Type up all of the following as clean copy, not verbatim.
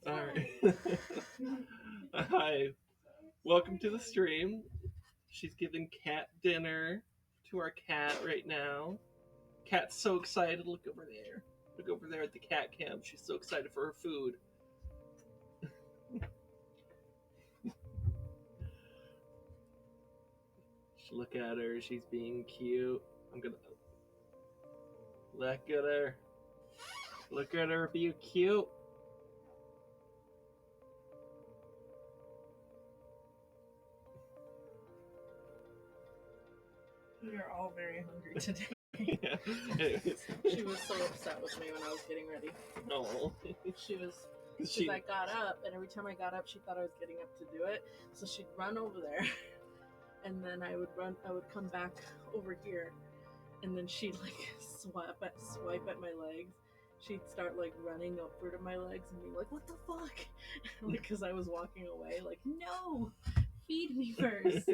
Alright. Hi. Welcome to the stream. She's giving cat dinner to our cat right now. Cat's so excited. Look over there. Look over there at the cat cam. She's so excited for her food. Look at her. She's being cute. I'm gonna look at her. Look at her be cute. We are all very hungry today. Yeah. Anyways. She was so upset with me when I was getting ready. Oh. She was, because I got up, and every time I got up, she thought I was getting up to do it. So she'd run over there, and then I would come back over here, and then she'd like swipe at my legs. She'd start like running over to my legs and be like, "What the fuck?" Like, because I was walking away. Like, no, feed me first.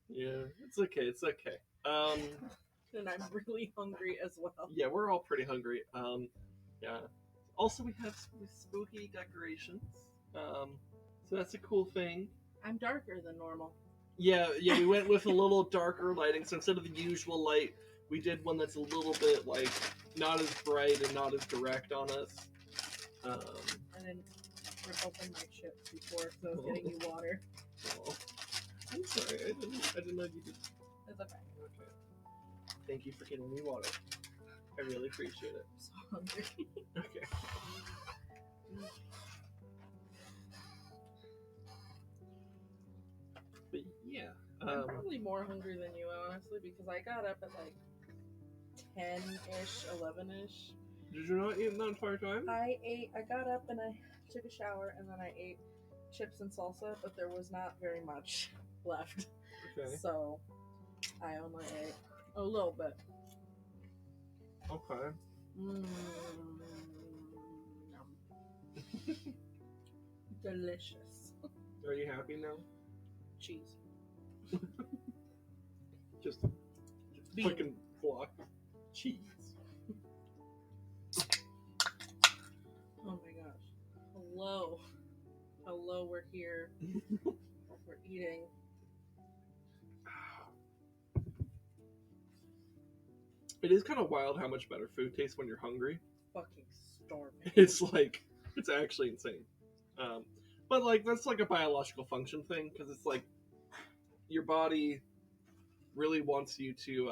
Yeah, it's okay. It's okay. And I'm really hungry as well. Yeah, we're all pretty hungry. Yeah. Also, we have spooky decorations. So that's a cool thing. I'm darker than normal. Yeah, we went with a little darker lighting. So instead of the usual light, we did one that's a little bit like not as bright and not as direct on us. I didn't rip open my chips before, so I was getting you water. Oh. I'm sorry, I didn't know you did. It's okay. Okay. Thank you for getting me water. I really appreciate it. I'm so hungry. Okay. But yeah. I'm probably more hungry than you, honestly, because I got up at like 10-ish, 11-ish. Did you not eat that entire time? I got up and I took a shower, and then I ate chips and salsa, but there was not very much left. Okay. So I only ate a little bit. Okay. Delicious. Are you happy now? Cheese. Just Bean. fucking block cheese. Oh my gosh. Hello, we're here. We're eating. It is kind of wild how much better food tastes when you're hungry. Fucking starving. It's like, it's actually insane. But like, that's like a biological function thing, because it's like, your body really wants you to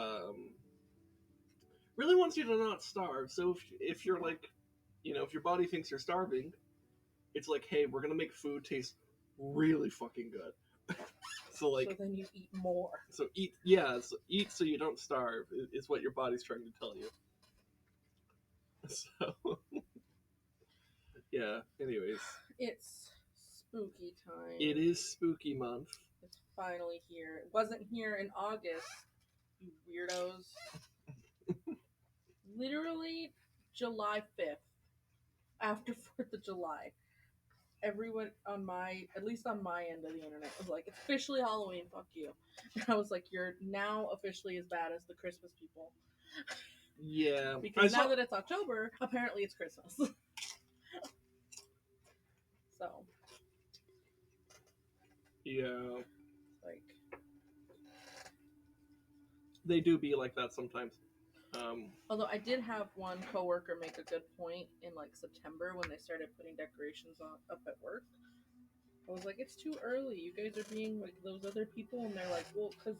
not starve. So if you're like, if your body thinks you're starving, it's like, hey, we're gonna make food taste really fucking good. So then you eat more. So eat so you don't starve is what your body's trying to tell you. So yeah, anyways. It's spooky time. It is spooky month. It's finally here. It wasn't here in August, you weirdos. Literally July 5th, after 4th of July. Everyone at least on my end of the internet, was like, it's officially Halloween, fuck you. And I was like, you're now officially as bad as the Christmas people. Yeah. Because now that it's October, apparently it's Christmas. So. Yeah. Like. They do be like that sometimes. Although I did have one coworker make a good point in like September when they started putting decorations up at work. I was like, it's too early. You guys are being like those other people, and they're like, well, because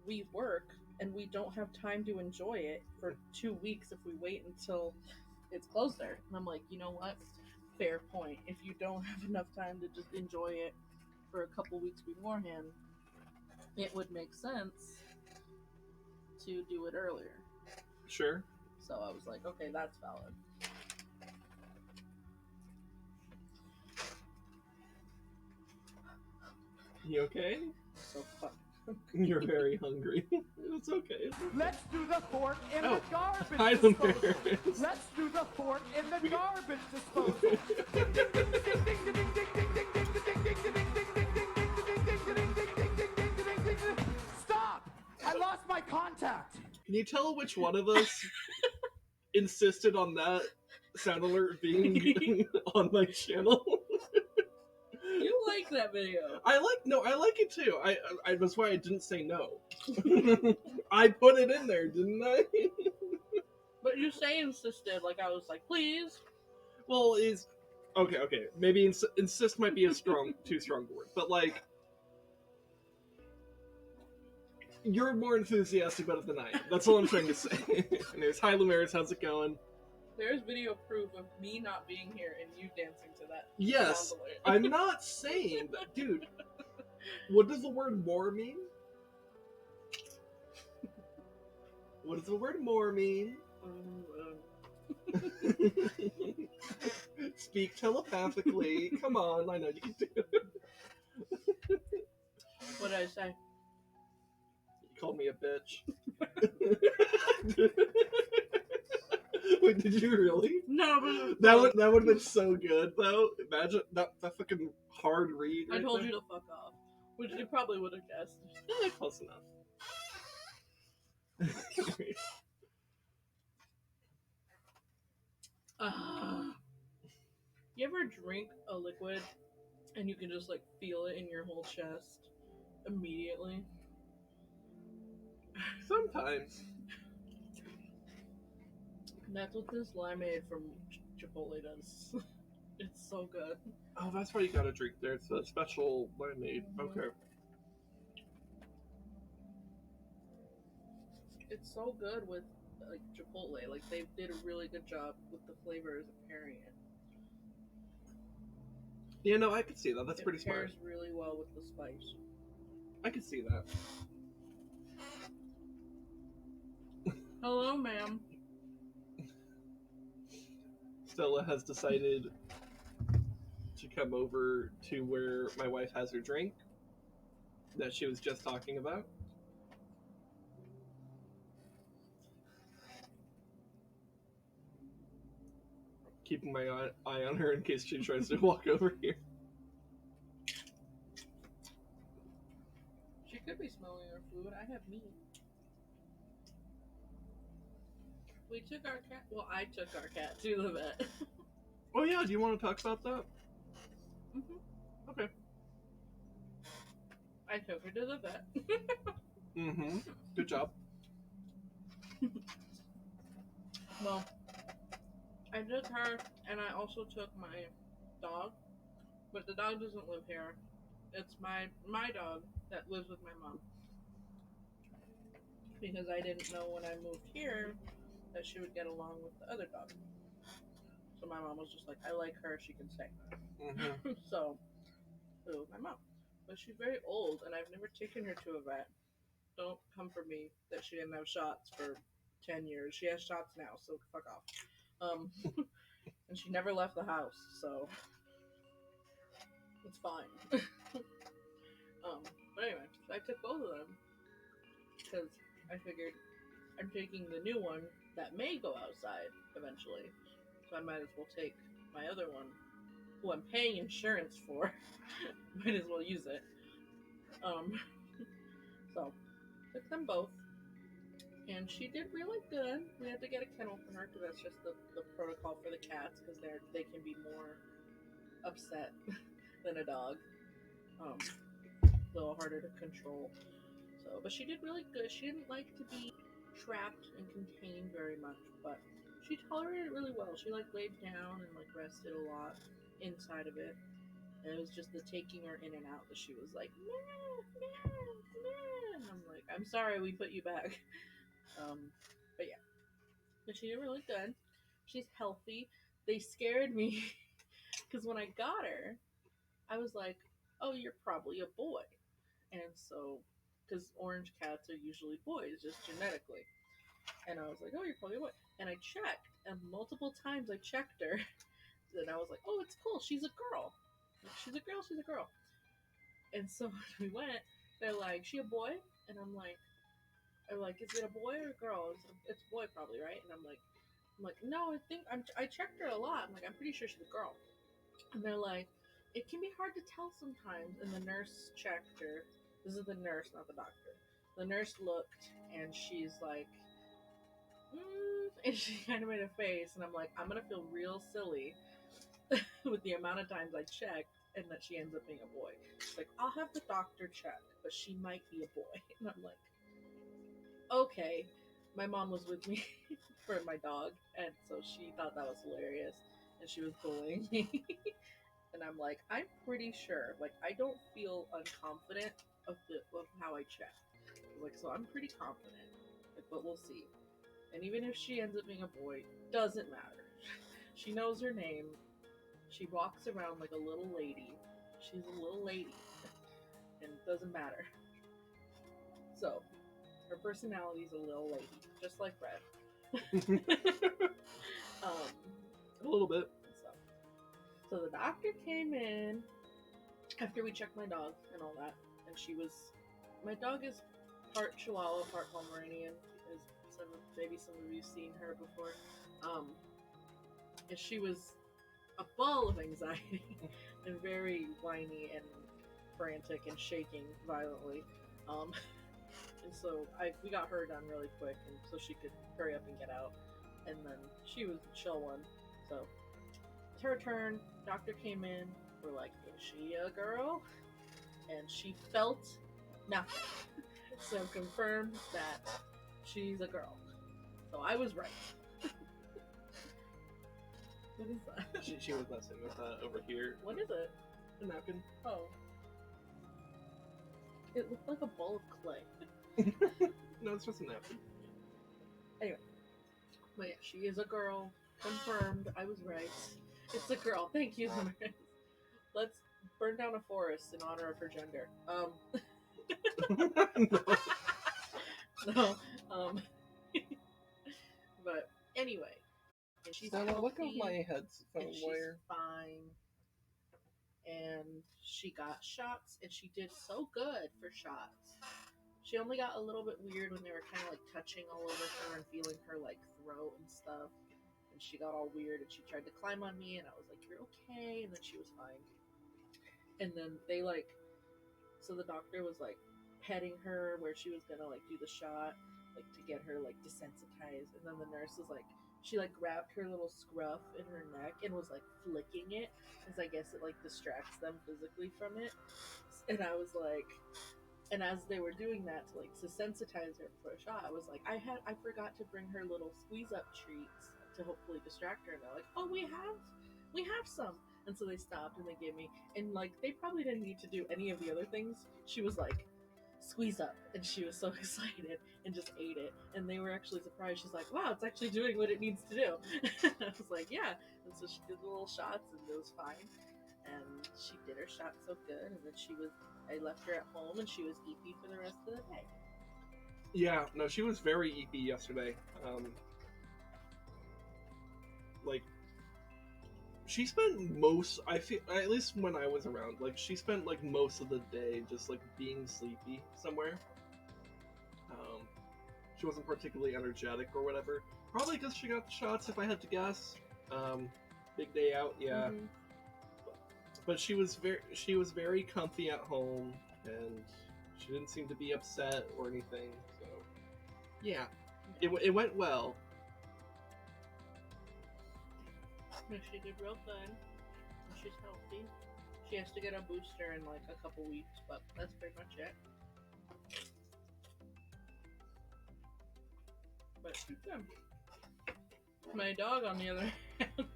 we work and we don't have time to enjoy it for 2 weeks if we wait until it's closer. And I'm like, you know what? Fair point. If you don't have enough time to just enjoy it for a couple weeks beforehand, it would make sense to do it earlier. Sure. So I was like, okay, that's valid. You okay? So fuck. You're very hungry. It's okay. Let's do the fork in the garbage I disposal. Let's do the fork in the garbage disposal. Stop! I lost my contact. Can you tell which one of us insisted on that sound alert being on my channel. You like that video. I like it too. I that's why I didn't say no. I put it in there, didn't I? But you say insisted, like I was like, please. Well, is okay. Maybe insist might be a too strong word, but like you're more enthusiastic about it than I am. That's all I'm trying to say. Anyways, hi Lumaris, how's it going? There's video proof of me not being here and you dancing to that. Yes, sound alert. I'm not saying that, dude. What does the word more mean? What does the word more mean? Speak telepathically. Come on, I know you can do it. What did I say? You called me a bitch. Wait, did you really? No, but That would have been so good though. Imagine that fucking hard read. I Right told there. you to fuck off, which you probably would have guessed. Close enough. You ever drink a liquid and you can just like feel it in your whole chest immediately? Sometimes. That's what this limeade from Chipotle does. It's so good. Oh, that's why you gotta drink there. It's a special limeade. Okay. It's so good with like Chipotle. Like they did a really good job with the flavors of pairing it. Yeah, no, I could see that. That's pretty It smart. pairs really well with the spice. I could see that. Hello, ma'am. Stella has decided to come over to where my wife has her drink that she was just talking about. Keeping my eye on her in case she tries to walk over here. She could be smelling our food. I have meat. We took our cat. Well, I took our cat to the vet. Oh yeah, do you want to talk about that? Mm-hmm. Okay. I took her to the vet. Mm-hmm. Good job. Well, I took her, and I also took my dog, but the dog doesn't live here. It's my dog that lives with my mom. Because I didn't know when I moved here that she would get along with the other dog. So my mom was just like, I like her, she can stay. Mm-hmm. So, it was my mom. But she's very old, and I've never taken her to a vet. Don't come for me that she didn't have shots for 10 years. She has shots now, so fuck off. And she never left the house, so it's fine. But anyway, so I took both of them because I figured I'm taking the new one that may go outside eventually, so I might as well take my other one, who I'm paying insurance for. Might as well use it. So took them both, and she did really good. We had to get a kennel for her because that's just the protocol for the cats, because they can be more upset than a dog. A little harder to control. So, but she did really good. She didn't like to be trapped and contained very much, but she tolerated it really well. She like laid down and like rested a lot inside of it. And it was just the taking her in and out that she was like, nah, nah, nah. And I'm like, I'm sorry we put you back. But yeah. But she did really good. She's healthy. They scared me because when I got her, I was like, oh, you're probably a boy. And so, because orange cats are usually boys, just genetically. And I was like, oh, you're probably a boy. And I checked, and multiple times I checked her. And I was like, oh, it's cool. She's a girl. Like, she's a girl. And so when we went, they're like, she a boy? And I'm like, is it a boy or a girl? It's a boy probably, right? And I'm like, no, I checked her a lot. I'm like, I'm pretty sure she's a girl. And they're like, it can be hard to tell sometimes. And the nurse checked her. This is the nurse, not the doctor. The nurse looked, and she's like, And she kind of made a face, and I'm like, I'm gonna feel real silly with the amount of times I checked, and that she ends up being a boy. She's like, I'll have the doctor check, but she might be a boy. And I'm like, okay. My mom was with me for my dog, and so she thought that was hilarious, and she was bullying me. And I'm like, I'm pretty sure. Like, I don't feel unconfident of how I check. Like, so I'm pretty confident, like, but we'll see. And even if she ends up being a boy, doesn't matter. She knows her name. She walks around like a little lady. She's a little lady, and it doesn't matter. So, her personality's a little lady, just like Red. A little bit. So the doctor came in after we checked my dog and all that, and my dog is part Chihuahua, part Pomeranian, as maybe some of you've seen her before. And she was a ball of anxiety and very whiny and frantic and shaking violently. And so we got her done really quick, and so she could hurry up and get out. And then she was the chill one. So it's her turn. Doctor came in. We're like, is she a girl? And she felt nothing. So confirmed that she's a girl. So I was right. What is that? She was messing with over here. What is it? A napkin. Oh. It looked like a ball of clay. No, it's just a napkin. Anyway. But yeah, she is a girl. Confirmed. I was right. It's a girl. Thank you, Limerence. Let's burn down a forest in honor of her gender. No. But anyway. She's Stella, look healthy, at my headphone and she's wire. fine. And she got shots, and she did so good for shots. She only got a little bit weird when they were kind of like touching all over her and feeling her like throat and stuff. And she got all weird, and she tried to climb on me, and I was like, "You're okay," and then she was fine. And then so the doctor was like petting her where she was gonna like do the shot, like to get her like desensitized. And then the nurse was like, she like grabbed her little scruff in her neck and was like flicking it, because I guess it like distracts them physically from it. And I was like, and as they were doing that to like desensitize her for a shot, I was like, I forgot to bring her little squeeze up treats to hopefully distract her. And they're like, oh, we have some. And so they stopped and they gave me, and like they probably didn't need to do any of the other things. She was like, squeeze up, and she was so excited and just ate it. And they were actually surprised. She's like, wow, it's actually doing what it needs to do. I was like, yeah. And so she did the little shots, and it was fine. And she did her shot so good, and then I left her at home, and she was eepy for the rest of the day. Yeah, no, she was very eepy yesterday. Like, she spent at least when I was around, like, she spent, like, most of the day just, like, being sleepy somewhere. She wasn't particularly energetic or whatever. Probably because she got the shots, if I had to guess. Big day out, yeah. Mm-hmm. But she was very comfy at home, and she didn't seem to be upset or anything, so... Yeah, it went well. She did real good. She's healthy. She has to get a booster in like a couple weeks, but that's pretty much it. But she's good. My dog, on the other hand.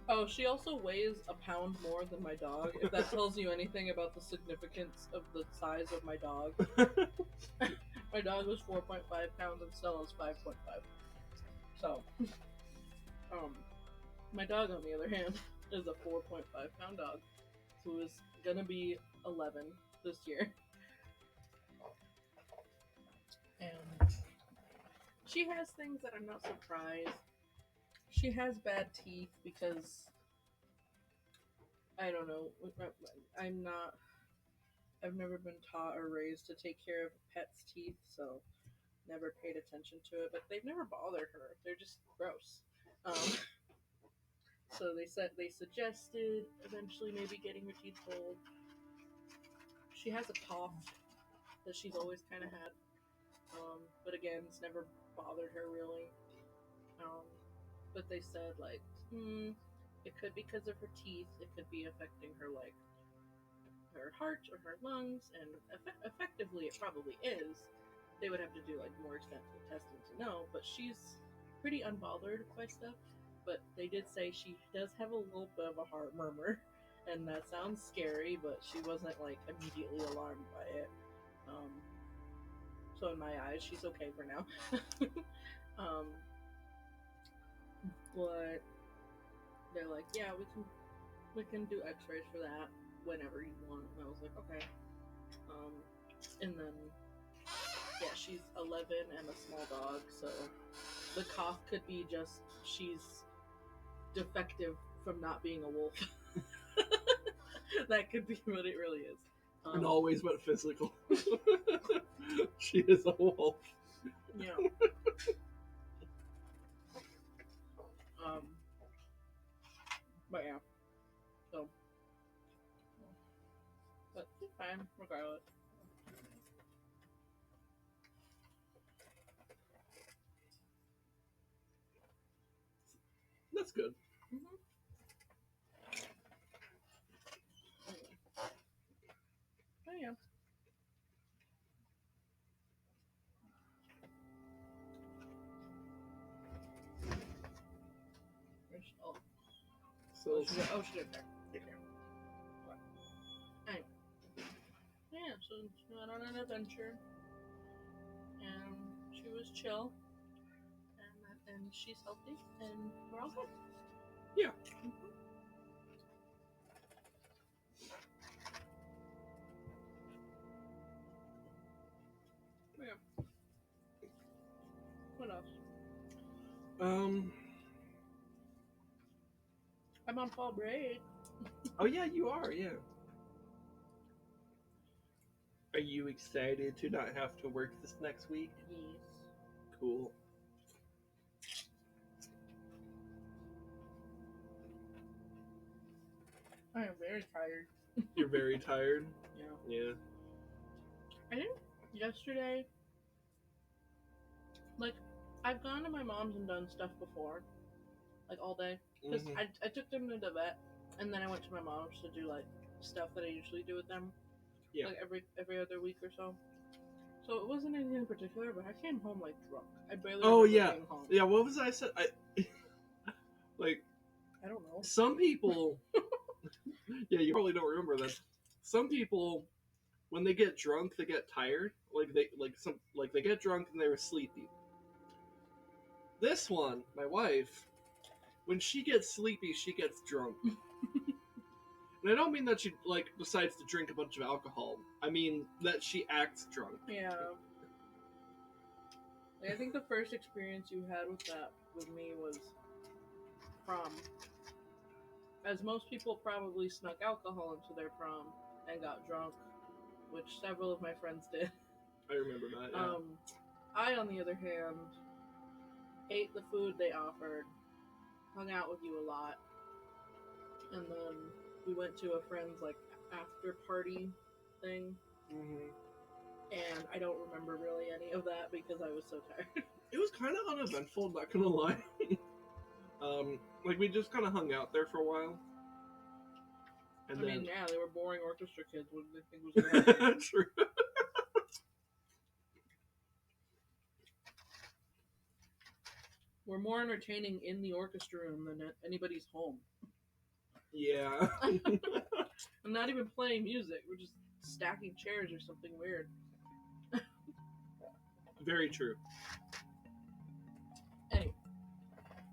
Oh, she also weighs a pound more than my dog, if that tells you anything about the significance of the size of my dog. My dog was 4.5 pounds and Stella's 5.5. So, my dog, on the other hand, is a 4.5 pound dog who is gonna be 11 this year. And she has things that I'm not surprised. She has bad teeth because, I don't know, I've never been taught or raised to take care of a pet's teeth, so never paid attention to it, but they've never bothered her. They're just gross. So they suggested eventually maybe getting her teeth pulled. She has a cough that she's always kind of had. But again, it's never bothered her really. But they said like, it could be because of her teeth. It could be affecting her like her heart or her lungs, and effectively it probably is. They would have to do like more extensive testing to know, but she's pretty unbothered by stuff. But they did say she does have a little bit of a heart murmur, and that sounds scary, but she wasn't like immediately alarmed by it. So in my eyes, she's okay for now. But they're like, yeah, we can do X-rays for that whenever you want. And I was like, okay. And then yeah, she's 11 and a small dog, so the cough could be just she's defective from not being a wolf. That could be what it really is. And always went physical. She is a wolf. Yeah. But yeah. So. But fine, regardless. That's good. Mm-hmm. Oh yeah. So She did there. Anyway. Yeah, so she went on an adventure, and she was chill, and she's healthy, and we're all good. Yeah. Mm-hmm. Yeah. What else? I'm on fall break. Oh yeah, you are. Yeah. Are you excited to not have to work this next week? Yes. Cool. I am very tired. You're very tired? Yeah. Yeah. I think yesterday, like, I've gone to my mom's and done stuff before, like, all day. Because I took them to the vet, and then I went to my mom's to do, like, stuff that I usually do with them. Yeah. Like, every other week or so. So it wasn't anything in particular, but I came home, like, drunk. I barely remember being home. Yeah, what was I said? Like, I don't know. some people... Yeah, you probably don't remember that. Some people, when they get drunk, they get tired. They get drunk and they were sleepy. This one, my wife, when she gets sleepy, she gets drunk. And I don't mean that she, decides to drink a bunch of alcohol. I mean that she acts drunk. Yeah. Like, I think the first experience you had with that with me was prom. As most people probably snuck alcohol into their prom and got drunk, which several of my friends did. I remember that, yeah. I, on the other hand, ate the food they offered, hung out with you a lot, and then we went to a friend's, like, after party thing. Mm-hmm. And I don't remember really any of that because I was so tired. It was kind of uneventful, not gonna lie. We just kind of hung out there for a while. And I mean, yeah, they were boring orchestra kids. What did they think was going to happen? True. We're more entertaining in the orchestra room than at anybody's home. Yeah. I'm not even playing music. We're just stacking chairs or something weird. Very true. Anyway.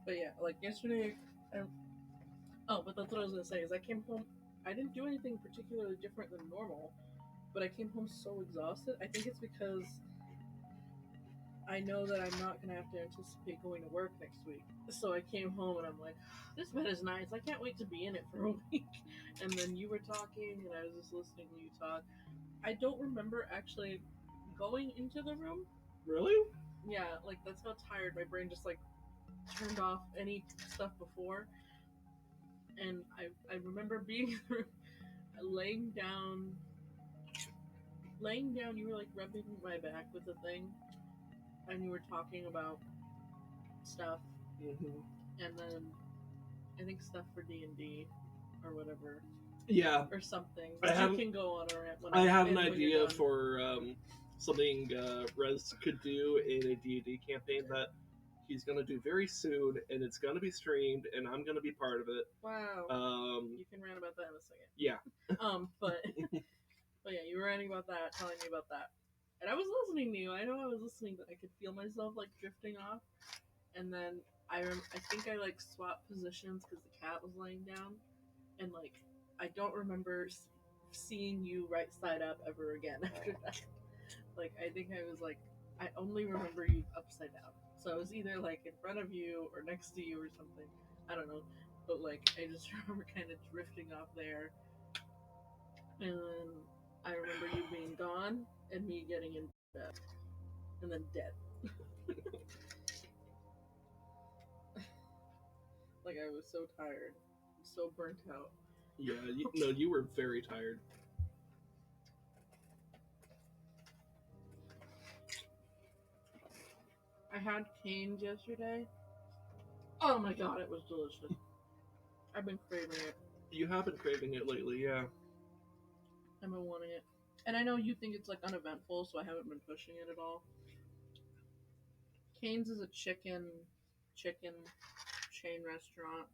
But yeah, like yesterday... but that's what I was going to say, is I came home... I didn't do anything particularly different than normal, but I came home so exhausted. I think it's because I know that I'm not going to have to anticipate going to work next week. So I came home and I'm like, this bed is nice. I can't wait to be in it for a week. And then you were talking and I was just listening to you talk. I don't remember actually going into the room. Really? Yeah, like that's how tired my brain just turned off any stuff before. And I remember being in the room, laying down, you were rubbing my back with the thing. and you were talking about stuff, Mm-hmm. and then I think stuff for D&D or whatever Yeah, or something. I But you have- can go on a rant when I have an when you're idea done. for something Rez could do in a D&D campaign that he's going to do very soon, and it's going to be streamed, and I'm going to be part of it. Wow. Um, You can rant about that in a second. yeah. But yeah, you were ranting about that, telling me about that, and I was listening to you. I know I was listening, but I could feel myself like drifting off, and then I think I like swapped positions because the cat was laying down, and like I don't remember seeing you right side up ever again after that. Like I think I was like I only remember you upside down. So I was either like in front of you or next to you or something. I don't know. But like I just remember kind of drifting off there. And then I remember you being gone and me getting in bed. And then dead. Like I was so tired. So burnt out. Yeah, you were very tired. I had canes yesterday. Oh my god, it was delicious. I've been craving it. You have been craving it lately, yeah. I've been wanting it. And I know you think it's like uneventful, so I haven't been pushing it at all. Cane's is a chicken chain restaurant.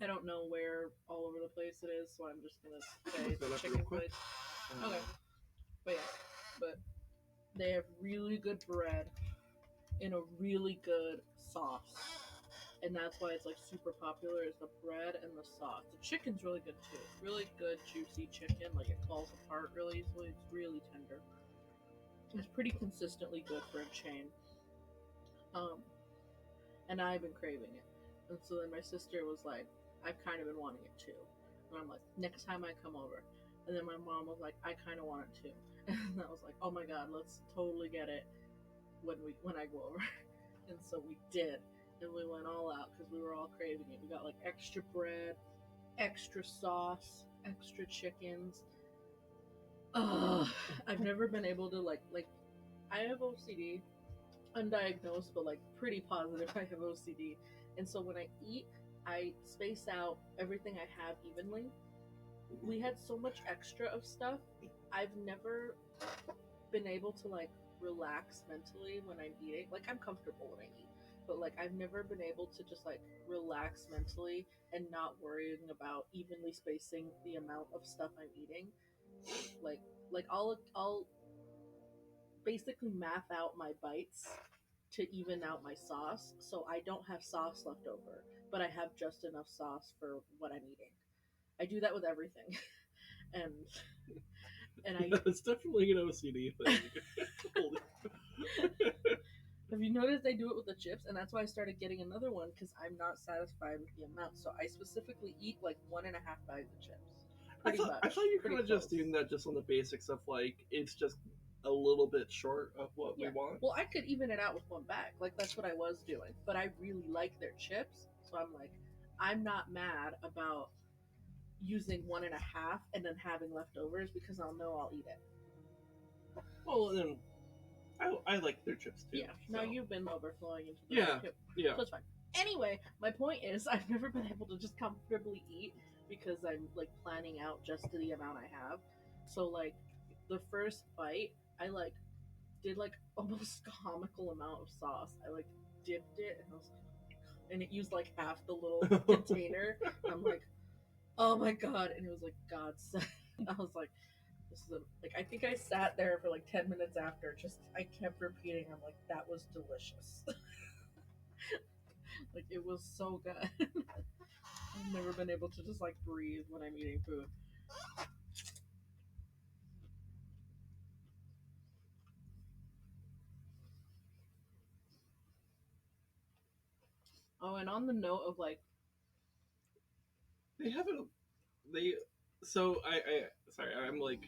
I don't know where all over the place it is, so I'm just gonna say it's Look that a up chicken real quick. place. Okay. But yeah, but they have really good bread and a really good sauce. And that's why it's like super popular is the bread and the sauce. The chicken's really good too. It's really good, juicy chicken. Like it falls apart really easily. It's really tender. It's pretty consistently good for a chain. And I've been craving it. And so then my sister was like, I've kind of been wanting it too. And I'm like, next time I come over. And then my mom was like, I kind of want it too. And I was like, oh my god, let's totally get it when I go over. And so we did. And we went all out because we were all craving it. We got like extra bread, extra sauce, extra chickens. I've never been able to like I have OCD, undiagnosed, but like pretty positive I have OCD. And so when I eat, I space out everything I have evenly. We had so much extra of stuff. I've never been able to like relax mentally when I'm eating. Like I'm comfortable when I eat, but like I've never been able to just like relax mentally and not worrying about evenly spacing the amount of stuff I'm eating. Like I'll basically math out my bites to even out my sauce, so I don't have sauce left over, but I have just enough sauce for what I'm eating. I do that with everything, and I It's definitely an OCD thing. have you noticed I do it with the chips, and that's why I started getting another one because I'm not satisfied with the amount. So I specifically eat like 1.5 bags of chips. I thought you were kind of just doing that just on the basics of like it's just a little bit short of what we want. Well, I could even it out with one bag. Like that's what I was doing. But I really like their chips, so I'm like, I'm not mad about using 1.5 and then having leftovers because I'll know I'll eat it. Well, then I like their chips too. Yeah. So. Now you've been overflowing into the Yeah. too. Yeah. So it's fine. Anyway, my point is I've never been able to just comfortably eat because I'm like planning out just the amount I have. So like the first bite, I like did like almost comical amount of sauce. I like dipped it and I was like, oh my god. And it used like half the little container. I'm like, oh my god. And it was like, God said. I was like, this is like I think I sat there for like 10 minutes after. Just I kept repeating. I'm like, that was delicious. Like it was so good. I've never been able to just like breathe when I'm eating food. Oh, and on the note of like, they haven't. They. So I sorry, I'm like.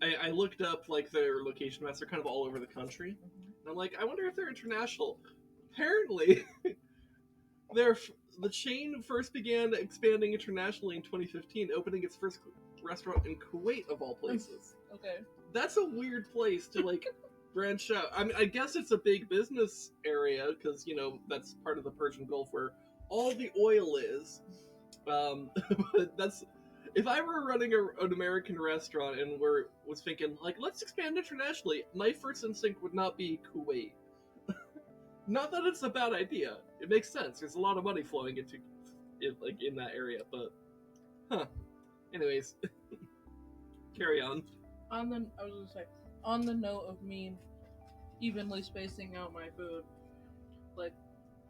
I looked up like their location maps. They're kind of all over the country. And I'm like, I wonder if they're international. Apparently, the chain first began expanding internationally in 2015, opening its first restaurant in Kuwait of all places. Okay. That's a weird place to like branch out. I mean, I guess it's a big business area because that's part of the Persian Gulf where all the oil is. But that's if I were running an American restaurant and was thinking like let's expand internationally, my first instinct would not be Kuwait. Not that it's a bad idea. It makes sense. There's a lot of money flowing into it, like in that area, but Anyways, carry on. I was gonna say, on the note of me evenly spacing out my food, like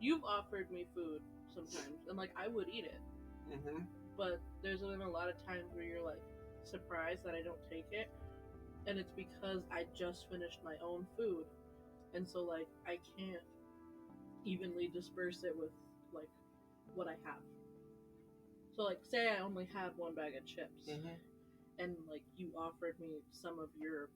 you've offered me food sometimes, and like I would eat it, Mm-hmm. but there's been a lot of times where you're like surprised that I don't take it, and it's because I just finished my own food, and so like I can't evenly disperse it with like what I have. So like say I only had one bag of chips, and like you offered me some of your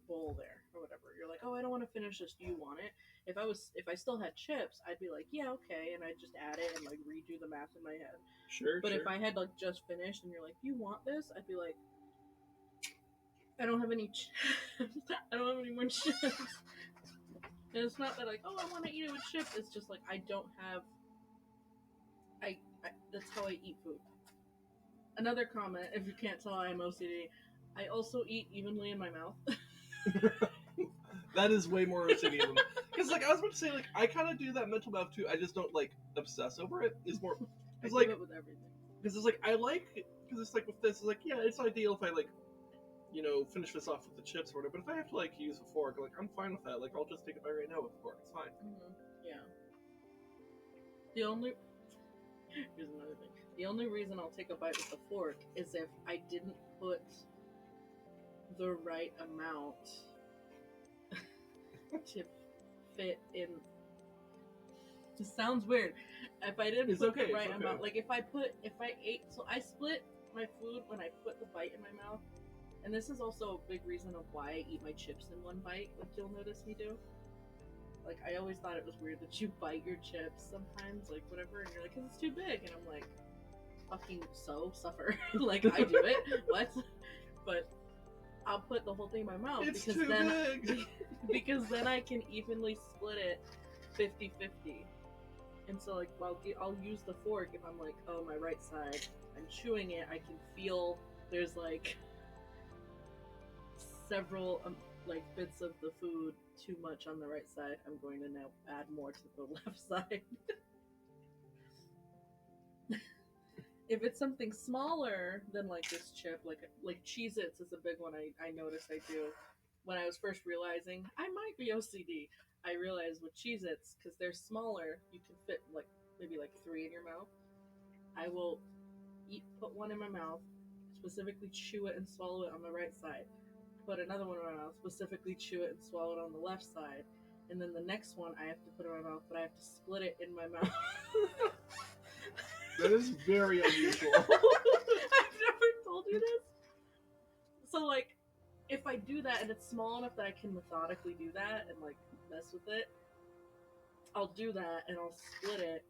bowl there or whatever. You're like, oh, I don't want to finish this. Do you want it? If I still had chips, I'd be like, yeah, okay, and I'd just add it and like redo the math in my head. Sure. But sure. if I had like just finished and you're like, you want this? I'd be like, I don't have any chips. I don't have any more chips. And it's not that like, oh, I want to eat it with chips. It's just like I don't have. I that's how I eat food. Another comment, if you can't tell, I'm OCD. I also eat evenly in my mouth. That is way more OCD than because like I was about to say like I kind of do that mental math too. I just don't like obsess over it. It's more I do like it with everything. because it's like I like because it's like with this it's like yeah it's ideal if I like finish this off with the chips or whatever. But if I have to like use a fork, like I'm fine with that. Like I'll just take a bite right now with a fork. It's fine. Mm-hmm. Yeah. Here's another thing. The only reason I'll take a bite with a fork is if I didn't put the right amount to fit in. It sounds weird. If I didn't put the right amount, like if I ate, so I split my food when I put the bite in my mouth, and this is also a big reason of why I eat my chips in one bite, like you'll notice me do. Like, I always thought it was weird that you bite your chips sometimes, like, whatever, and you're like, because it's too big, and I'm like, fucking suffer. Like, I do it, what? But I'll put the whole thing in my mouth it's because then big. Because then I can evenly split it 50-50. And so, like, I'll use the fork if I'm like, oh, my right side, I'm chewing it, I can feel there's, like, several, like, bits of the food too much on the right side. I'm going to now add more to the left side. If it's something smaller than, like, this chip, like Cheez-Its is a big one I noticed I do. When I was first realizing I might be OCD, I realized with Cheez-Its, because they're smaller, you can fit, like, maybe, like, 3 in your mouth. I will put one in my mouth, specifically chew it and swallow it on the right side. Put another one in my mouth, specifically chew it and swallow it on the left side. And then the next one I have to put in my mouth, but I have to split it in my mouth. That is very unusual. I've never told you this. So, like, if I do that and it's small enough that I can methodically do that and, like, mess with it, I'll do that and I'll split it.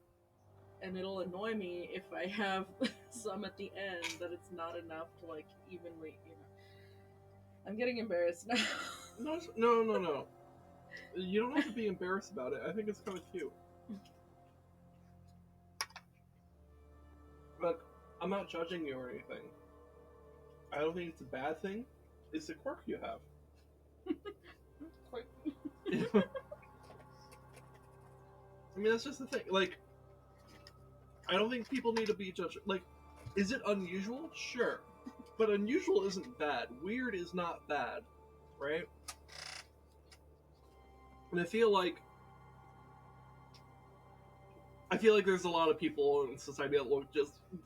And it'll annoy me if I have some at the end that it's not enough to, like, evenly, I'm getting embarrassed now. No. You don't have to be embarrassed about it. I think it's kind of cute. Look, I'm not judging you or anything. I don't think it's a bad thing. It's a quirk you have. Quirk. I mean, that's just the thing. Like, I don't think people need to be judged. Like, is it unusual? Sure. But unusual isn't bad. Weird is not bad. Right? And I feel like there's a lot of people in society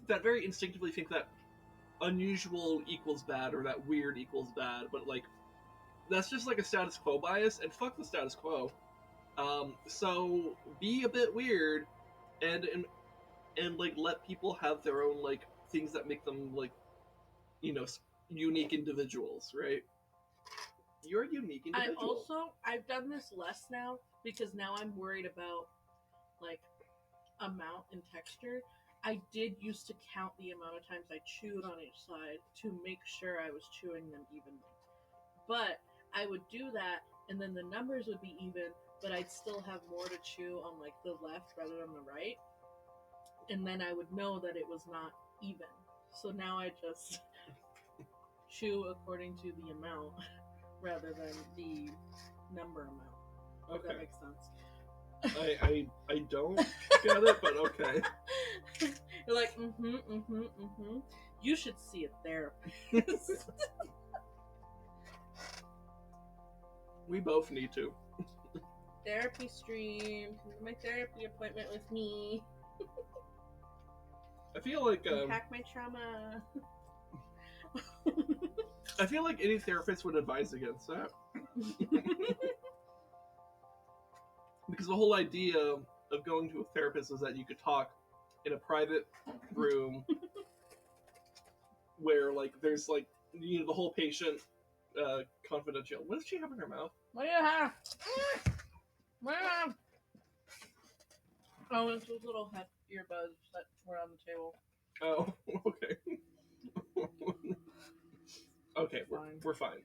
that very instinctively think that unusual equals bad or that weird equals bad, but like that's just like a status quo bias, and fuck the status quo. So be a bit weird, and like let people have their own like things that make them like unique individuals, right? You're a unique individual. I've done this less now because now I'm worried about like amount and texture. I did used to count the amount of times I chewed on each side to make sure I was chewing them evenly. But I would do that, and then the numbers would be even, but I'd still have more to chew on like the left rather than the right. And then I would know that it was not even. So now I just chew according to the amount rather than the number amount. If that makes sense. I don't get it, but okay. You're like, you should see a therapist. We both need to. Therapy stream. Come to my therapy appointment with me. I feel like Unpack my trauma. I feel like any therapist would advise against that. Because the whole idea of going to a therapist is that you could talk in a private room where, like, there's, like, you know, the whole patient confidential. What does she have in her mouth? What do you have? What do you have? Oh, it's those little head earbuds that were on the table. Oh, okay. Okay, we're fine.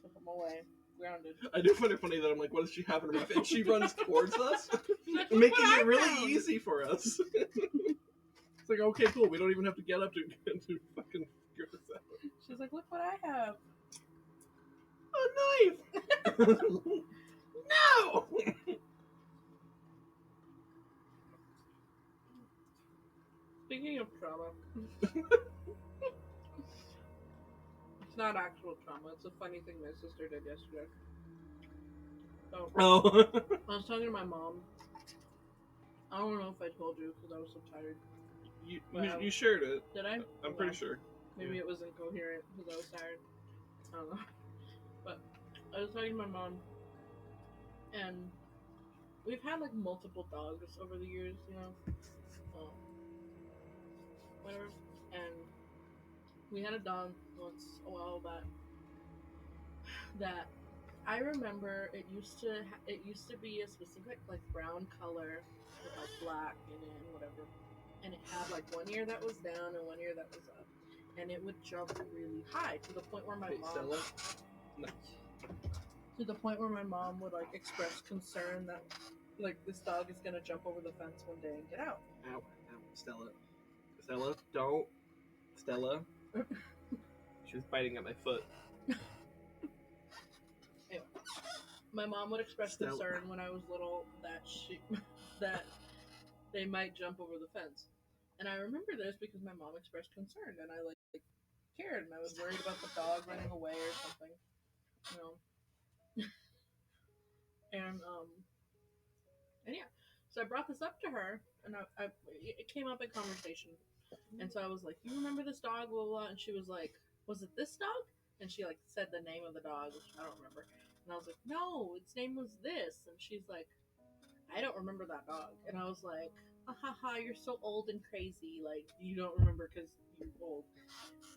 Took them away. Grounded. I do find it funny that I'm like, what does she have in her mouth? And she runs towards us, Like, making it really easy for us. It's like, okay, cool. We don't even have to get up to fucking figure this out. She's like, look what I have. A knife! No! Speaking of trauma, it's not actual trauma. It's a funny thing my sister did yesterday. So, Oh. I was talking to my mom. I don't know if I told you because I was so tired. You shared it. Did I? I'm pretty sure. Maybe it was incoherent because I was tired. I don't know. But I was talking to my mom, and we've had like multiple dogs over the years, you know. Whatever. And we had a dog once a while back that I remember it used to be a specific like brown color with like black in it and whatever, and it had like one ear that was down and one ear that was up, and it would jump really high to the point where my mom would like express concern that like this dog is gonna jump over the fence one day and get out. Ow, Stella, don't. Stella. She was biting at my foot. Anyway, my mom would express concern when I was little that they might jump over the fence. And I remember this because my mom expressed concern and I like cared and I was worried about the dog running away or something. You know. and yeah. So I brought this up to her and it came up in conversation. And so I was like, you remember this dog, blah, blah, blah? And she was like, was it this dog? And she like said the name of the dog, which I don't remember. And I was like, no, its name was this. And she's like, I don't remember that dog. And I was like, ha, you're so old and crazy. Like, you don't remember because you're old.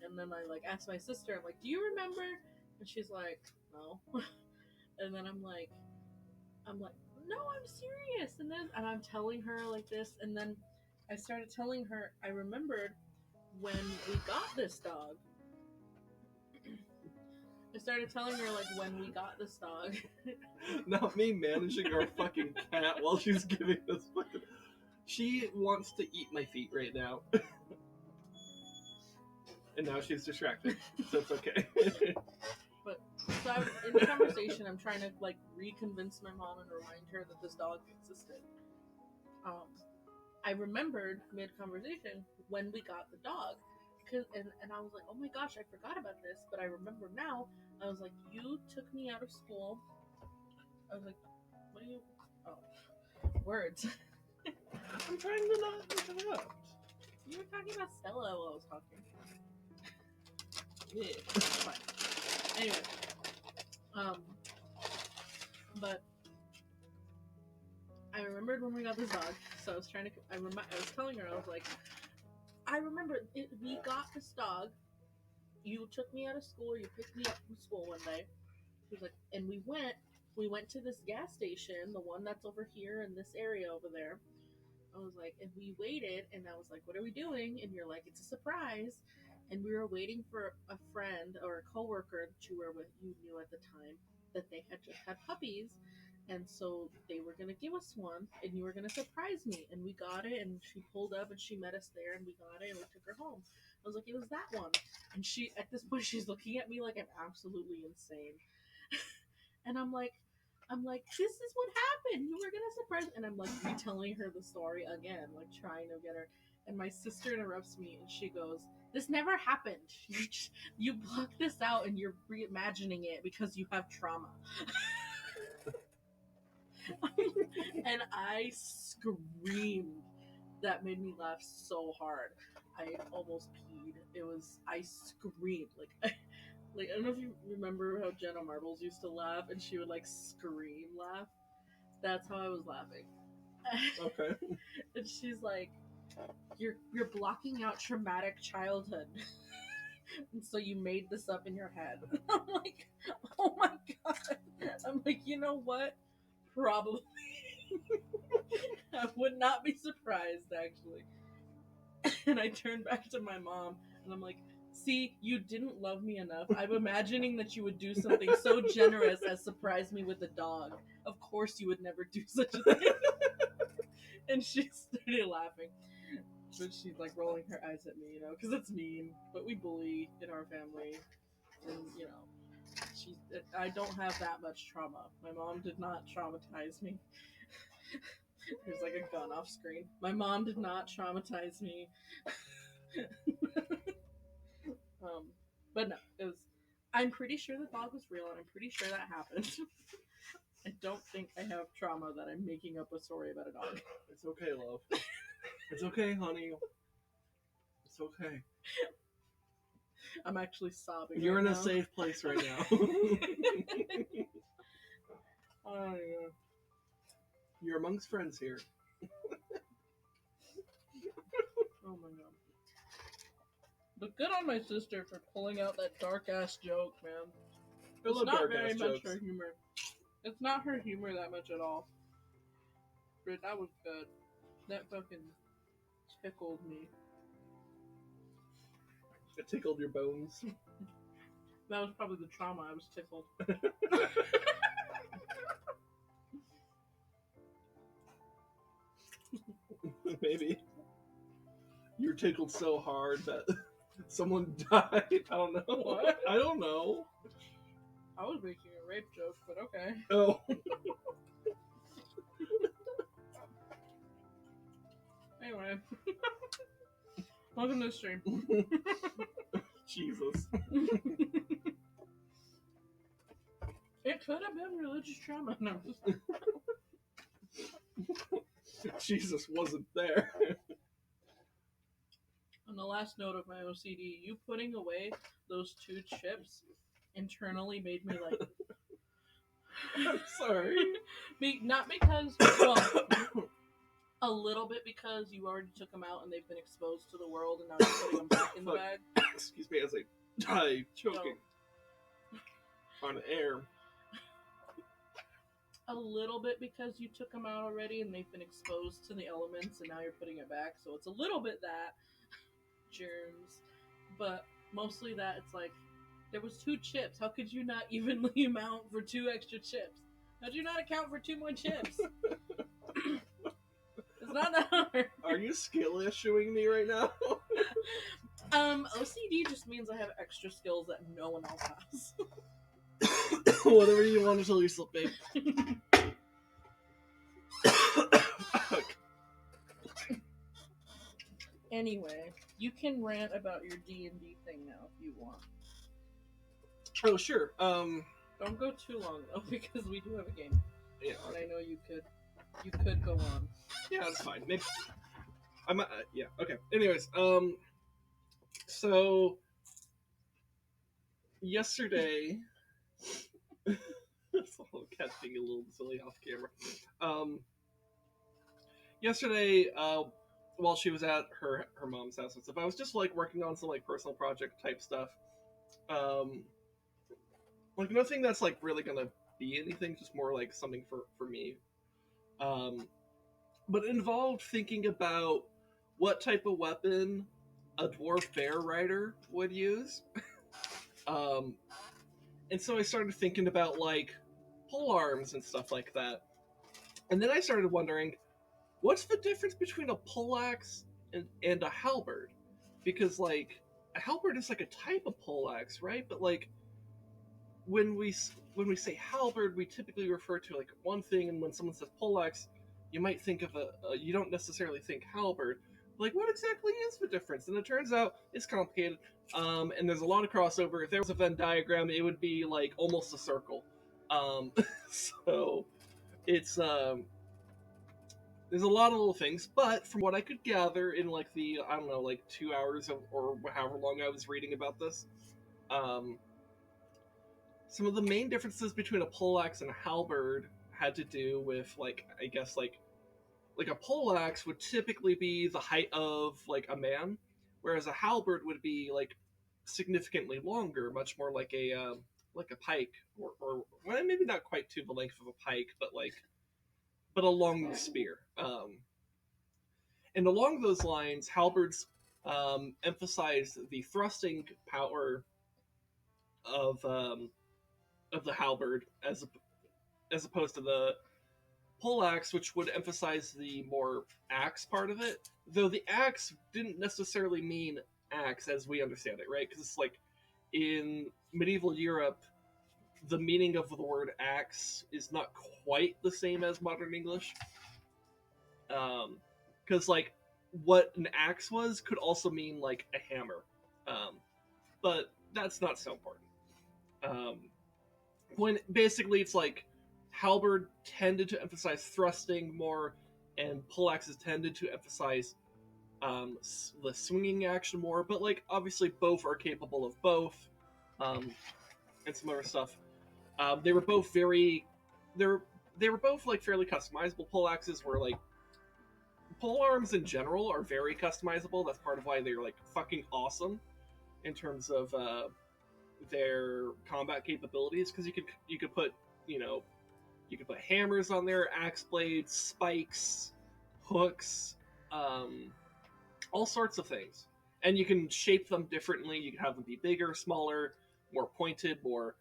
And then I like asked my sister, I'm like, do you remember? And she's like, no. And then I'm like, no, I'm serious. And I'm telling her like this. And then I started telling her, I remembered when we got this dog. I started telling her like when we got this dog. Not me managing our fucking cat while she's giving this fucking. She wants to eat my feet right now. And now she's distracted, so it's okay. But so in the conversation, I'm trying to like reconvince my mom and remind her that this dog existed. I remembered mid-conversation when we got the dog. And I was like, oh my gosh, I forgot about this, but I remember now. I was like, you took me out of school. I was like, what are you... Oh, words. I'm trying to not interrupt. You were talking about Stella while I was talking. Yeah. Fine. Anyway. But I remembered when we got this dog, so I was I was telling her, I was like, I remember we got this dog. You took me out of school. You picked me up from school one day. She was like, and we went to this gas station, the one that's over here in this area over there. I was like, and we waited, and I was like, what are we doing? And you're like, it's a surprise. And we were waiting for a friend or a coworker that you were with, you knew at the time, that they had just had puppies. And so they were going to give us one, and you were going to surprise me. And we got it, and she pulled up, and she met us there, and we got it, and we took her home. I was like, it was that one. And she, at this point, she's looking at me like I'm absolutely insane. And I'm like, this is what happened. You were gonna surprise, and I'm like retelling her the story again, like trying to get her. And my sister interrupts me, and she goes, "This never happened. You block this out, and you're reimagining it because you have trauma." And I screamed. That made me laugh so hard. I almost peed. I screamed like I don't know if you remember how Jenna Marbles used to laugh, and she would like scream laugh. That's how I was laughing. Okay. And she's like, "You're blocking out traumatic childhood, and so you made this up in your head." I'm like, "Oh my god!" I'm like, you know what? Probably. I would not be surprised actually. And I turned back to my mom, and I'm like, see, you didn't love me enough. I'm imagining that you would do something so generous as surprise me with a dog. Of course you would never do such a thing. And she started laughing. But she's like rolling her eyes at me, you know, because it's mean. But we bully in our family. And, you know, I don't have that much trauma. My mom did not traumatize me. There's like a gun off screen. My mom did not traumatize me. But no, it was. I'm pretty sure the dog was real, and I'm pretty sure that happened. I don't think I have trauma that I'm making up a story about a dog. It's okay, love. It's okay, honey. It's okay. I'm actually sobbing. You're right in now. a safe place right now. Oh yeah. You're amongst friends here. Oh my god. But good on my sister for pulling out that dark ass joke, man. I It's love not dark very ass much jokes. her humor. It's not her humor that much at all. But that was good. That fucking tickled me. It tickled your bones. That was probably the trauma. I was tickled. Maybe. You're tickled so hard that someone died. I don't know. What? I don't know. I was making a rape joke, but okay. Oh. Anyway. Welcome to the stream. Jesus. It could have been religious trauma. No. Jesus wasn't there. On the last note of my OCD, you putting away those 2 chips internally made me like. I'm sorry. Not because, well, a little bit because you already took them out and they've been exposed to the world, and now you're putting them back in the bag. Excuse me as I die choking on air. A little bit because you took them out already and they've been exposed to the elements, and now you're putting it back. So it's a little bit that germs, but mostly that it's like there was 2 chips. How could you not evenly amount for 2 extra chips? How did you not account for 2 more chips? It's not that hard. Are you skill issuing me right now? OCD just means I have extra skills that no one else has. Whatever you want to tell yourself, babe. Anyway, you can rant about your D&D thing now if you want. Oh, sure. Don't go too long though, because we do have a game. Yeah. And I know you could go on. Yeah, that's fine. Maybe yeah. Okay. Anyways, so yesterday, this whole cat being a little silly off camera. Yesterday, while she was at her mom's house and stuff, I was just like working on some like personal project type stuff. Like nothing that's like really gonna be anything, just more like something for me. but it involved thinking about what type of weapon a dwarf bear rider would use. um, and so I started thinking about like pole arms and stuff like that. And then I started wondering, what's the difference between a poleaxe and a halberd? Because like a halberd is like a type of poleaxe, right? But like when we say halberd, we typically refer to like one thing, and when someone says poleaxe, you might think of you don't necessarily think halberd. Like, what exactly is the difference? And it turns out it's complicated, and there's a lot of crossover. If there was a Venn diagram, it would be like almost a circle. So it's there's a lot of little things, but from what I could gather in like the I don't know like 2 hours or however long I was reading about this, um, some of the main differences between a poleaxe and a halberd had to do with like I guess like a poleaxe would typically be the height of like a man, whereas a halberd would be like significantly longer, much more like a pike or well, maybe not quite to the length of a pike, but a long spear. And along those lines, halberds emphasize the thrusting power of um, of the halberd as opposed to the poleaxe, which would emphasize the more axe part of it. Though the axe didn't necessarily mean axe as we understand it, right? Because it's like in medieval Europe, the meaning of the word axe is not quite the same as modern English. Because like what an axe was could also mean like a hammer, but that's not so important. Um, when basically it's like halberd tended to emphasize thrusting more, and poleaxes tended to emphasize the swinging action more. But like obviously both are capable of both, um, and some other stuff. They were both very they were both like fairly customizable. Poleaxes were like pole arms in general are very customizable. That's part of why they're like fucking awesome in terms of their combat capabilities, because you could put you know you could put hammers on there, axe blades, spikes, hooks, um, all sorts of things, and you can shape them differently. You can have them be bigger, smaller, more pointed, more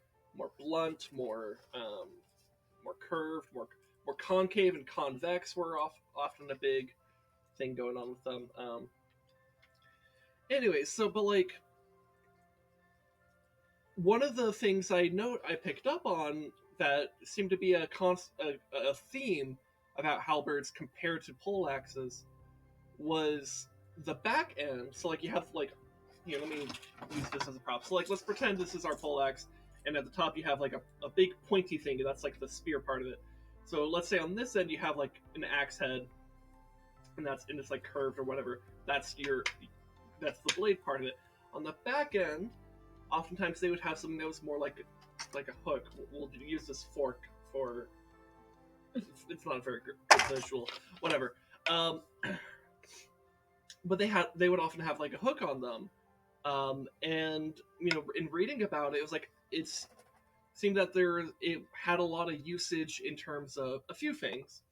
blunt, more curved, more concave and convex were often a big thing going on with them. Anyway, so but like one of the things I picked up on that seemed to be a theme about halberds compared to poleaxes was the back end. So like you have like let me use this as a prop. So like let's pretend this is our poleaxe, and at the top you have like a big pointy thing, and that's like the spear part of it. So let's say on this end you have like an axe head, and it's like curved or whatever. That's the blade part of it. On the back end, oftentimes they would have something that was more like a hook. We'll use this fork for. It's not a very good visual. Whatever. But they would often have like a hook on them, and in reading about it, it was like it seemed that it had a lot of usage in terms of a few things.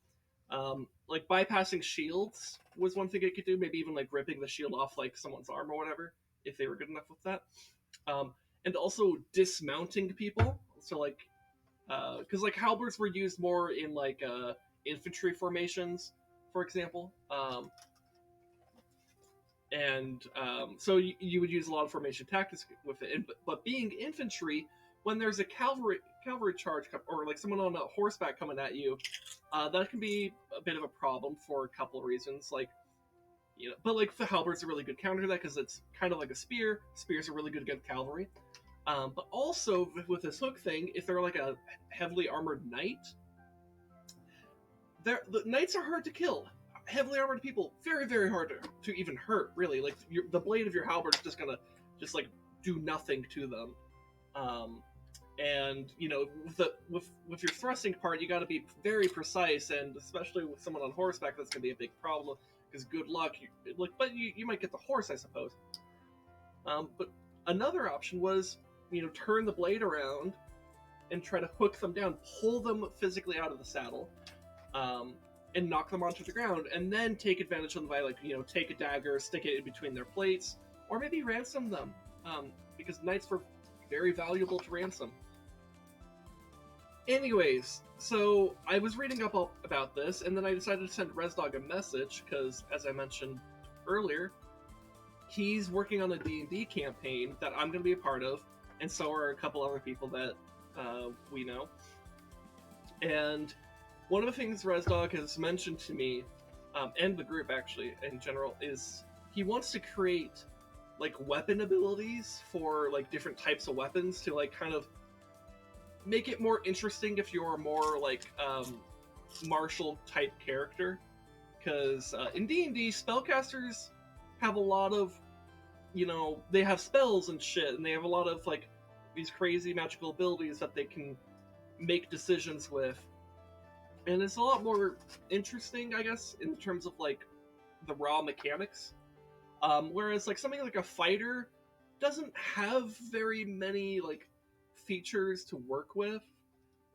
Like bypassing shields was one thing it could do. Maybe even like ripping the shield off like someone's arm or whatever, if they were good enough with that. And also dismounting people. So like, because like halberds were used more in like infantry formations, for example. So you would use a lot of formation tactics with it. But being infantry, when there's a cavalry charge or like someone on a horseback coming at you, that can be a bit of a problem for a couple of reasons. Like, but like the halberd's a really good counter to that because it's kind of like a spear. Spears are really good against cavalry. But also with this hook thing, if they're like a heavily armored knight, the knights are hard to kill. Heavily armored people, very, very hard to even hurt, really. Like, the blade of your halberd is just gonna like do nothing to them. And with your thrusting part, you got to be very precise, and especially with someone on horseback, that's gonna be a big problem. Because good luck, but you might get the horse, I suppose. But another option was turn the blade around and try to hook them down, pull them physically out of the saddle. and knock them onto the ground, and then take advantage of them by, like, take a dagger, stick it in between their plates, or maybe ransom them, because knights were very valuable to ransom. Anyways, so I was reading up about this, and then I decided to send ResDog a message, because, as I mentioned earlier, he's working on a D&D campaign that I'm going to be a part of, and so are a couple other people that we know. And one of the things ResDog has mentioned to me, and the group actually in general, is he wants to create like weapon abilities for like different types of weapons to like kind of make it more interesting if you're a more like martial type character. Because in D&D, spellcasters have a lot of, they have spells and shit, and they have a lot of like these crazy magical abilities that they can make decisions with. And it's a lot more interesting, I guess, in terms of like the raw mechanics. Whereas like something like a fighter doesn't have very many like features to work with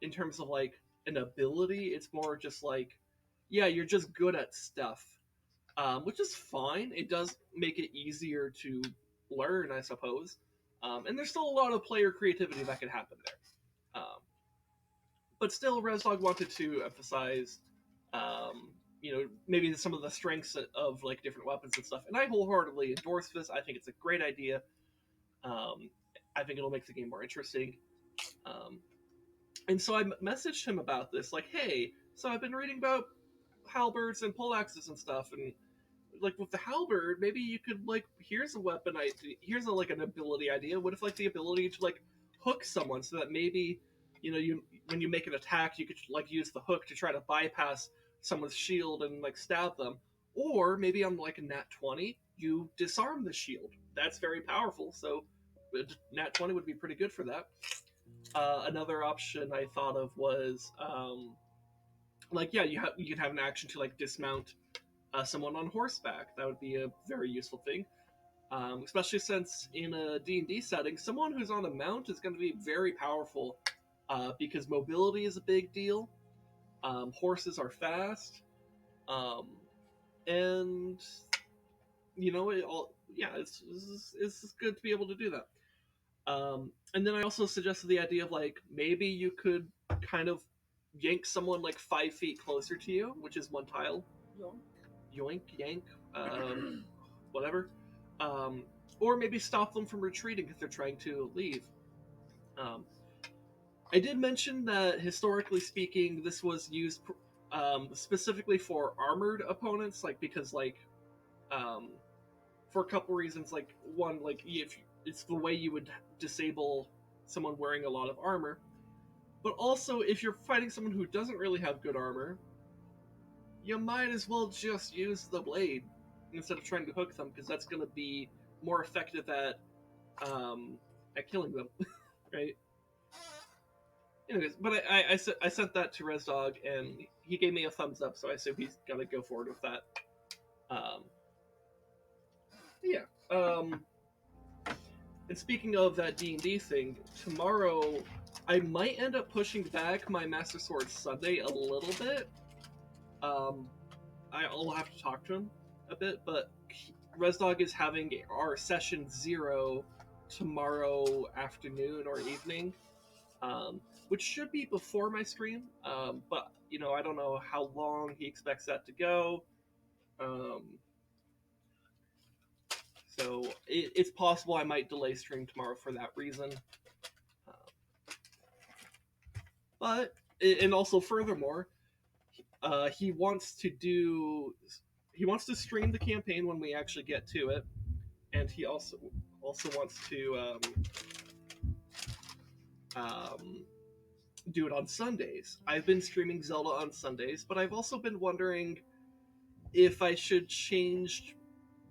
in terms of like an ability. It's more just like, yeah, you're just good at stuff, which is fine. It does make it easier to learn, I suppose. And there's still a lot of player creativity that can happen there. But still, ResDog wanted to emphasize, maybe some of the strengths of like different weapons and stuff. And I wholeheartedly endorse this. I think it's a great idea. I think it'll make the game more interesting. And so I messaged him about this, like, hey, so I've been reading about halberds and polaxes and stuff, and like with the halberd, maybe you could like, here's a weapon here's like an ability idea. What if like the ability to like hook someone so that maybe you when you make an attack you could like use the hook to try to bypass someone's shield and like stab them, or maybe on like a nat 20 you disarm the shield. That's very powerful. So nat 20 would be pretty good for that. Another option I thought of was like, yeah, you could have an action to like dismount someone on horseback. That would be a very useful thing, especially since in a D&D setting, someone who's on a mount is going to be very powerful because mobility is a big deal. Horses are fast, and it's good to be able to do that. And then I also suggested the idea of like, maybe you could kind of yank someone like 5 feet closer to you, which is one tile. Yoink, yank, whatever. Or maybe stop them from retreating if they're trying to leave. I did mention that historically speaking, this was used specifically for armored opponents, like because like for a couple reasons. Like one, like if it's the way you would disable someone wearing a lot of armor, but also if you're fighting someone who doesn't really have good armor, you might as well just use the blade instead of trying to hook them, because that's going to be more effective at killing them, right? Anyways, but I sent that to ResDog, and he gave me a thumbs up, so I assume he's gonna go forward with that. Yeah. And speaking of that D&D thing, tomorrow I might end up pushing back my Master Sword Sunday a little bit. I'll have to talk to him a bit, but ResDog is having our session 0 tomorrow afternoon or evening, which should be before my stream, but I don't know how long he expects that to go. So it's possible I might delay stream tomorrow for that reason. But, and also furthermore, he wants to stream the campaign when we actually get to it, and he also wants to do it on Sundays. I've been streaming Zelda on Sundays, but I've also been wondering if I should change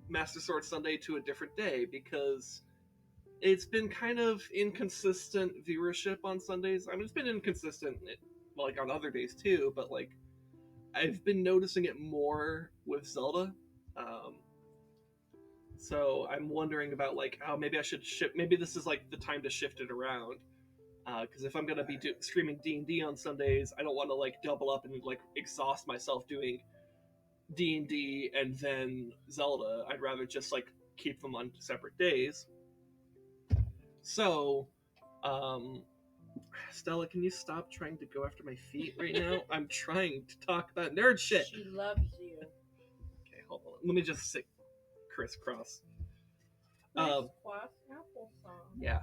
Master Sword Sunday to a different day, because it's been kind of inconsistent viewership on Sundays. I mean, it's been inconsistent like on other days too, but like I've been noticing it more with Zelda. So I'm wondering about like how maybe I should maybe this is like the time to shift it around. Because if I'm gonna be streaming D&D on Sundays, I don't want to like double up and like exhaust myself doing D&D and then Zelda. I'd rather just like keep them on separate days. So, Stella, can you stop trying to go after my feet right now? I'm trying to talk about nerd shit. She loves you. Okay, hold on. Let me just sit crisscross. Crisscross applesauce. Yeah.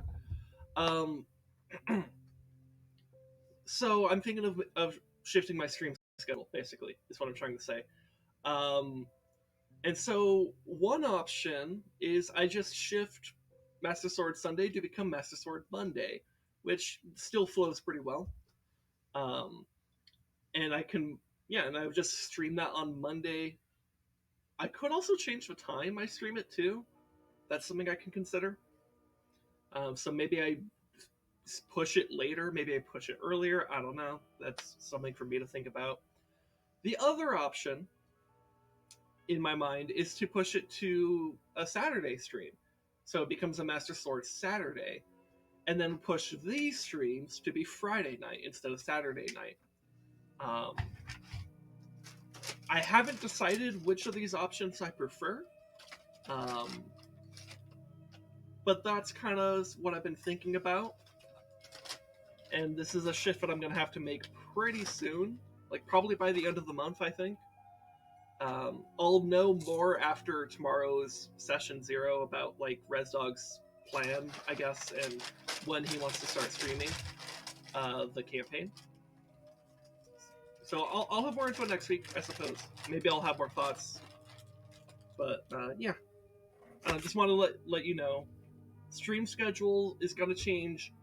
So I'm thinking of shifting my stream schedule, basically, is what I'm trying to say. And so one option is I just shift Master Sword Sunday to become Master Sword Monday, which still flows pretty well. And I can, yeah, and I would just stream that on Monday. I could also change the time I stream it too. That's something I can consider. So maybe I push it later, maybe I push it earlier. I don't know. That's something for me to think about. The other option in my mind is to push it to a Saturday stream. So it becomes a Master Sword Saturday. And then push these streams to be Friday night instead of Saturday night. I haven't decided which of these options I prefer. But that's kind of what I've been thinking about. And this is a shift that I'm going to have to make pretty soon. Like, probably by the end of the month, I think. I'll know more after tomorrow's session 0 about, like, ResDog's plan, I guess, and when he wants to start streaming the campaign. So I'll have more info next week, I suppose. Maybe I'll have more thoughts. But, yeah. I just want to let you know. Stream schedule is going to change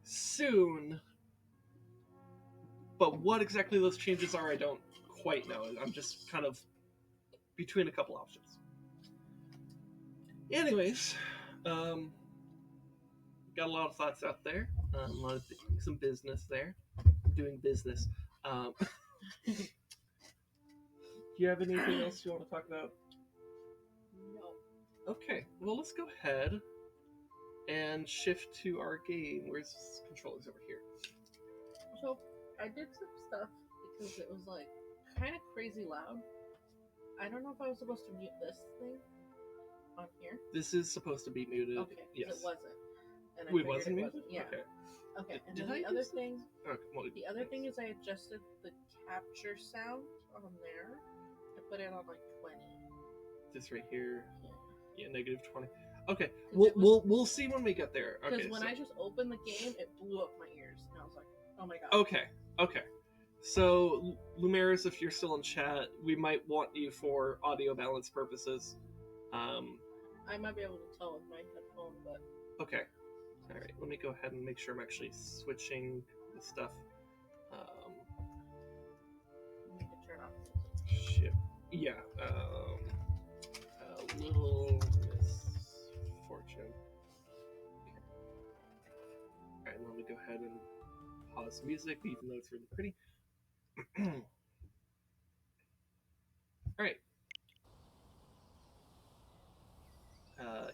soon. But what exactly those changes are, I don't quite know. I'm just kind of between a couple options. Anyways, got a lot of thoughts out there. A lot of some business there. Doing business. Do you have anything else you want to talk about? No. Okay, well, let's go ahead and shift to our game. Where's controllers over here? So I did some stuff because it was like kind of crazy loud. I don't know if I was supposed to mute this thing on here. This is supposed to be muted. Okay, yes. It wasn't. And I Wait, figured wasn't it muted? wasn't. Yeah. Okay. And then the other thing. The other thing is I adjusted the capture sound on there. I put it on like 20. This right here. Yeah. Yeah, -20. Okay, we'll see when we get there. Because Okay, when I just opened the game, it blew up my ears, and I was like, "Oh my god." Okay. So, Lumeris, if you're still in chat, we might want you for audio balance purposes. I might be able to tell with my headphone, but okay. All right. Let me go ahead and make sure I'm actually switching the stuff. I need to turn off. Shit. Yeah. Little Misfortune. Okay. Alright, let me go ahead and pause music, even though it's really pretty. Alright.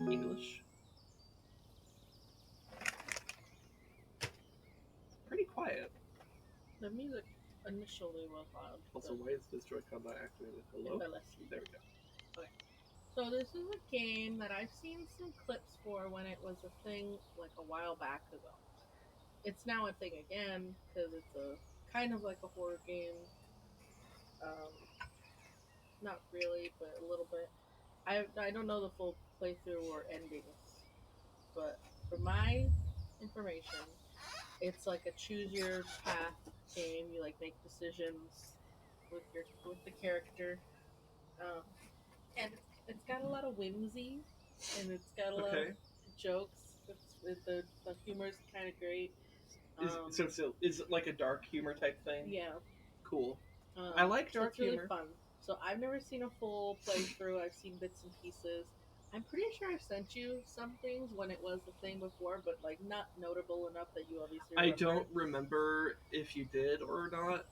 English. Pretty quiet. The music initially was loud. Also, why is this Joy-Con not activated? Hello? There we go. Okay. So this is a game that I've seen some clips for when it was a thing like a while back ago. It's now a thing again because it's a kind of like a horror game. Not really, but a little bit. I don't know the full playthrough or endings, but for my information, it's like a choose your path game. You like make decisions with the character, and it's got a lot of whimsy, and it's got a lot of jokes. The humor is kind of great. Is it like a dark humor type thing? Yeah. Cool. I like dark humor. It's really fun. So I've never seen a full playthrough. I've seen bits and pieces. I'm pretty sure I sent you some things when it was the thing before, but like not notable enough that you obviously remember. I don't remember if you did or not.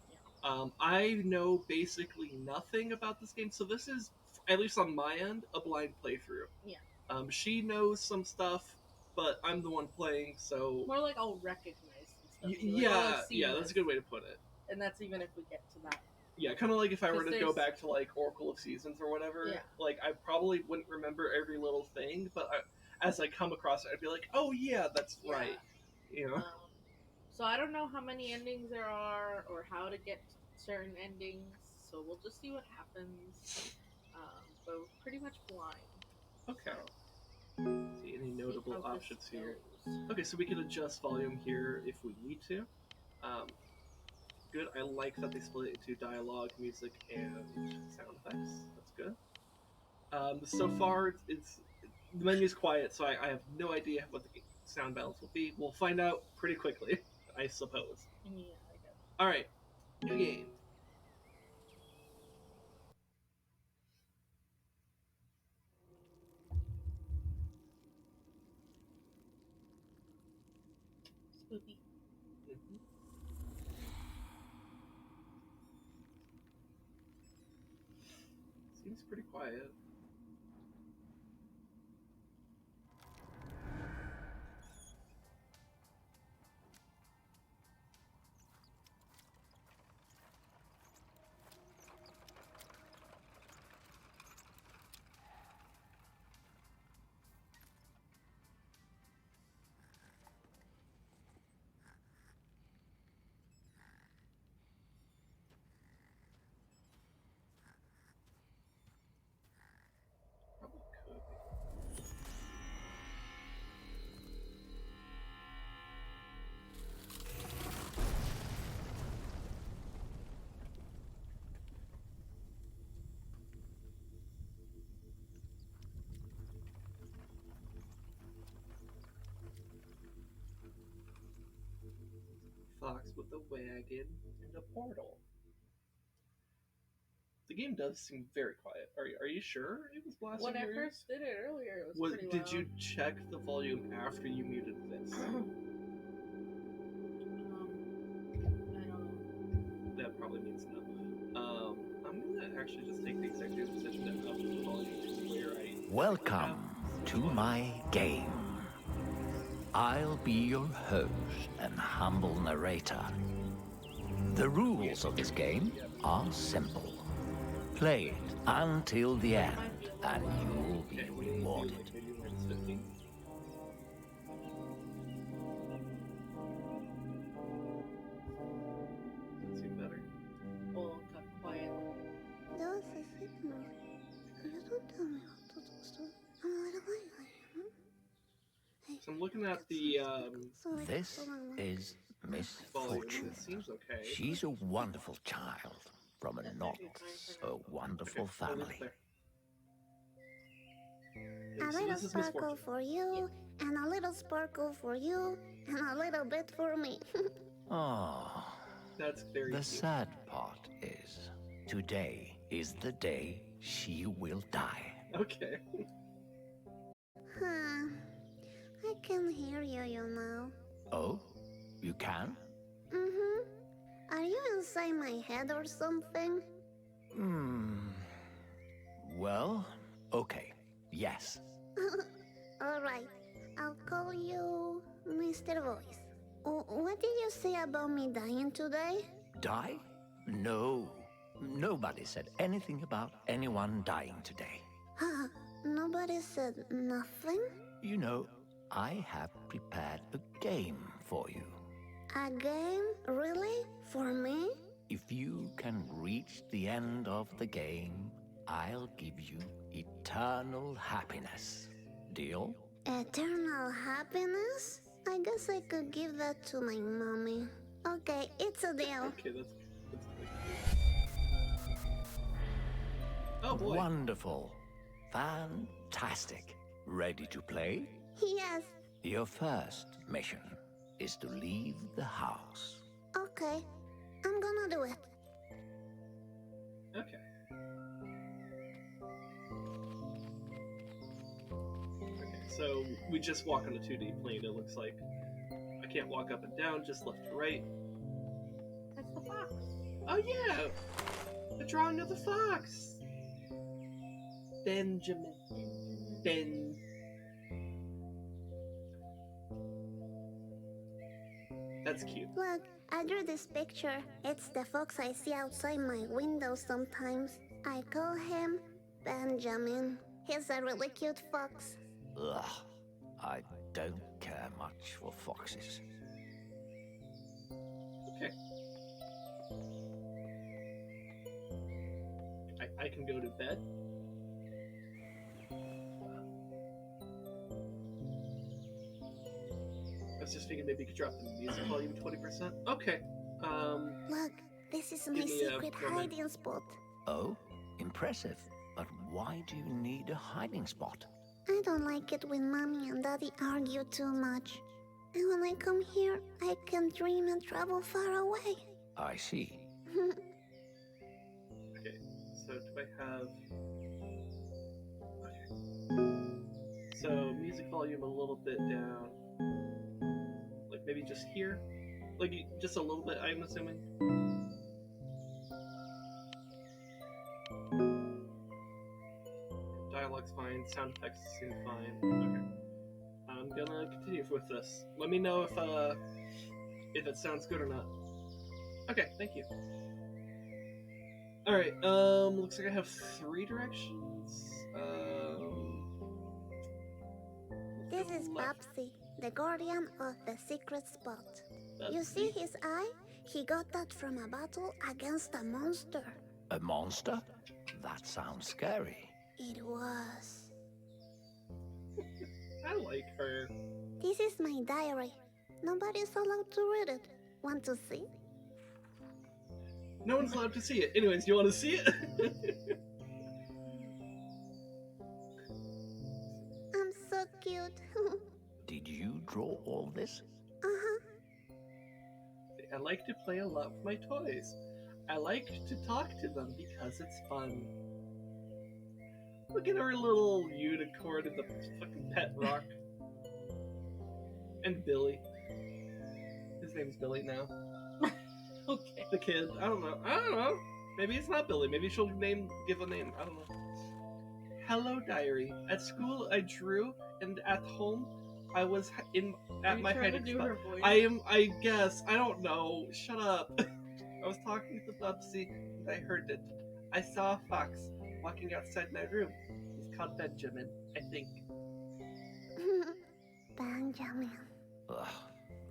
Yeah. I know basically nothing about this game, so this is, at least on my end, a blind playthrough. Yeah. She knows some stuff, but I'm the one playing, so... More like I'll recognize stuff. You're like, oh, I've seen yeah, that's this. a good way to put it. And that's even if we get to that. Yeah, kind of like if I were 'Cause to go there's- back to like Oracle of Seasons or whatever. Yeah. Like I probably wouldn't remember every little thing, but as I come across it, I'd be like, oh yeah, that's Yeah. right. You know. So I don't know how many endings there are or how to get certain endings. So we'll just see what happens. But we're pretty much blind. Okay. So, See any see notable how this options here? goes. Okay, so we can adjust volume here if we need to. Good. I like that they split it into dialogue, music, and sound effects. That's good. So far, it's the menu's quiet, so I have no idea what the sound balance will be. We'll find out pretty quickly, I suppose. Yeah, I guess. All right, new game. Spooky. Mhm. Seems pretty quiet. Probably could be. Fox with a wagon and a portal. The game does seem very quiet. Are you sure it was blasting When I your ears? first did it earlier, it was pretty Did loud. you check the volume after you muted this? I don't know. That probably means no. I'm gonna actually just take the executive decision to up the volume to where I. Welcome to my game. I'll be your host and humble narrator. The rules of this game are simple. Play it until the end, and you'll be rewarded. Maybe minus 15. Does that seem better? Oh, it got quiet. Don't say signal. You don't tell me how to do stuff. I'm a little boy. Hey, So I'm looking at the This is Miss volume. Fortune. It seems okay. She's a wonderful child from a not so wonderful I'll leave it family. there. A So little this is sparkle Misfortune. for you, and a little sparkle for you, and a little bit for me. Oh, That's very the cute. sad part is, today is the day she will die. Okay. Huh. I can hear you, you know. Oh, you can? Mm-hmm. Are you inside my head or something? Well, okay. Yes. Alright. I'll call you Mr. Voice. What did you say about me dying today? Die? No. Nobody said anything about anyone dying today. Huh? Nobody said nothing? You know, I have prepared a game for you. A game? Really? For me? If you can reach the end of the game, I'll give you eternal happiness. Deal? Eternal happiness? I guess I could give that to my mommy. Okay, it's a deal. Okay, that's good. Oh boy. Wonderful. Fantastic. Ready to play? Yes. Your first mission is to leave the house. Okay. I'm gonna do it. Okay. Okay, so we just walk on a 2D plane, it looks like. I can't walk up and down, just left to right. That's the fox. Oh yeah! The drawing of the fox! Benjamin. That's cute. Look, I drew this picture. It's the fox I see outside my window sometimes. I call him Benjamin. He's a really cute fox. Ugh, I don't care much for foxes. Okay. I can go to bed. I was just thinking maybe you could drop the music volume 20%. Okay. Look, this is my Give me a secret moment. hiding spot. Oh, impressive. But why do you need a hiding spot? I don't like it when Mommy and Daddy argue too much. And when I come here, I can dream and travel far away. I see. Okay. So do I have? Okay. So music volume a little bit down. Like maybe just here. Like just a little bit. I'm assuming. Dialogue's fine. Sound effects seem fine. Okay. I'm gonna continue with this. Let me know if it sounds good or not. Okay, thank you. Alright, looks like I have 3 directions. This is left. Babsy, the guardian of the secret spot. That's You see the- his eye? He got that from a battle against a monster. A monster? That sounds scary. It was. I like her. This is my diary. Nobody's allowed to read it. Want to see? No one's allowed to see it. Anyways, you want to see it? I'm so cute. Did you draw all this? Uh-huh. I like to play a lot with my toys. I like to talk to them because it's fun. Look at our little unicorn in the fucking pet rock. And Billy. His name's Billy now. Okay. The kid. I don't know. Maybe it's not Billy. Maybe she'll give a name. I don't know. Hello, diary. At school, I drew, and at home, I was at my hiding spot. I guess. I don't know. Shut up. I was talking to Bubsy, and I heard it. I saw a fox walking outside my room. He's called Benjamin, I think. Benjamin. Ugh,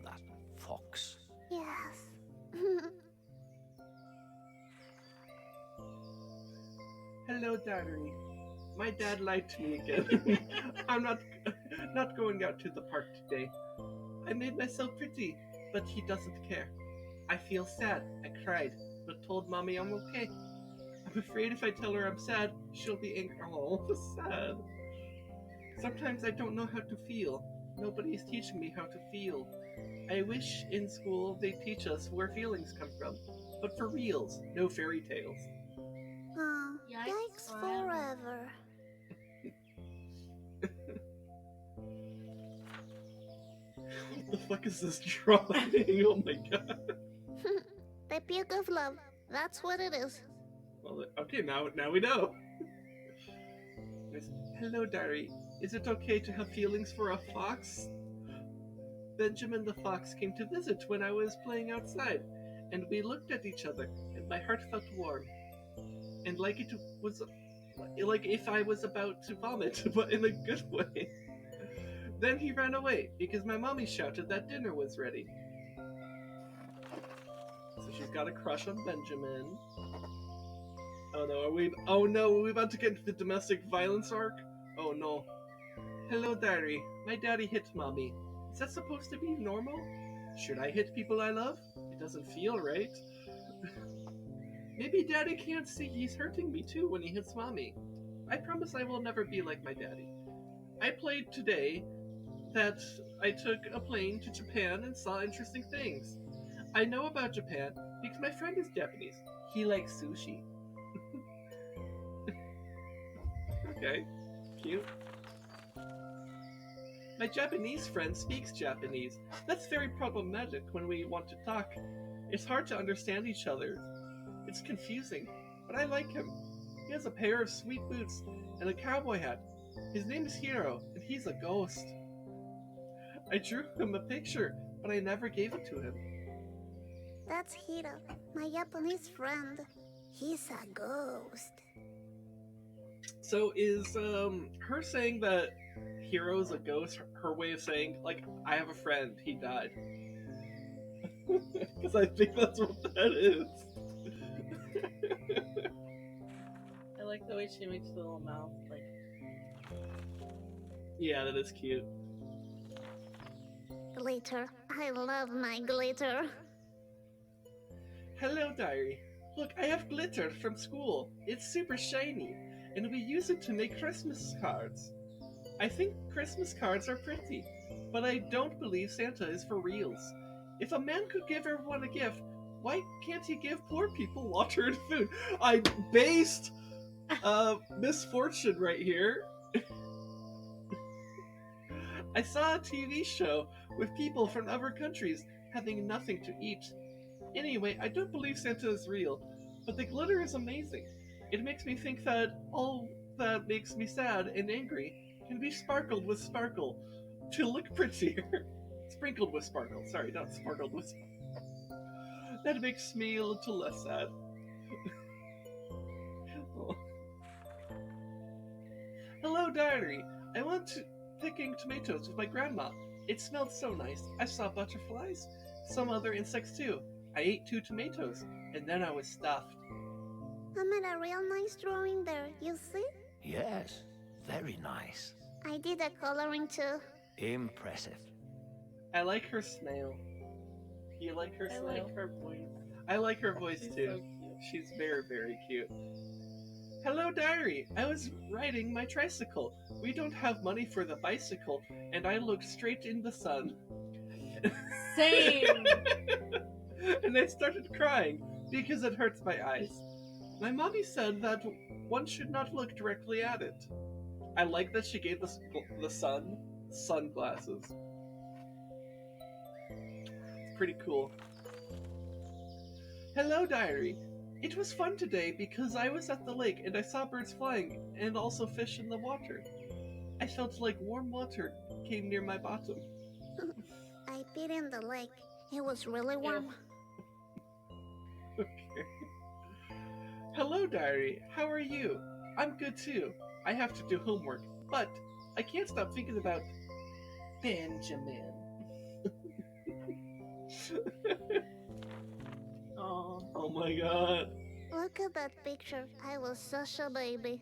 that fox. Yes. Hello, diary. My dad lied to me again. I'm not going out to the park today. I made myself pretty, but he doesn't care. I feel sad. I cried, but told Mommy I'm okay. I'm afraid if I tell her I'm sad, she'll be angry. Oh, sad. Sometimes I don't know how to feel. Nobody is teaching me how to feel. I wish in school they teach us where feelings come from, but for reals, no fairy tales. Oh, Yikes, yikes forever. forever. What the fuck is this drawing? Oh my god. The puke of love. That's what it is. Well, okay, now we know. Hello, diary. Is it okay to have feelings for a fox? Benjamin the fox came to visit when I was playing outside, and we looked at each other, and my heart felt warm, and like it was, like if I was about to vomit, but in a good way. Then he ran away because my mommy shouted that dinner was ready. So she's got a crush on Benjamin. Oh no, are we about to get into the domestic violence arc? Oh no. Hello, diary. My daddy hit mommy. Is that supposed to be normal? Should I hit people I love? It doesn't feel right. Maybe daddy can't see he's hurting me too when he hits mommy. I promise I will never be like my daddy. I played today that I took a plane to Japan and saw interesting things. I know about Japan because my friend is Japanese. He likes sushi. Okay, cute. My Japanese friend speaks Japanese. That's very problematic when we want to talk. It's hard to understand each other. It's confusing, but I like him. He has a pair of sweet boots and a cowboy hat. His name is Hiro, and he's a ghost. I drew him a picture, but I never gave it to him. That's Hiro, my Japanese friend. He's a ghost. So is her saying that Hiro's a ghost her way of saying, like, I have a friend, he died? Because I think that's what that is. I like the way she makes the little mouth, like. Yeah, that is cute. Glitter. I love my glitter. Hello, diary. Look, I have glitter from school. It's super shiny, and we use it to make Christmas cards. I think Christmas cards are pretty, but I don't believe Santa is for reals. If a man could give everyone a gift, why can't he give poor people water and food? I based misfortune right here. I saw a TV show with people from other countries having nothing to eat. Anyway, I don't believe Santa is real, but the glitter is amazing. It makes me think that all that makes me sad and angry can be sparkled with sparkle to look prettier. Sprinkled with sparkle. Sorry, not sparkled with sparkle. That makes me a little less sad. Oh. Hello, diary. I went to picking tomatoes with my grandma. It smelled so nice. I saw butterflies, some other insects too. I ate 2 tomatoes, and then I was stuffed. I made a real nice drawing there, you see? Yes, very nice. I did a coloring too. Impressive. I like her snail. You like her I snail? like her voice. I like her voice She's too. so cute. She's very, very cute. Hello, diary. I was riding my tricycle. We don't have money for the bicycle, and I looked straight in the sun. Same. And I started crying because it hurts my eyes. My mommy said that one should not look directly at it. I like that she gave the sun sunglasses. It's pretty cool. Hello, diary. It was fun today because I was at the lake and I saw birds flying and also fish in the water. I felt like warm water came near my bottom. I peed in the lake. It was really warm. Okay. Hello, diary. How are you? I'm good too. I have to do homework, but I can't stop thinking about Benjamin. Oh my god. Look at that picture. I was such a baby.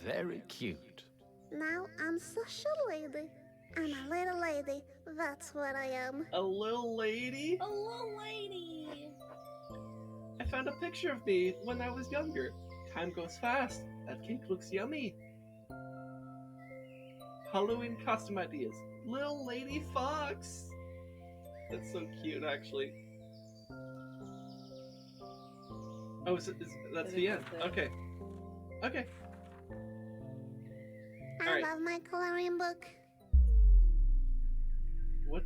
Very cute. Now I'm such a lady. I'm a little lady. That's what I am. A little lady? A little lady. I found a picture of me when I was younger. Time goes fast. That cake looks yummy. Halloween costume ideas. Little Lady Fox. That's so cute, actually. Oh, that's the end. Okay. Okay. I Alright. love my coloring book. What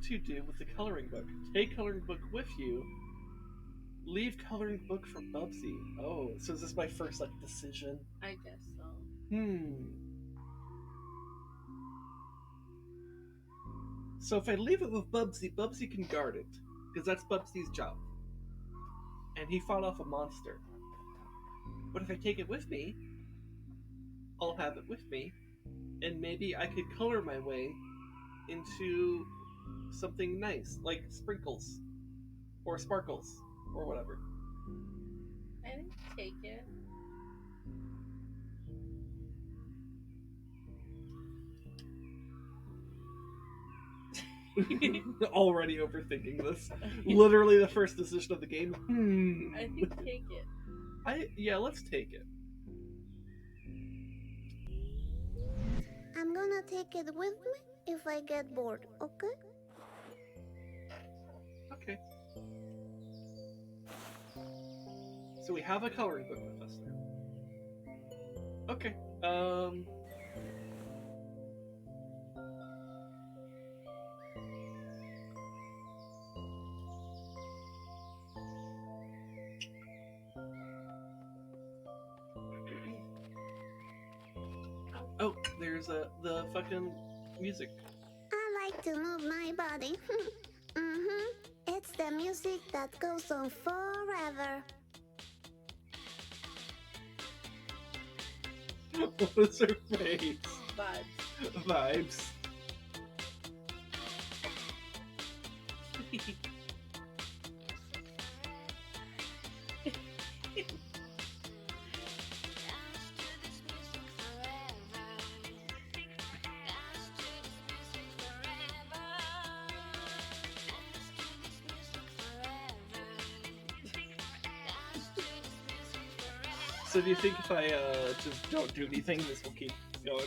to do with the coloring book? Take coloring book with you. Leave coloring book for Bubsy. Oh, so is this my first decision? I guess so. So if I leave it with Bubsy, Bubsy can guard it. Because that's Bubsy's job. And he fought off a monster. But if I take it with me, I'll have it with me. And maybe I could color my way into something nice. Like sprinkles. Or sparkles. Or whatever. I didn't take it. Already overthinking this. Literally the first decision of the game. I think take it. Yeah, let's take it. I'm gonna take it with me if I get bored, okay? Okay. So we have a coloring book with us now. Okay. Oh, there's the fucking music. I like to move my body. It's the music that goes on forever. What is her face? Vibes. Vibes. So do you think if I just don't do anything, this will keep going?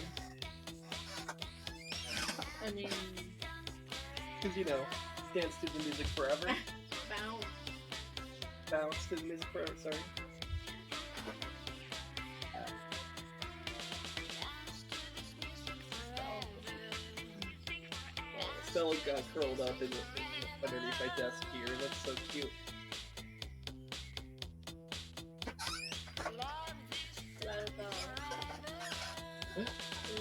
I mean, Because, you know, dance to the music forever. bounce. Bounce to the music forever, sorry. Stella got curled up underneath my desk here. That's so cute. Let it go. What?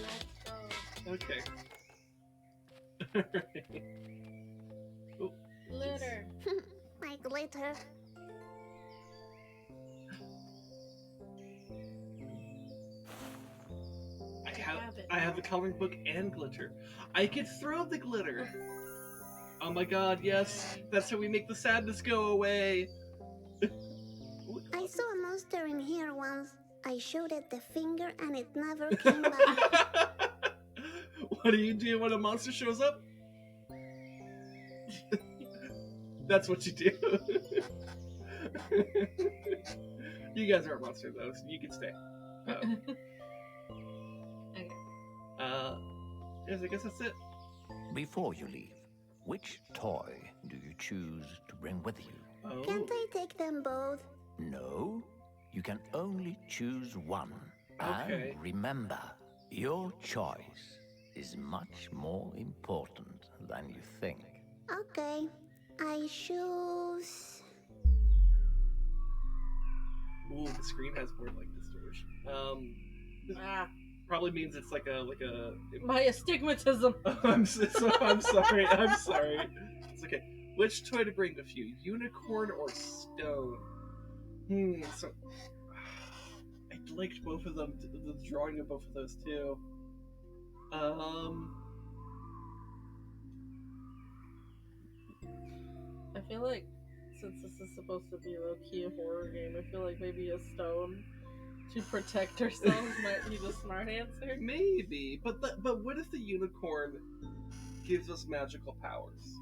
Let's go. Okay. Oh, Glitter. My glitter. I have the coloring book and glitter. I could throw the glitter. Oh my god, yes. That's how we make the sadness go away. I saw a monster in here once. I showed it the finger and it never came back. What do you do when a monster shows up? That's what you do. You guys are a monster though, so you can stay. Yes, I guess that's it. Before you leave, which toy do you choose to bring with you? Oh. Can't I take them both? No, you can only choose one. Okay. And remember, your choice is much more important than you think. Okay. I choose... Ooh, the screen has more like distortion. Probably means it's like a My astigmatism. I'm sorry. I'm sorry. It's okay. Which toy to bring with you? Unicorn or stone? So I liked both of them. The drawing of both of those too. I feel like since this is supposed to be a low-key horror game, I feel like maybe a stone to protect ourselves might be the smart answer. Maybe, but what if the unicorn gives us magical powers?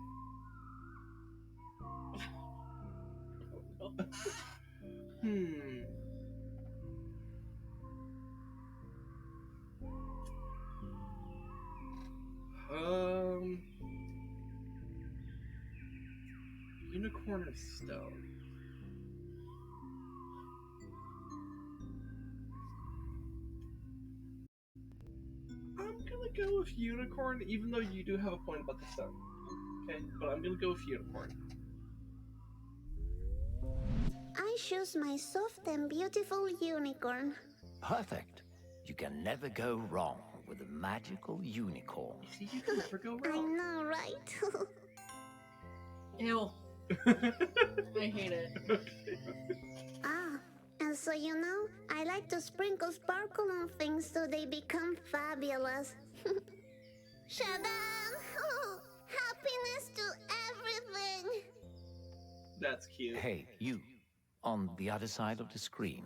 Unicorn or stone? I'm gonna go with unicorn, even though you do have a point about the stone. Okay, but I'm gonna go with unicorn. I choose my soft and beautiful unicorn. Perfect. You can never go wrong with a magical unicorn. You see, you can never go I wrong. know, right? Ew. I hate it. Okay. Ah, and so you know, I like to sprinkle sparkle on things so they become fabulous. Shadam! Oh, happiness to everything! That's cute. Hey, you, on the other side of the screen.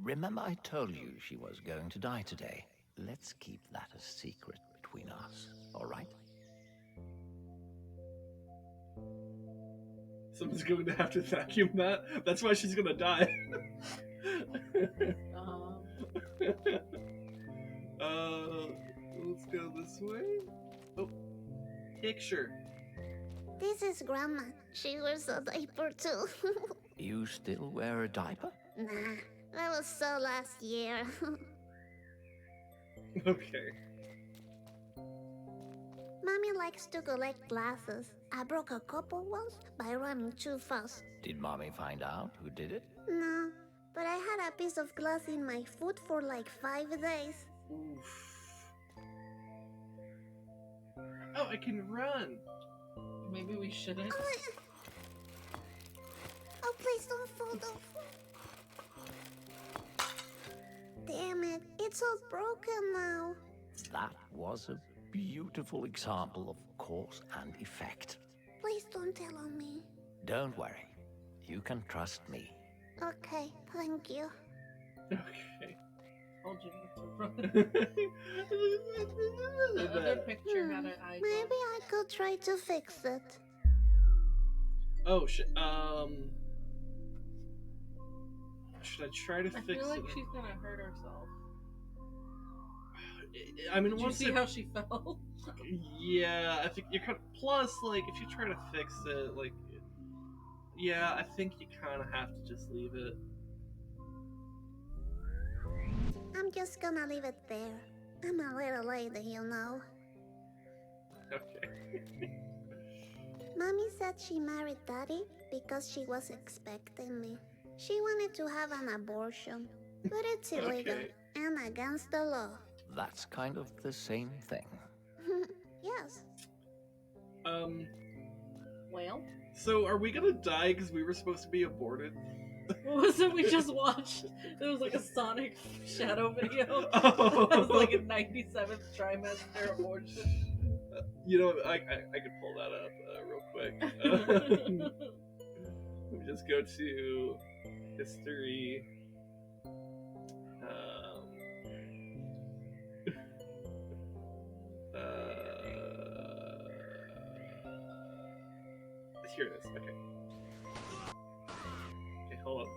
Remember I told you she was going to die today? Let's keep that a secret between us, all right? Someone's going to have to vacuum that. That's why she's gonna die. Let's go this way. Oh, picture. This is Grandma. She wears a diaper too. You still wear a diaper? Nah, that was so last year. Okay. Mommy likes to collect glasses. I broke a couple once by running too fast. Did Mommy find out who did it? No, but I had a piece of glass in my foot for like 5 days. Oof. Oh, I can run. Maybe we shouldn't. Please don't fall, don't fall. Damn it, it's all broken now. That was a beautiful example of cause and effect. Please don't tell on me. Don't worry. You can trust me. Okay, thank you. Okay. Told you not to run. The other picture had an eye. Maybe I could try to fix it. Oh shit. Should I try to I fix feel like it? she's gonna hurt herself. I mean, Did you once see it, how she fell? yeah, I think you're kind of, plus, like, if you try to fix it, like, yeah, I think you kind of have to just leave it. I'm just gonna leave it there. I'm a little lady, you know. Okay. Mommy said she married Daddy because she was expecting me. She wanted to have an abortion, but it's illegal Okay. and against the law. That's kind of the same thing. Yes. Well, So are we gonna die because we were supposed to be aborted? what was it we just watched? It was like a Sonic Shadow video. Oh. It was like a 97th trimester abortion. You know, I could pull that up real quick. Let me just go to history. Here it is. Okay. Okay, hold on.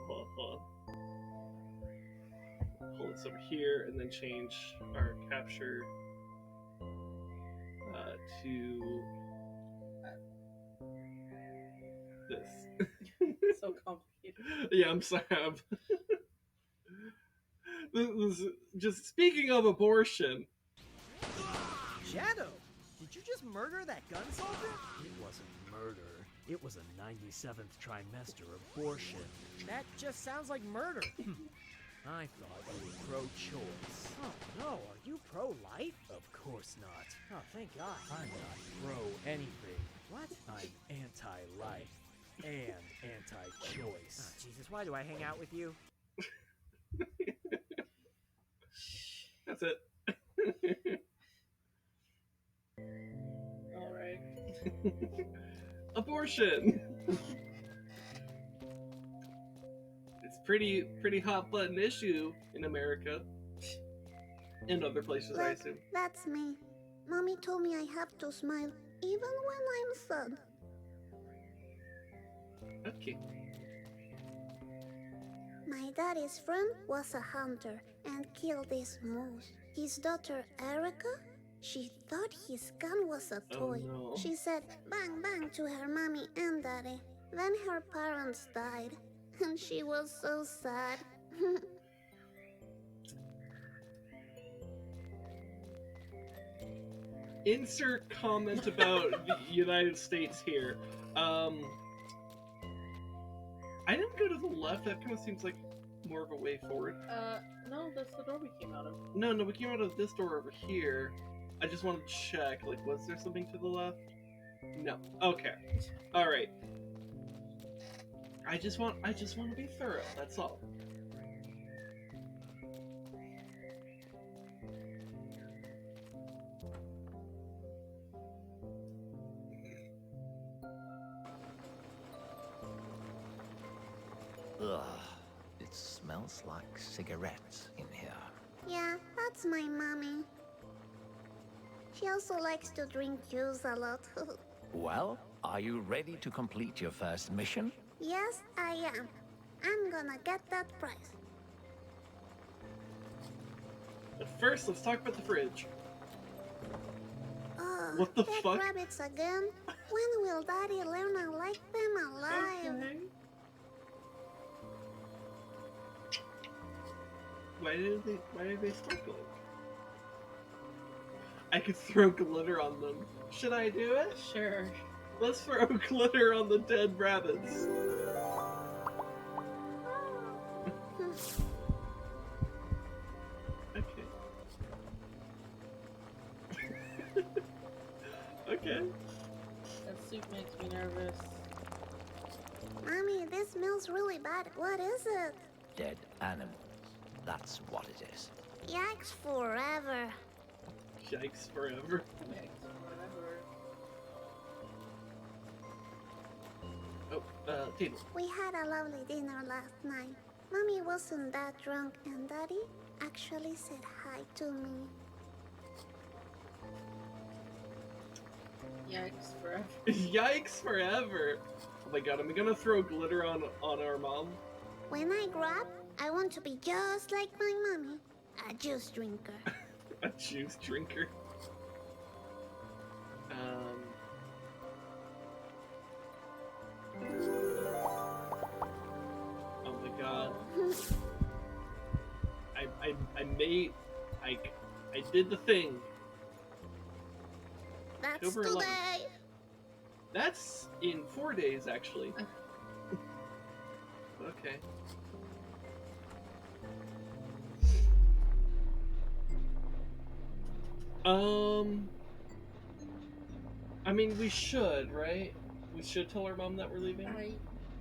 Pull this over here and then change our capture to this. So complicated. Yeah, I'm sorry. This is just speaking of abortion. Shadow, did you just murder that gun soldier? It wasn't murder. It was a 97th trimester abortion. That just sounds like murder. I thought you were pro-choice. Oh no, are you pro-life? Of course not. Oh, thank God. I'm not pro-anything. What? I'm anti-life and anti-choice. Oh, Jesus, why do I hang out with you? That's it. Alright. Abortion. It's pretty hot button issue in America and other places, I assume. That's me. Mommy told me I have to smile even when I'm sad. Okay. My daddy's friend was a hunter and killed this moose. His daughter Erica, she thought his gun was a toy. Oh, no. She said bang bang to her mommy and daddy. Then her parents died, and she was so sad. Insert comment about the United States here. I didn't go to the left. That kind of seems like more of a way forward. No, that's the door we came out of. No, we came out of this door over here. I just wanted to check. Like, was there something to the left? No. Okay. All right. I just want to be thorough. That's all. Ugh. It smells like cigarettes in here. Yeah, that's my mommy. She also likes to drink juice a lot. Well, are you ready to complete your first mission? Yes, I am. I'm gonna get that prize. But first, let's talk about the fridge. Oh, What the dead fuck? rabbits again? When will Daddy learn I like them alive? Okay. Why did they sparkle? I could throw glitter on them. Should I do it? Sure. Let's throw glitter on the dead rabbits. Okay. Okay. That soup makes me nervous. Mommy, this smells really bad. What is it? Dead animals. That's what it is. Yikes forever. Yikes forever. Whatever. Oh, table. We had a lovely dinner last night. Mommy wasn't that drunk, and Daddy actually said hi to me. Yikes forever. Yikes forever. Oh my god, am I gonna throw glitter on our mom? When I grow up, I want to be just like my mommy, a juice drinker. A juice drinker. Oh my god. I did the thing. That's October today. 11th. That's in 4 days, actually. Okay. I mean, we should, right? We should tell our mom that we're leaving? I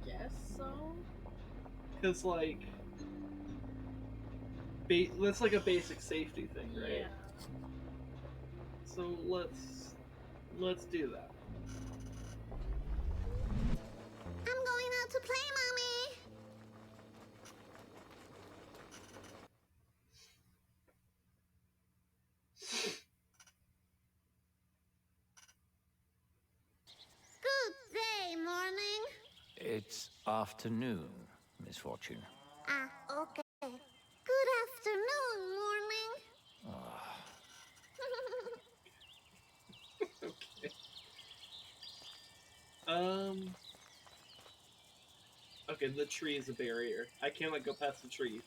guess so. Because, like, that's like a basic safety thing, right? Yeah. So let's do that. I'm going out to play, Mommy. Good day, morning. It's afternoon, Misfortune. Ah, okay. Good afternoon, morning. Okay. Okay, the tree is a barrier. I cannot go past the tree.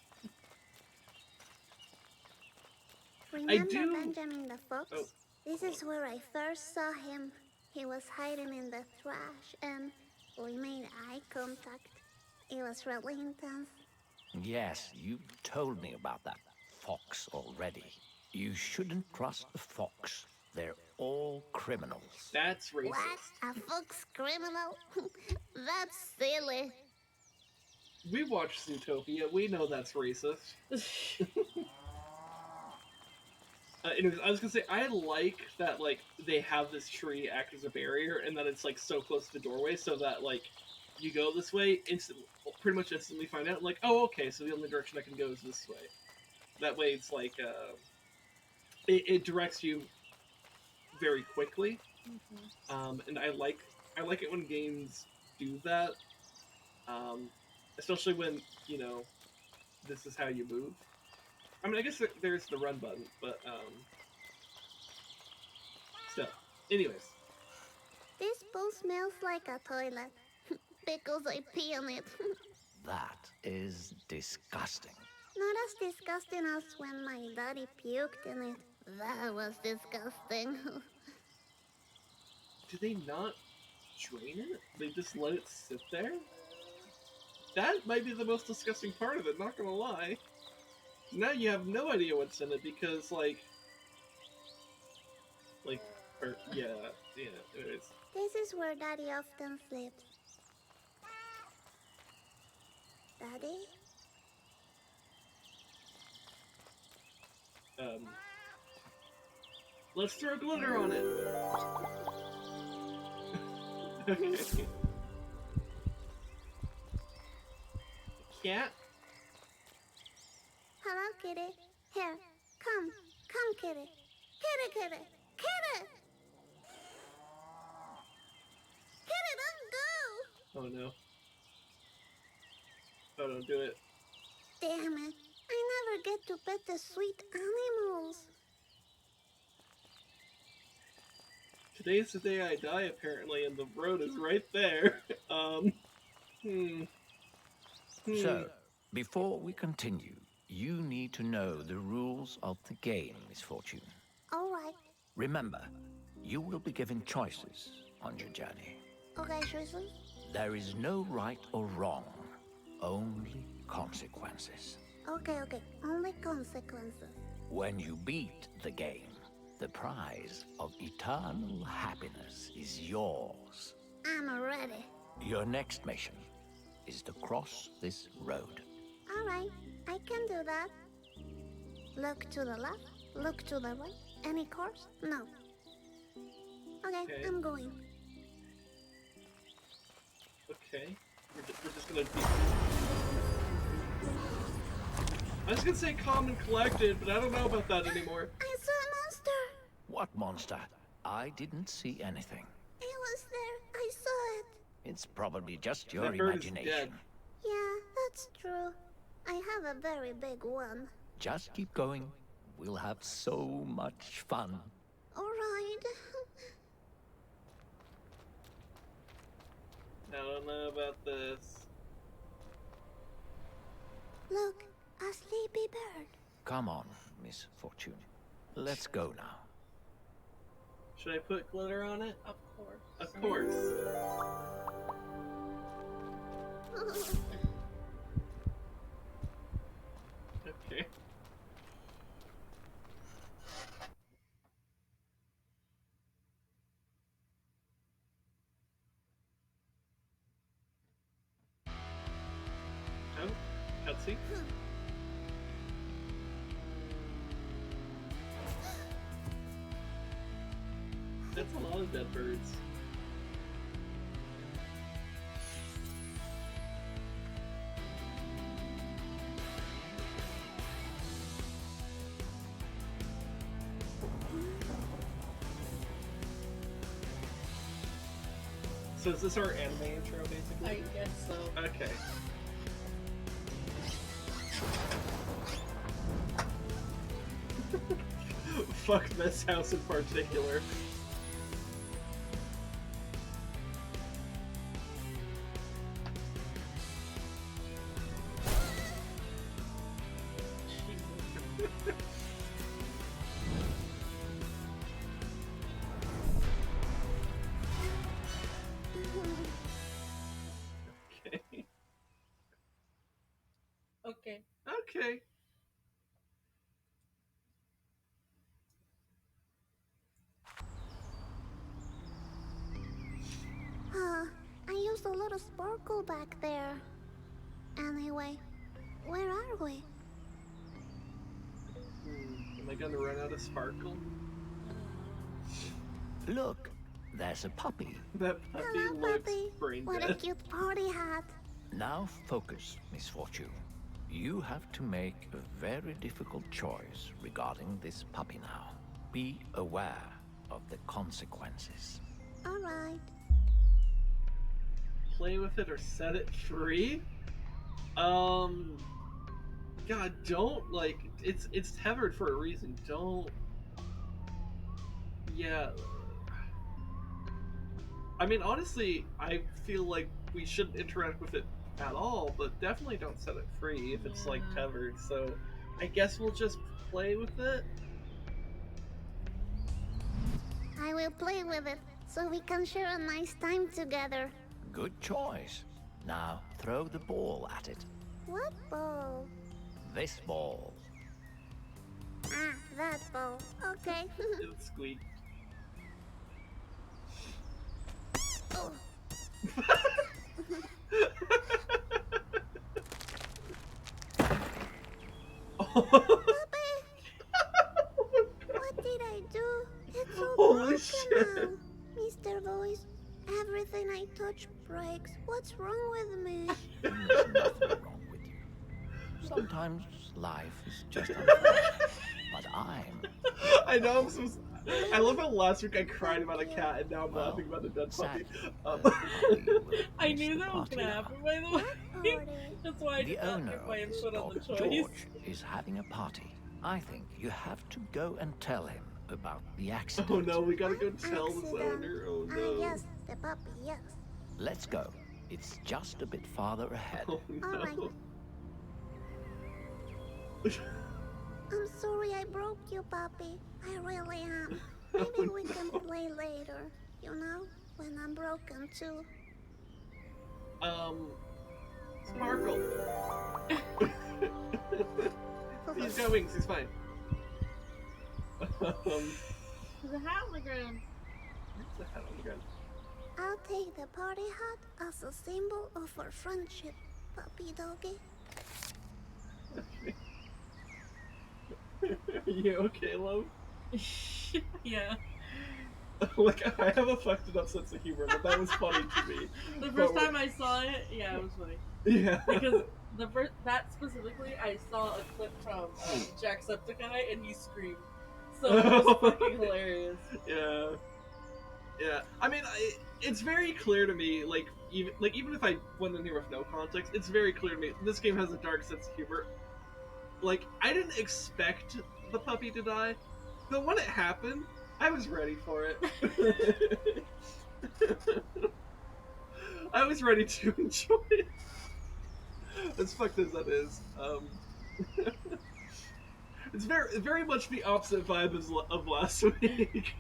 Remember do- Benjamin the fox? Oh. This is where I first saw him. He was hiding in the trash, and we made eye contact. It was really intense. Yes, you told me about that fox already. You shouldn't trust the fox. They're all criminals. That's racist. What? A fox criminal? That's silly. We watched Zootopia. We know that's racist. Anyways, I was gonna say, I like that, like, they have this tree act as a barrier, and that it's, like, so close to the doorway, so that, like, you go this way, pretty much instantly find out, like, oh, okay, so the only direction I can go is this way. That way, it's, like, it directs you very quickly, and I like it when games do that, especially when, you know, this is how you move. I mean, I guess there's the run button, but, still. Anyways. This pool smells like a toilet. Because I pee on it. That is disgusting. Not as disgusting as when my daddy puked in it. That was disgusting. Do they not drain it? They just let it sit there? That might be the most disgusting part of it, not gonna lie. Now you have no idea what's in it because, yeah, anyways. This is where Daddy often sleeps. Daddy? Let's throw glitter on it! Okay. Cat? Hello, kitty. Here, come, kitty. Kitty, kitty, kitty! Kitty, don't go! Oh no. Oh, don't do it. Damn it, I never get to pet the sweet animals. Today's the day I die, apparently, and the road is right there. So, before we continue, you need to know the rules of the game, Misfortune. All right. Remember, you will be given choices on your journey. Okay, Shrizzly. There is no right or wrong, only consequences. Okay, only consequences. When you beat the game, the prize of eternal happiness is yours. I'm ready. Your next mission, is to cross this road. Alright, I can do that. Look to the left, look to the right. Any course? No. Okay, Okay. I'm going. Okay. We're just gonna be... I was gonna say calm and collected, but I don't know about that anymore. I saw a monster! What monster? I didn't see anything. It was there. I saw it. It's probably just your That bird is imagination. dead. Yeah, that's true. I have a very big one. Just keep going. We'll have so much fun. Alright. I don't know about this. Look, a sleepy bird. Come on, Miss Fortune. Let's go now. Should I put glitter on it? Of course. Of course. Okay. Oh, cutscene. That's a lot of dead birds. So is this our anime intro, basically? I guess so. Okay. Fuck this house in particular. Okay. Okay. Okay. I used a little sparkle back there. Anyway, where are we? Am I gonna run out of sparkle? Look, there's a puppy. That puppy Hello, looks puppy. brain What a dead. cute party hat. Now focus, Miss Fortune. You have to make a very difficult choice regarding this puppy now. Be aware of the consequences. Alright. Play with it or set it free? God, don't, like, it's tethered for a reason. Don't. Yeah. I mean, honestly, I feel like we shouldn't interact with it at all, but definitely don't set it free if it's, like, tethered. So I guess we'll just play with it. I will play with it so we can share a nice time together. Good choice. Now throw the ball at it. What ball? This ball. Ah, that ball. Okay. It squeaked. Oh. Puppy! What did I do? It's so Holy broken shit. now. Mr. Voice, everything I touch breaks. What's wrong with me? There's nothing wrong with you. Sometimes life is just unfair. But I know I'm so. I love how last week I cried about a cat and now I'm Well, laughing about a dead puppy. sadly, I knew that was gonna happen, by the way. Party. That's why I The did not owner give my of this input on the dog, choice. George, is having a party. I think you have to go and tell him about the accident. Oh no, we gotta go tell this Accident. owner. Oh Ah, no. yes, the puppy, yes. Let's go. It's just a bit farther ahead. Oh Alright. no. I'm sorry I broke you, puppy. I really am. Oh, Maybe we can no. play later. You know, when I'm broken too. Sparkle. He's got wings, he's fine. There's a hat on the ground. Where's the hat on the ground? I'll take the party hat as a symbol of our friendship, puppy doggy. Are you okay, love? Yeah. Like, I have a fucked up sense of humor, but that was funny to me. The first But- time I saw it, yeah, it was funny. Yeah. Because that specifically, I saw a clip from Jacksepticeye and he screamed. So it was fucking hilarious. Yeah. Yeah. I mean, it's very clear to me, even if I went in here with no context, it's very clear to me this game has a dark sense of humor. Like, I didn't expect the puppy to die, but when it happened, I was ready for it. I was ready to enjoy it. As fucked as that is. It's very much the opposite vibe of last week.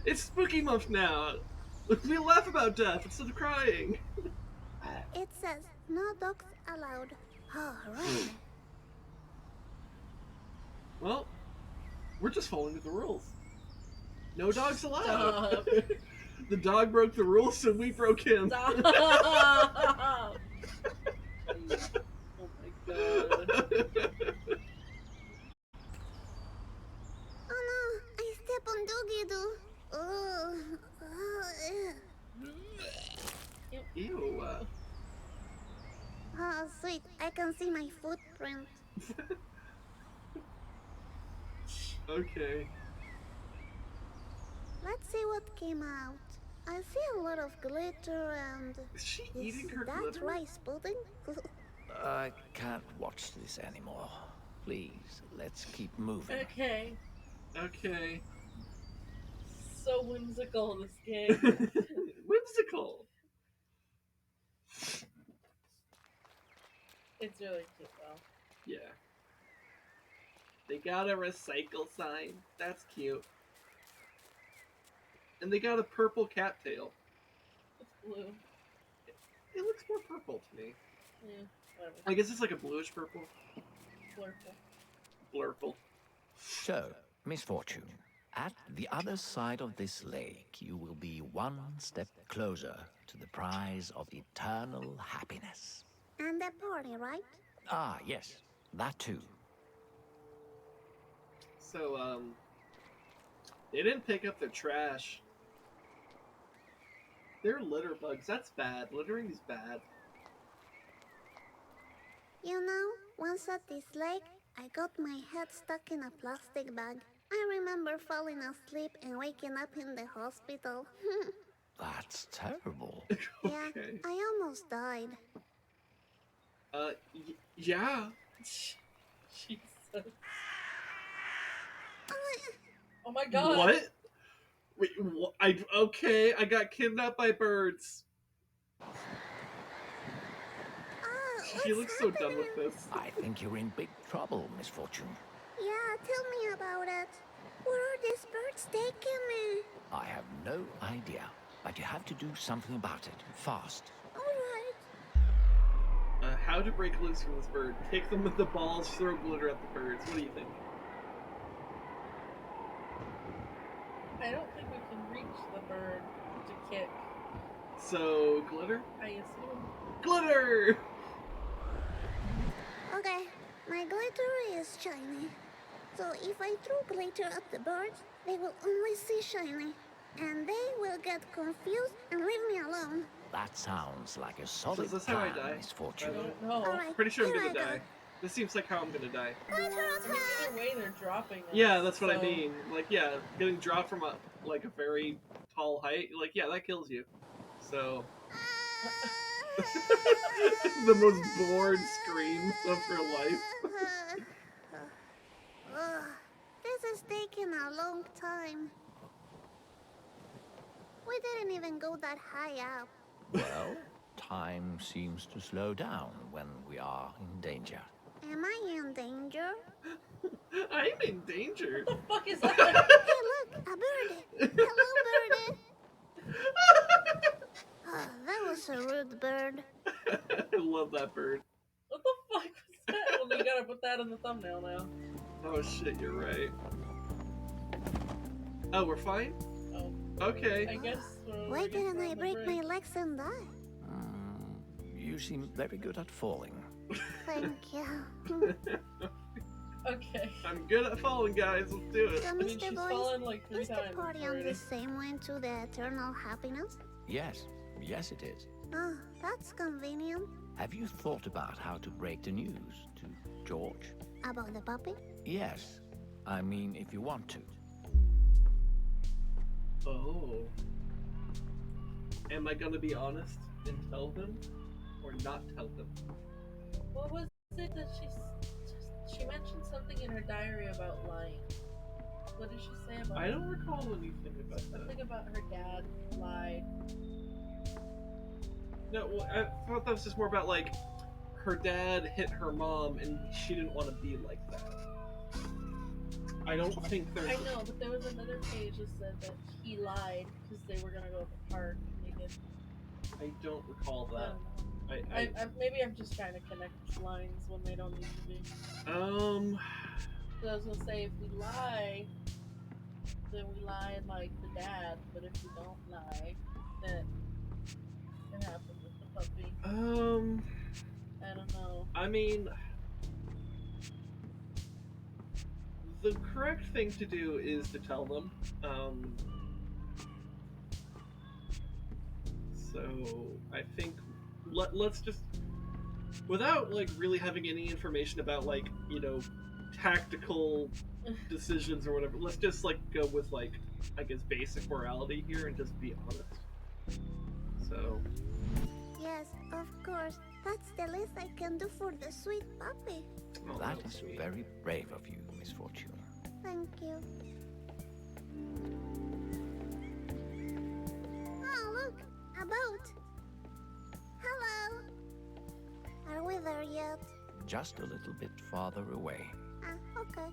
It's spooky month now. We laugh about death instead of crying. It says no dogs allowed. Alright. Well, we're just following the rules. No dogs allowed. Stop. The dog broke the rules, so we broke him. Stop. Oh my god. Oh no, I step on doggy doo. Oh, Ew. oh, sweet. I can see my footprint. Okay. Let's see what came out. I see a lot of glitter and... Is she Is eating her that glitter? rice pudding? I can't watch this anymore. Please, let's keep moving. Okay. Okay. So whimsical, this game. Whimsical. It's really cute though. Yeah. They got a recycle sign. That's cute. And they got a purple cattail. It's blue. It looks more purple to me. Yeah, whatever. I guess it's like a bluish purple. Blurple. Blurple. So, Misfortune, at the other side of this lake, you will be one step closer to the prize of eternal happiness. And the party, right? Ah, yes, that too. So, they didn't pick up their trash. They're litter bugs. That's bad. Littering is bad. You know, once at this lake, I got my head stuck in a plastic bag. I remember falling asleep and waking up in the hospital. That's terrible. Yeah, Okay. I almost died. Yeah. Jesus. Oh my god. What? Wait, what? Okay, I got kidnapped by birds. She looks so done with this. I think you're in big trouble, Misfortune. Yeah, tell me about it. Where are these birds taking me? I have no idea, but you have to do something about it, fast. Alright. How to break loose from this bird. Kick them with the balls, throw glitter at the birds. What do you think? I don't think we can reach the bird to kick. So, glitter? I assume. Glitter! Okay, my glitter is shiny. So if I throw glitter at the birds, they will only see shiny. And they will get confused and leave me alone. That sounds like a solid is this how I plan, die? Misfortune. I don't know. Alright, Pretty sure I'm here gonna I go. die. This seems like how I'm gonna die. Glitter I mean, attack! either way, they're dropping us. Yeah, that's what I so- mean. Like, yeah, getting dropped from a very tall height, like, yeah, that kills you. So, the most bored scream of her life. Ugh, this is taking a long time. We didn't even go that high up. Well, time seems to slow down when we are in danger. Am I in danger? I'm in danger. What the fuck is that? Hey, look, a birdie. Hello, birdie. Oh, that was a rude bird. I love that bird. What the fuck was that? Well, we gotta put that in the thumbnail now. Oh shit, you're right. Oh, we're fine? Oh. Okay. I guess. Why didn't we're I on the break my brink. legs and die? You seem very good at falling. Thank you. Okay. I'm good at falling, guys. Let's do it. So, I mean, Mr. she's Boys, fallen like 3 is the times party on already. the same way to the eternal happiness? Yes, yes it is. Oh, that's convenient. Have you thought about how to break the news to George? About the puppy? Yes. I mean, if you want to. Oh. Am I gonna be honest and tell them, or not tell them? What was it that she mentioned something in her diary about lying? What did she say about? I don't recall anything about Something that. about her dad lied. No, well, I thought that was just more about like her dad hit her mom and she didn't want to be like that. I don't think there's. I know, but there was another page that said that he lied because they were gonna go to the park and they didn't. I don't recall I that. don't know. I Maybe I'm just trying to connect lines when they don't need to be. I So I was gonna say, if we lie, then we lie like the dad. But if we don't lie, then it happened with the puppy. I don't know. I mean, the correct thing to do is to tell them. So I think let's just, without like really having any information about like tactical decisions or whatever. Let's just like go with like I guess basic morality here and just be honest. So Yes, of course. That's the least I can do for the sweet puppy. oh, That was is sweet. very brave of you, Misfortune. Thank you. Oh, look! A boat! Hello! Are we there yet? Just a little bit farther away. Ah, okay.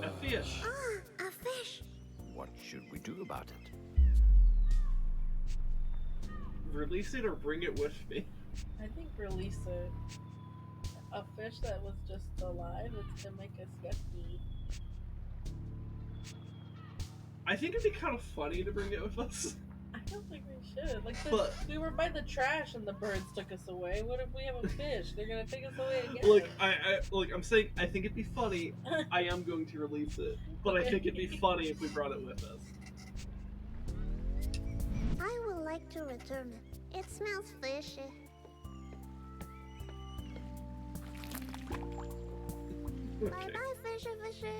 A fish. Ah, a fish! What should we do about it? Release it or bring it with me. I think release it. A fish that was just alive, it's gonna make us yucky. I think it'd be kind of funny to bring it with us. I don't think we should. Like, But- we were by the trash and the birds took us away. What if we have a fish? They're gonna take us away again. I'm saying I think it'd be funny. I am going to release it, but I think it'd be funny if we brought it with us. I would like to return it. It smells fishy. Okay. Bye-bye, fishy fishy.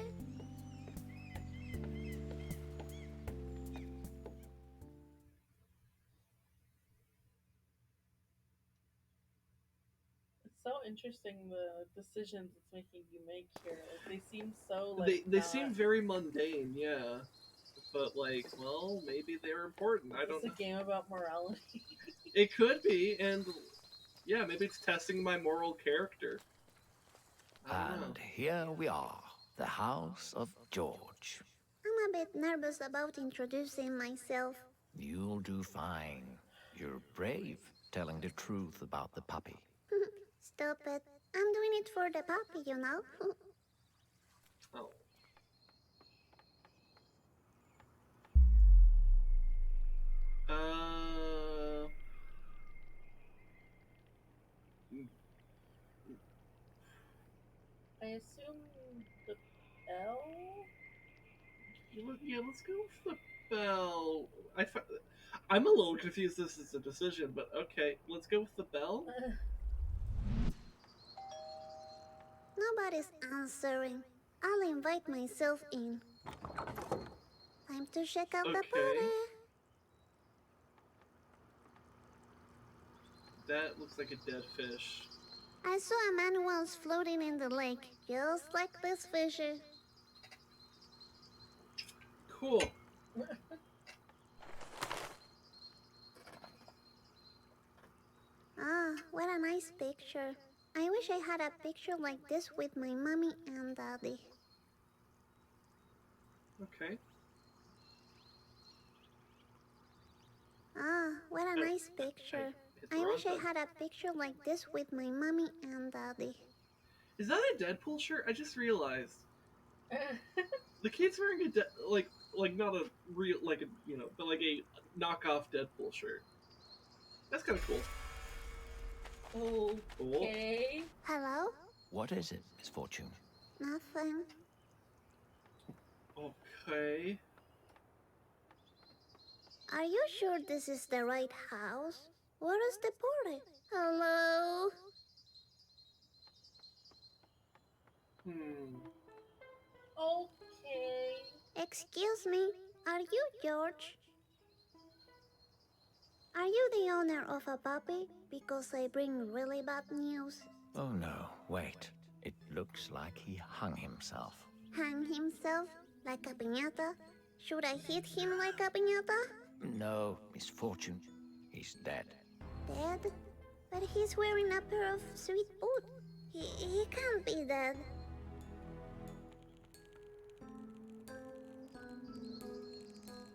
It's so interesting the decisions it's making you make here. Like, they seem so like They seem very mundane, yeah. But like, well, maybe they're important. I don't It's know. a game about morality. It could be, and yeah, maybe it's testing my moral character. I don't know. And here we are, the house of George. I'm a bit nervous about introducing myself. You'll do fine. You're brave, telling the truth about the puppy. Stop it. I'm doing it for the puppy, you know? Oh. I assume the bell. Yeah, let's go with the bell. I'm a little confused. This is a decision, but okay, let's go with the bell. Nobody's answering. I'll invite myself in. Time to check out the Okay. party. That looks like a dead fish. I saw a man once floating in the lake, just like this fishy. Cool. Ah, what a nice picture. I wish I had a picture like this with my mommy and daddy. Okay. Ah, what a nice picture. It's I wish I Rhonda. had a picture like this with my mommy and daddy. Is that a Deadpool shirt? I just realized. The kid's wearing a like not a real like a but like a knockoff Deadpool shirt. That's kind of cool. Okay. Hello? What is it, Misfortune? Nothing. Okay. Are you sure this is the right house? Where is the party? Hello? Okay. Excuse me, are you George? Are you the owner of a puppy? Because I bring really bad news. Oh no, wait. It looks like he hung himself. Hang himself like a piñata? Should I hit him like a piñata? No, Misfortune. He's dead. Dead? But he's wearing a pair of sweet boots. He can't be dead.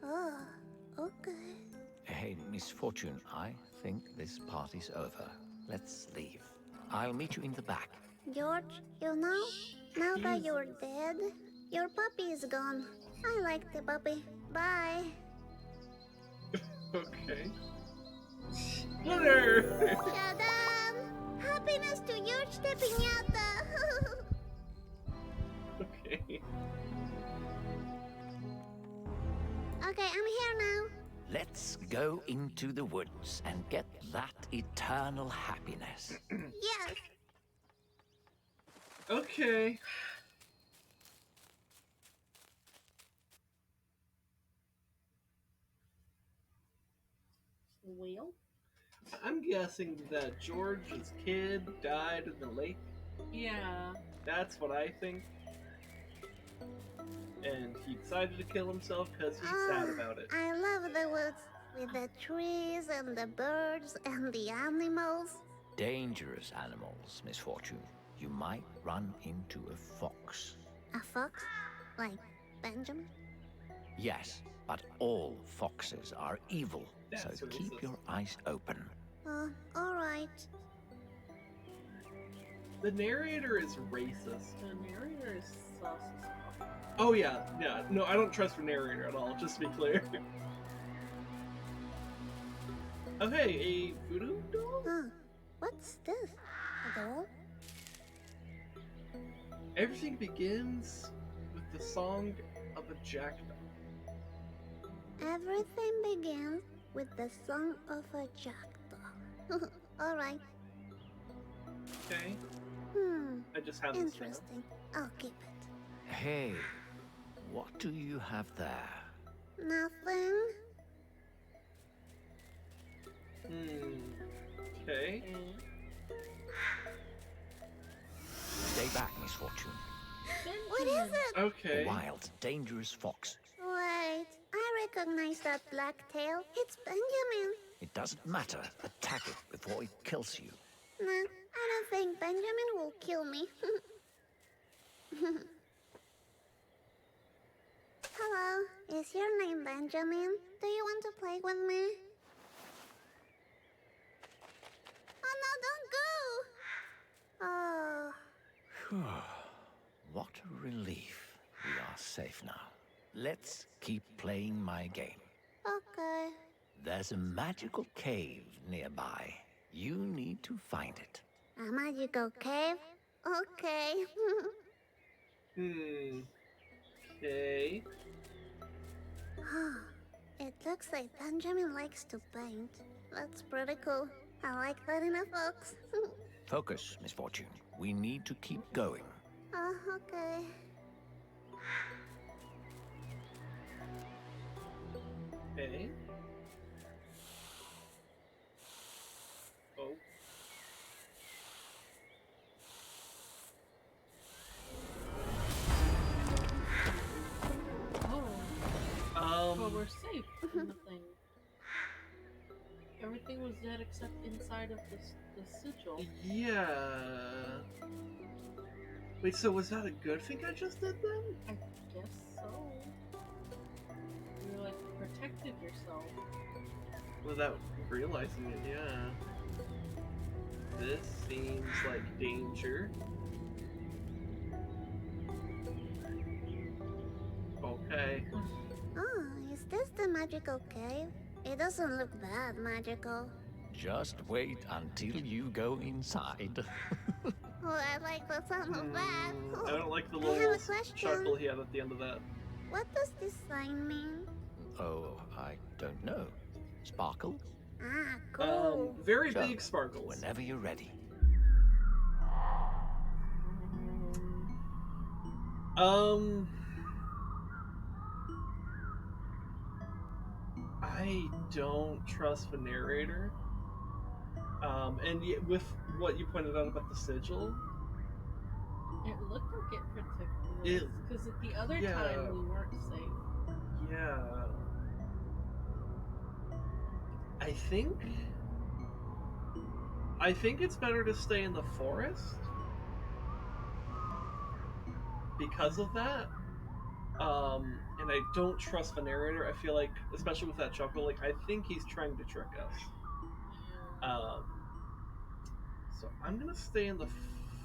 Oh, okay. Hey, Misfortune, I think this party's over. Let's leave. I'll meet you in the back. George, you know, now that you're dead, your puppy is gone. I like the puppy. Bye. Okay. Splinter! Shadam! Happiness to George the Piñata! Okay. Okay, I'm here now. Let's go into the woods and get that eternal happiness. Yes. Okay. Well. I'm guessing that George's kid died in the lake. Yeah. That's what I think. And he decided to kill himself because he's sad about it. I love the woods with the trees and the birds and the animals. Dangerous animals, Misfortune. You might run into a fox. A fox? Like Benjamin? Yes, but all foxes are evil, That's so keep racist. your eyes open. Oh, alright. The narrator is racist. The narrator is sus as fuck. Oh yeah. No, I don't trust the narrator at all, just to be clear. Oh hey, a voodoo doll? Huh. What's this? A doll? Everything begins with the song of a jackdaw. Everything begins with the song of a jackdaw. Alright. Okay? I just have this now. Interesting. I'll keep it. Hey, what do you have there? Nothing. Okay. Stay back, Misfortune. What is it? Okay. A wild, dangerous fox. Wait, I recognize that black tail. It's Benjamin. It doesn't matter. Attack it before it kills you. Nah, I don't think Benjamin will kill me. Hello, is your name Benjamin? Do you want to play with me? Oh no, don't go! Oh. What a relief. We are safe now. Let's keep playing my game. Okay. There's a magical cave nearby. You need to find it. A magical cave? Okay. Okay. It looks like Benjamin likes to paint. That's pretty cool. I like that in a fox. Focus, Misfortune. We need to keep going. Oh, okay. Okay. Oh. Well, we're safe in the thing. Everything was dead except inside of the sigil. Yeah. Wait, so was that a good thing I just did then? I guess so. You like protected yourself. Without realizing it, yeah. This seems like danger. Okay. Oh, is this the magical cave? It doesn't look that magical. Just wait until you go inside. Oh, I like the sound of that. I don't like the I have little a question. chuckle he had at the end of that. What does this sign mean? Oh, I don't know. Sparkle? Ah, cool. Very So, big sparkles. whenever you're ready. I don't trust the narrator. And yet with what you pointed out about the sigil, It looked like it protected It- us. Because at the other yeah. time, we weren't safe. yeah. I think it's better to stay in the forest because of that. And I don't trust the narrator. I feel like, especially with that chuckle, like I think he's trying to trick us. So I'm gonna stay in the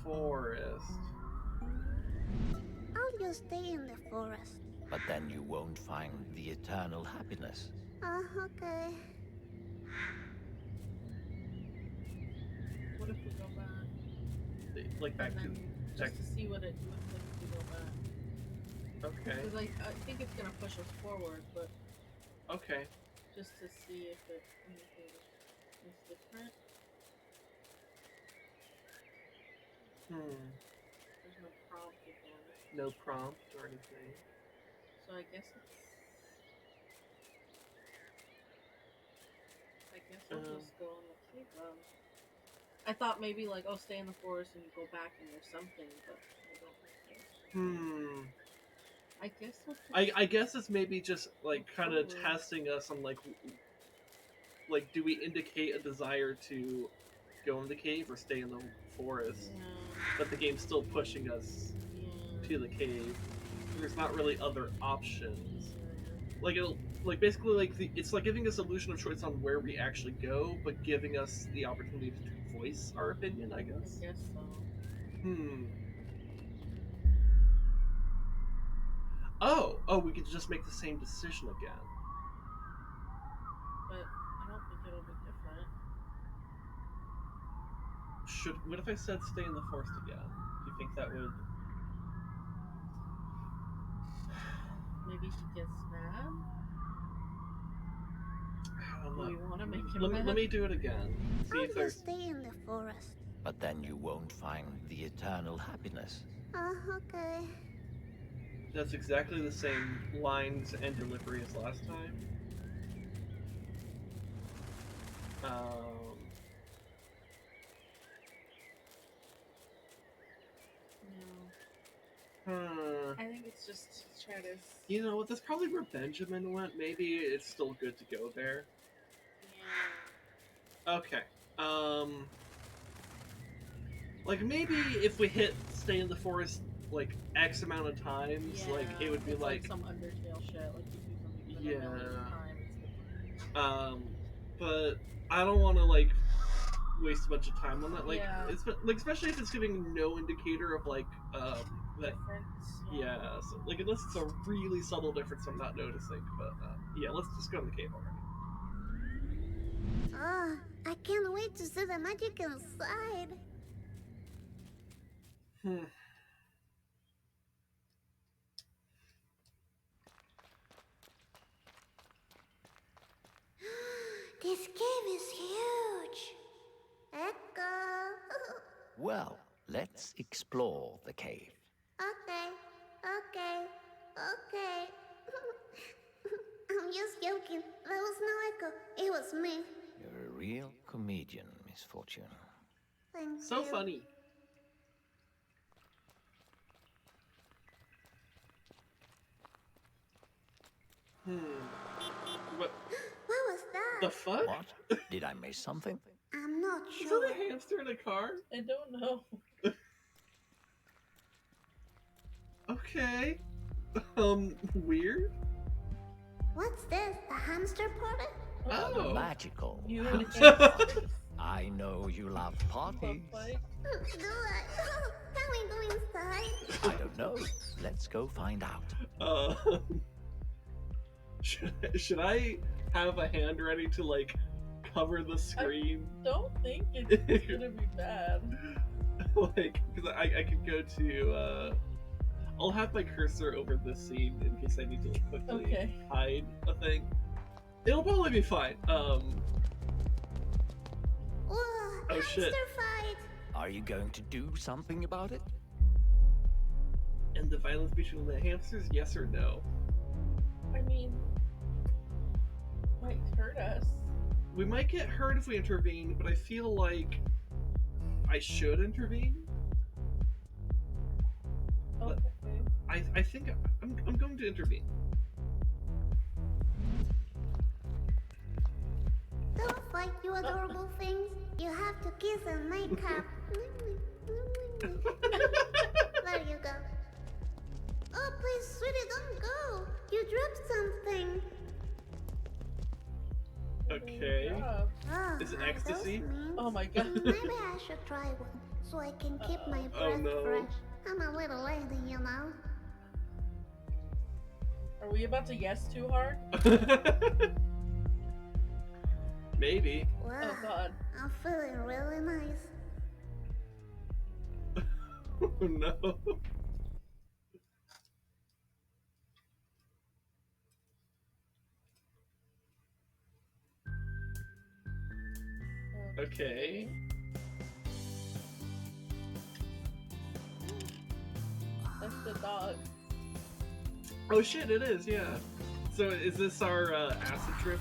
forest. I'll just stay in the forest. But then you won't find the eternal happiness. Okay. What if we go back? Like back And to then just to see what it looks like if we go back. okay. Because I think it's gonna push us forward, but Okay. just to see if anything is different. There's no prompt again, No prompt or anything. so I guess we'll just go in the cave. I thought maybe like, oh, stay in the forest and you go back and there's something, but I don't think so. I guess we'll just I guess it's maybe just like kind of forward. testing us on like do we indicate a desire to go in the cave or stay in the forest? Yeah, But the game's still pushing us yeah. to the cave. There's not really other options. Like it'll basically it's like giving us illusion of choice on where we actually go, but giving us the opportunity to voice our opinion, I guess. I guess so. Oh, we could just make the same decision again. But I don't think it'll be different. What if I said stay in the forest again? Do you think that would? Maybe he gets mad. I don't Do know. we want to make him Let mad? me do it again. See I'll if there's. just stay in the forest. But then you won't find the eternal happiness. Okay. That's exactly the same lines and delivery as last time. I think it's just to try to. You know what? That's probably where Benjamin went. Maybe it's still good to go there. Yeah. Okay. Like maybe if we hit stay in the forest like X amount of times, like it would be it's like some Undertale shit. Like you do something for Yeah. a million times. But I don't want to like waste a bunch of time on that. Like, Yeah. it's like especially if it's giving no indicator of like that. Difference. Yeah, so, like unless it's a really subtle difference I'm not noticing. But yeah, let's just go in the cave already. I can't wait to see the magic inside. This cave is huge. Echo. Well, let's explore the cave. Okay. I'm just joking. There was no echo. It was me. You're a real comedian, Misfortune. Thank So you. funny. What What was that? the fuck? What? Did I miss something? I'm not Is sure. that a hamster in a car? I don't know. Okay. Weird. What's this? The hamster party? Oh. Magical. You I know you love parties. Do I? Can we go inside? I don't know. Let's go find out. Should I have a hand ready to like cover the screen? Don't think it's gonna be bad. Like, because I could go to. I'll have my cursor over this scene in case I need to quickly hide a thing. It'll probably be fine. Whoa, Oh, hamster shit. fight! Are you going to do something about it? And the violence between the hamsters, yes or no? I mean, might hurt us. We might get hurt if we intervene, but I feel like I should intervene. Okay. I think I'm going to intervene. Don't fight, you adorable things. You have to kiss and make up. There you go. Oh, please, sweetie, don't go. You dropped something. Okay. Oh, Is it are ecstasy? those mints? Oh my god. Maybe I should try one so I can keep my breath Oh, no. fresh. I'm a little lady, you know. Are we about to yes too hard? Maybe. Wow, Oh god. I'm feeling really nice. Oh no. Okay. That's the dog. Oh shit, it is, yeah. So is this our acid trip?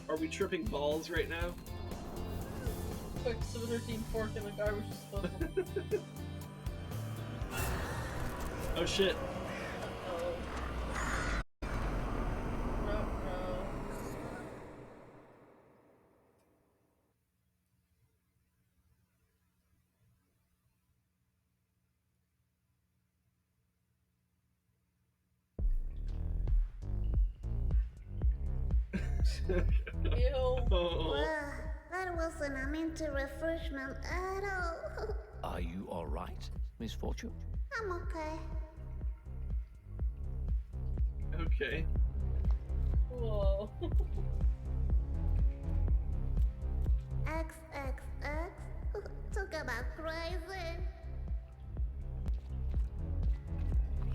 Are we tripping balls right now? Quick, Civility team fork in the garbage disposal. Oh shit. Uh-oh. No. Ew. Oh. Wow, that wasn't a minty refreshment at all. Are you all right, Misfortune? I'm okay. Okay. Whoa. XXX. Talk about crazy.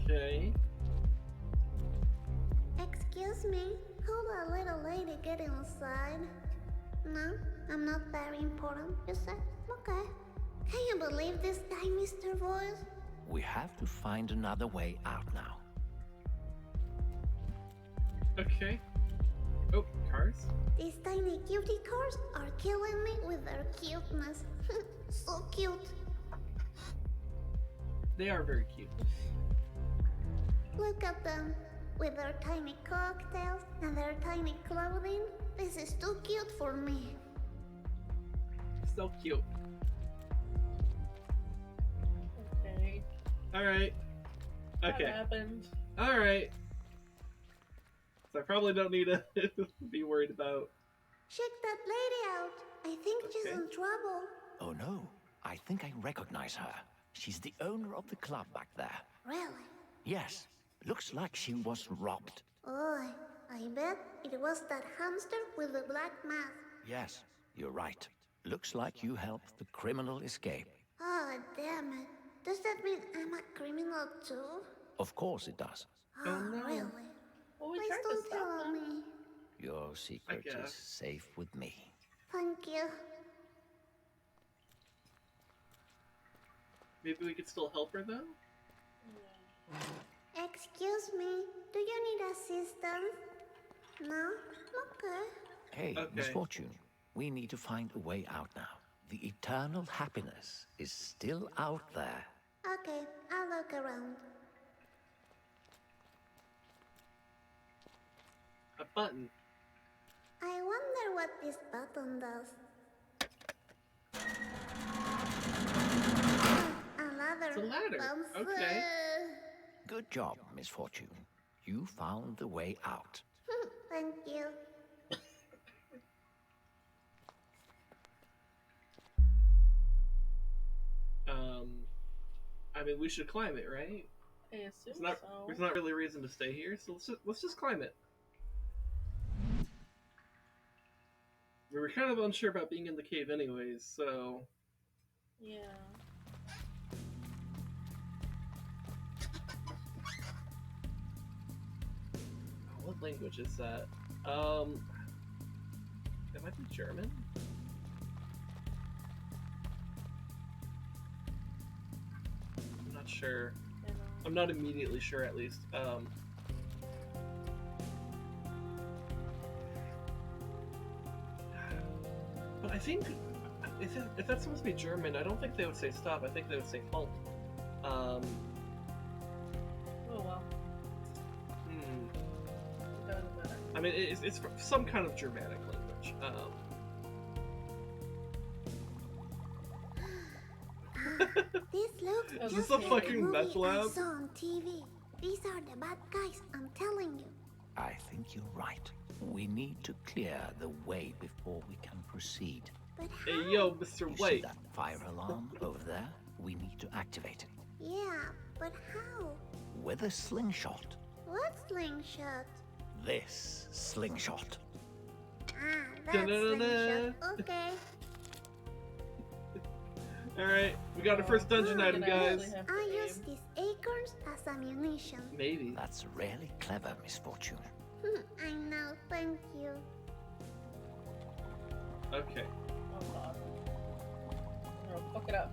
Okay. Excuse me, how the little lady get inside? No, I'm not very important, you said? Okay. Can you believe this guy, Mr. Voice? We have to find another way out now. Okay. Oh, cars? These tiny cutie cars are killing me with their cuteness. So cute. They are very cute. Look at them. With their tiny cocktails and their tiny clothing. This is too cute for me. So cute. Okay. Alright. That Okay. happened. Alright. So I probably don't need to be worried about. Check that lady out. I think she's Okay. in trouble. Oh no, I think I recognize her. She's the owner of the club back there. Really? Yes, looks like she was robbed. Oh, I bet it was that hamster with the black mask. Yes, you're right. Looks like you helped the criminal escape. Oh, damn it. Does that mean I'm a criminal too? Of course it does. Oh, no. Really? Well, we Please tried to don't stop tell them. me. Your secret guess. is safe with me. Thank you. Maybe we could still help her though? Excuse me, do you need assistance? No? Okay. Hey, Okay. Misfortune, we need to find a way out now. The eternal happiness is still out there. Okay, I'll look around. A button. I wonder what this button does. A ladder. It's a ladder. Fancy. Okay. Good job, Misfortune. You found the way out. Thank you. I mean, we should climb it, right? I assume There's so. not really a reason to stay here, so let's just climb it. We were kind of unsure about being in the cave anyways, so... Yeah. Oh, what language is that? It might be German? I'm not sure. I know. I'm not immediately sure, at least. But I think if that's supposed to be German, I don't think they would say stop. I think they would say halt. Oh well. It doesn't matter. I mean, it's some kind of Germanic language. This looks Is just this a like fucking movie meth lab? I saw on TV. These are the bad guys, I'm telling you. I think you're right. We need to clear the way before we can proceed. But Hey, how? yo, Mr. You see White. that fire alarm over there? We need to activate it. Yeah, but how? With a slingshot. What slingshot? This slingshot. Ah, that's Da-da-da-da. slingshot. Okay. Alright, we got our first dungeon Oh, item, You're gonna guys. actually have to I aim. use these acorns as ammunition. Maybe. That's really clever, Misfortune. I know, thank you. Okay. Oh god. No, fuck it up.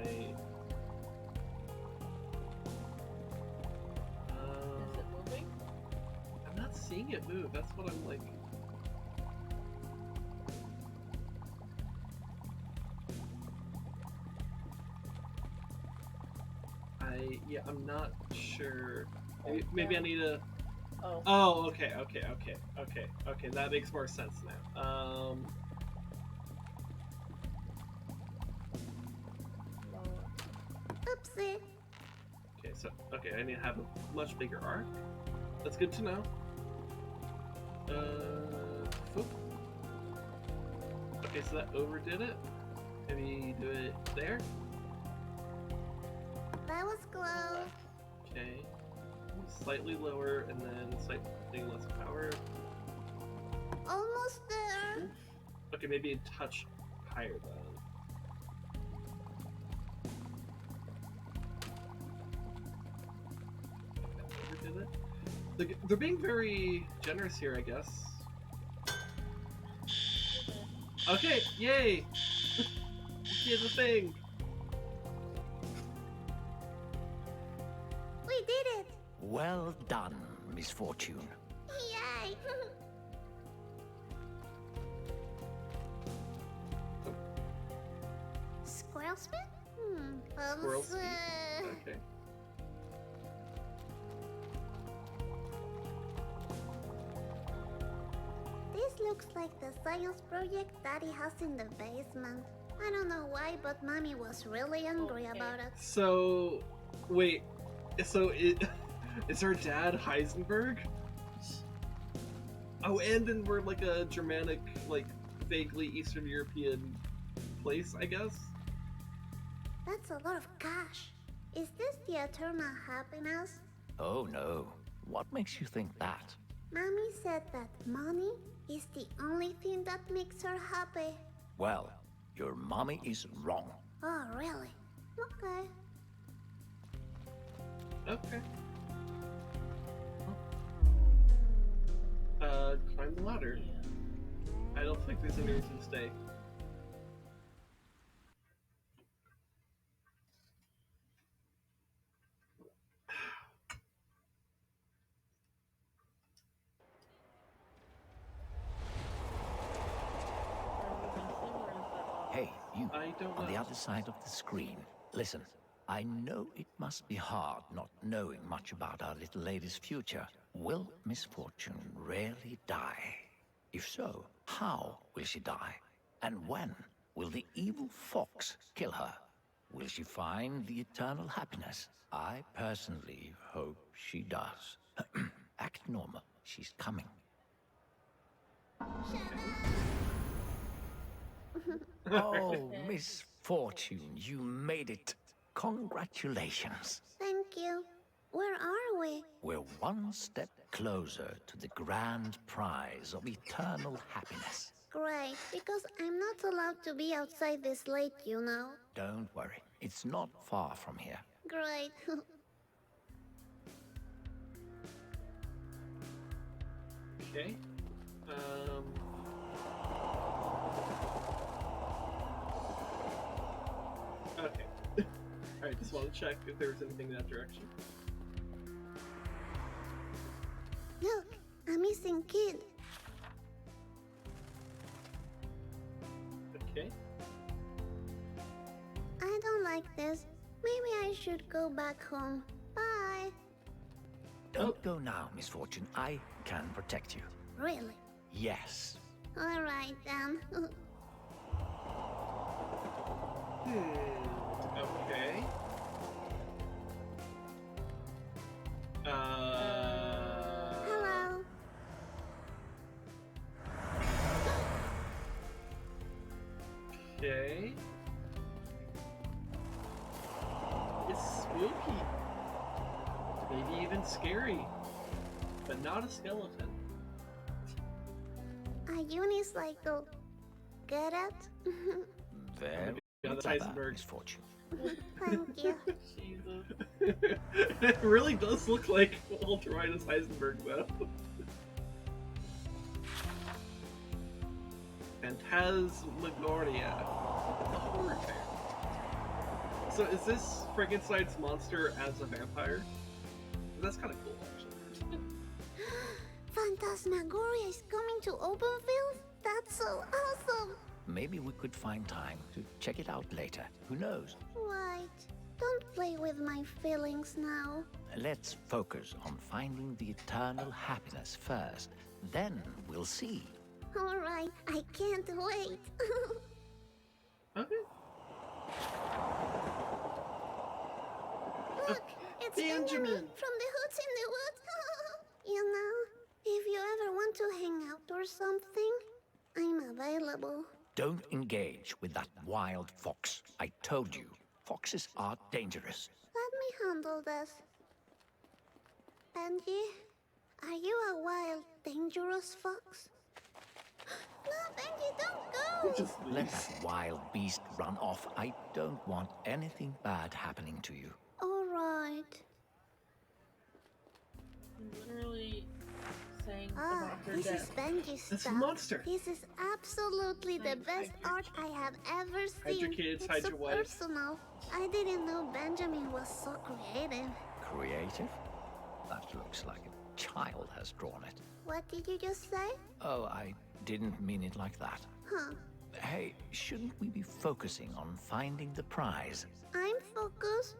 Is it moving? I'm not seeing it move. That's what I'm like. I'm not sure. Maybe I need a. Oh. Oh, okay. That makes more sense now. Oopsie. Okay, I need to have a much bigger arc. That's good to know. Whoop. Okay, so that overdid it. Maybe do it there. That was close. Okay. Slightly lower and then slightly less power. Almost there. Okay, maybe a touch higher then. Overdid it. They're being very generous here, I guess. Okay, yay! We did the thing! We did it. Well done, Misfortune. Yay. Squirrel spin? Squirrel speed. Okay. This looks like the science project Daddy has in the basement. I don't know why, but Mommy was really angry Okay. about it. So, wait. So is our dad Heisenberg? Oh, and then we're like a Germanic, like vaguely Eastern European place, I guess. That's a lot of cash. Is this the eternal happiness? Oh no. What makes you think that? Mommy said that money is the only thing that makes her happy. Well, your mommy is wrong. Oh, really? Okay. Okay. Climb the ladder. I don't think there's any reason to stay. Hey, you, I don't on the know. other side of the screen. Listen, I know it must be hard not knowing much about our little lady's future. Will Misfortune really die? If so, how will she die? And when will the evil fox kill her? Will she find the eternal happiness? I personally hope she does. Act normal. She's coming. Oh, Misfortune, you made it. Congratulations. Thank you. Where are we? We're one step closer to the grand prize of eternal happiness. Great, because I'm not allowed to be outside this late, you know. Don't worry, it's not far from here. Great. Okay. Okay. Alright, just want to check if there was anything in that direction. Look, a missing kid. Okay. I don't like this. Maybe I should go back home. Bye. Don't go now, Misfortune. I can protect you. Really? Yes. All right then. Okay. Hello. Okay. It's spooky. Maybe even scary. But not a skeleton. A unicycle. Get it? Very Yeah, the clever, Heisenberg. Misfortune. Thank you. Jesus. It really does look like Ultraminus Heisenberg, though. Phantasmagoria. It's a horror tale. So is this Frankenstein's monster as a vampire? That's kind of cool, actually. Phantasmagoria is coming to Openfield? That's so awesome! Maybe we could find time to check it out later. Who knows? Right. Don't play with my feelings now. Let's focus on finding the eternal happiness first. Then we'll see. Alright, I can't wait. Okay. Look, it's Benjamin from the Hoots in the Woods. You know, if you ever want to hang out or something, I'm available. Don't engage with that wild fox. I told you, foxes are dangerous. Let me handle this. Benji, are you a wild, dangerous fox? No, Benji, don't go! Just Let leaves. that wild beast run off. I don't want anything bad happening to you. Alright. I'm literally saying Ah, about her this is death. Benji's That's a stuff. monster. This is absolutely the best art I have ever seen. Hide your kids, It's hide so your wife. personal. I didn't know Benjamin was so creative. Creative? That looks like a child has drawn it. What did you just say? Oh, I didn't mean it like that. Huh. Hey, shouldn't we be focusing on finding the prize? I'm focused.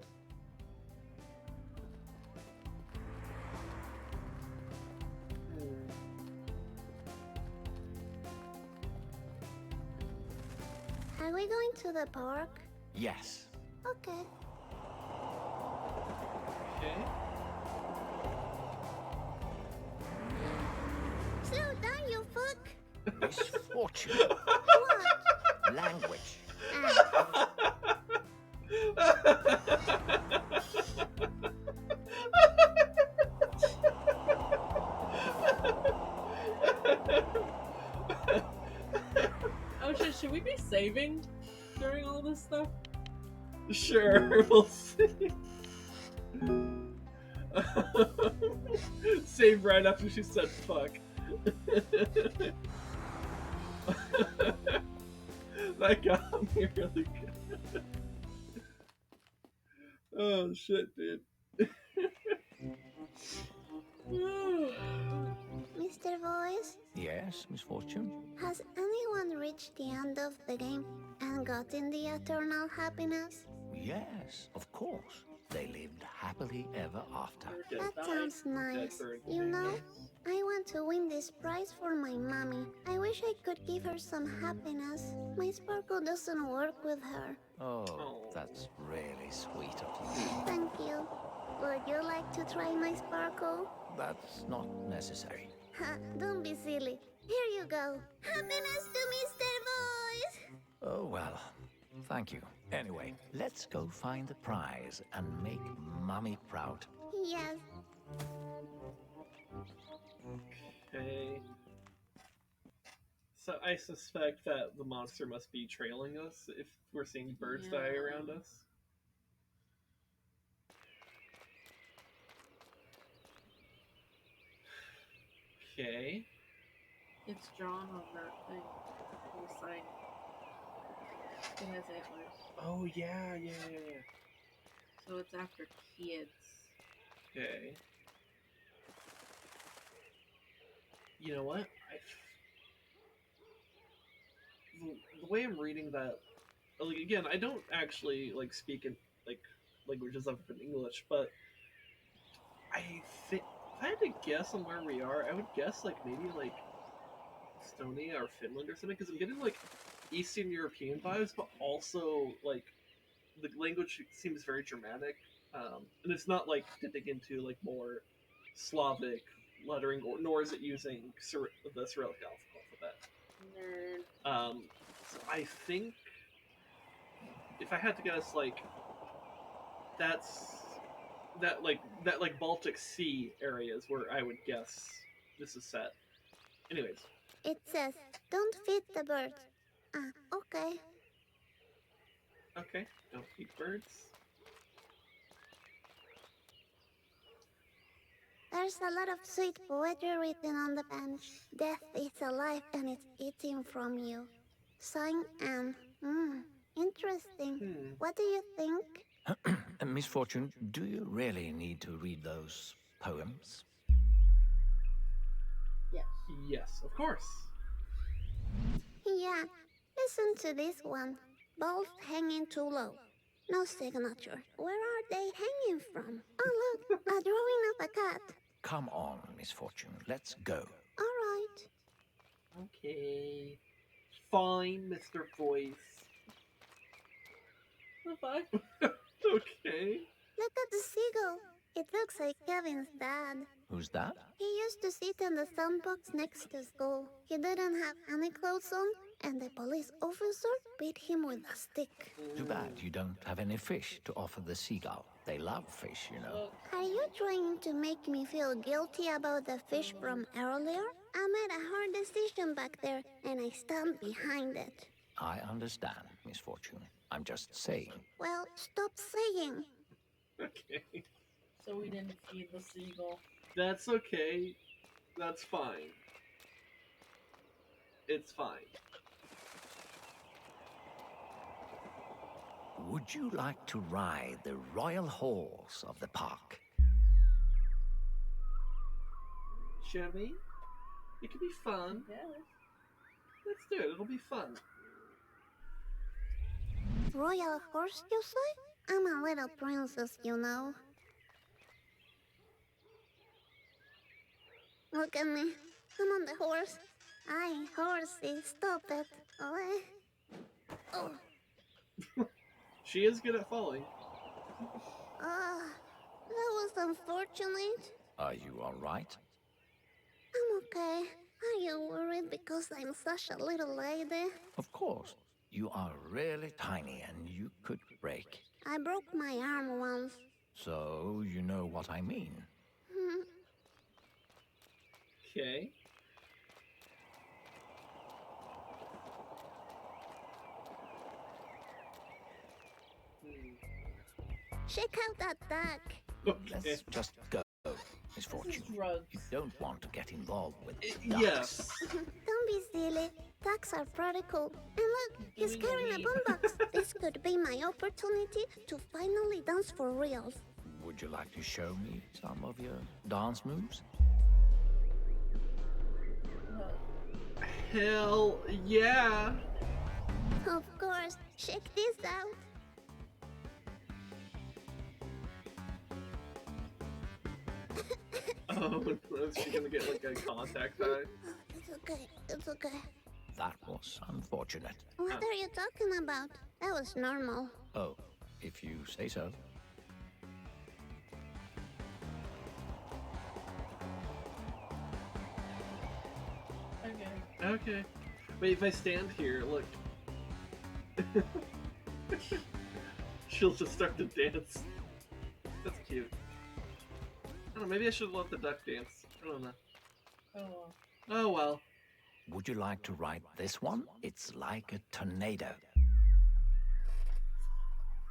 Are we going to the park? Yes. Okay. Okay. Slow down, you fuck. Misfortune. What? Language. Ah, Oh shit, should we be saving during all this stuff? Sure, we'll see. Save right after she said fuck. That got me really good. Oh shit, dude. Mr. Voice, Yes, Misfortune? has anyone reached the end of the game and gotten the eternal happiness? Yes, of course. They lived happily ever after. That sounds nice. You know, I want to win this prize for my mommy. I wish I could give her some happiness. My sparkle doesn't work with her. Oh, that's really sweet of you. Thank you. Would you like to try my sparkle? That's not necessary. Ha, don't be silly. Here you go. Happiness to Mr. Voice! Oh, well, thank you. Anyway, let's go find the prize and make Mummy proud. Yes. Okay. So I suspect that the monster must be trailing us if we're seeing birds die Yeah. around us. Okay. It's drawn on that thing. On the side. It has antlers. Oh yeah. So it's after kids. Okay. You know what? The way I'm reading that, like again, I don't actually like speak in like languages other than English, but I think if I had to guess on where we are, I would guess like maybe like Estonia or Finland or something, because I'm getting like Eastern European vibes, but also like the language seems very Germanic, and it's not like dipping into like more Slavic lettering, or nor is it using the Cyrillic alphabet. Nerd. So I think if I had to guess, like that like Baltic Sea areas where I would guess this is set. Anyways, It says, don't feed the birds. Okay. okay, don't feed birds. There's a lot of sweet poetry written on the bench. Death is alive and it's eating from you. Sign Anne. Interesting. What do you think? Misfortune, do you really need to read those poems? Yes. Yes, of course. Yeah, listen to this one. Both hanging too low. No signature. Where are they hanging from? Oh, look, a drawing of a cat. Come on, Misfortune, let's go. All right. Okay. Fine, Mr. Voice. Bye. Okay. Look at the seagull. It looks like Kevin's dad. Who's that? He used to sit in the sandbox next to school. He didn't have any clothes on, and the police officer beat him with a stick. Too bad you don't have any fish to offer the seagull. They love fish, you know. Are you trying to make me feel guilty about the fish from earlier? I made a hard decision back there, and I stand behind it. I understand, Misfortune. I'm just saying. Well, stop saying. Okay. So we didn't feed the seagull. That's okay. That's fine. It's fine. Would you like to ride the royal halls of the park? Shall we? It could be fun. Yes. Let's do it. It'll be fun. Royal horse, you say? I'm a little princess, you know. Look at me. I'm on the horse. Aye, horsey, stop it. Oh. She is good at falling. That was unfortunate. Are you all right? I'm okay. Are you worried because I'm such a little lady? Of course. You are really tiny and you could break. I broke my arm once. So you know what I mean. Okay. Check out that duck. Okay. Let's just go, Misfortune. Drugs. You don't want to get involved with ducks. Yes. Don't be silly. Ducks are pretty cool. And look, he's carrying a boombox. This could be my opportunity to finally dance for reals. Would you like to show me some of your dance moves? Hell yeah. Of course. Check this out. Oh, is she gonna get like a contact high? It's okay. It's okay. That was unfortunate. What are you talking about? That was normal. Oh, if you say so. Okay. Okay. Wait, if I stand here, look. She'll just start to dance. That's cute. I don't know, maybe I should let the duck dance. I don't know. Oh. Oh well. Would you like to write this one? It's like a tornado.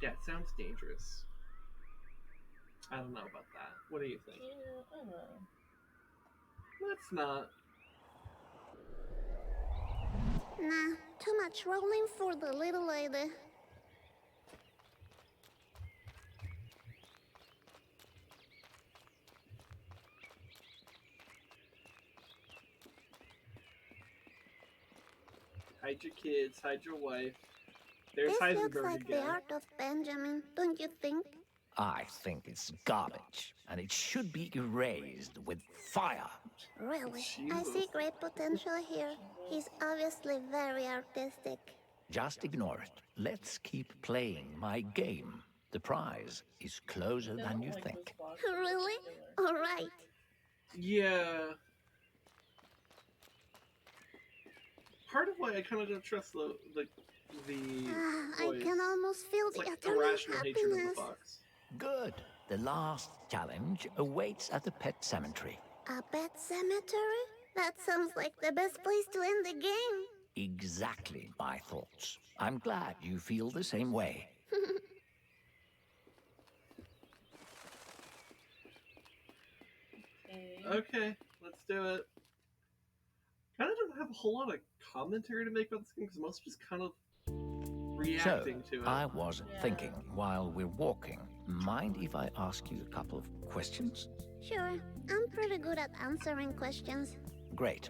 Yeah, it sounds dangerous. I don't know about that. What do you think? Yeah, I don't know. Let's not. Nah, too much rolling for the little lady. Hide your kids, hide your wife. There's This looks Heisenberg like the again. art of Benjamin, don't you think? I think it's garbage, and it should be erased with fire. Really? I see great potential here. He's obviously very artistic. Just ignore it. Let's keep playing my game. The prize is closer They than don't you like think. this box Really? in particular. Alright. Yeah. Part of why I kind of don't trust the I boys. can almost feel It's the like eternal irrational hatred of the happiness. fox. Good. The last challenge awaits at the pet cemetery. A pet cemetery? That sounds like the best place to end the game. Exactly my thoughts. I'm glad you feel the same way. Okay, let's do it. Kind of don't have a whole lot of commentary to make about this game because most just kind of reacting to it. I was thinking while we're walking, mind if I ask you a couple of questions? Sure, I'm pretty good at answering questions. Great.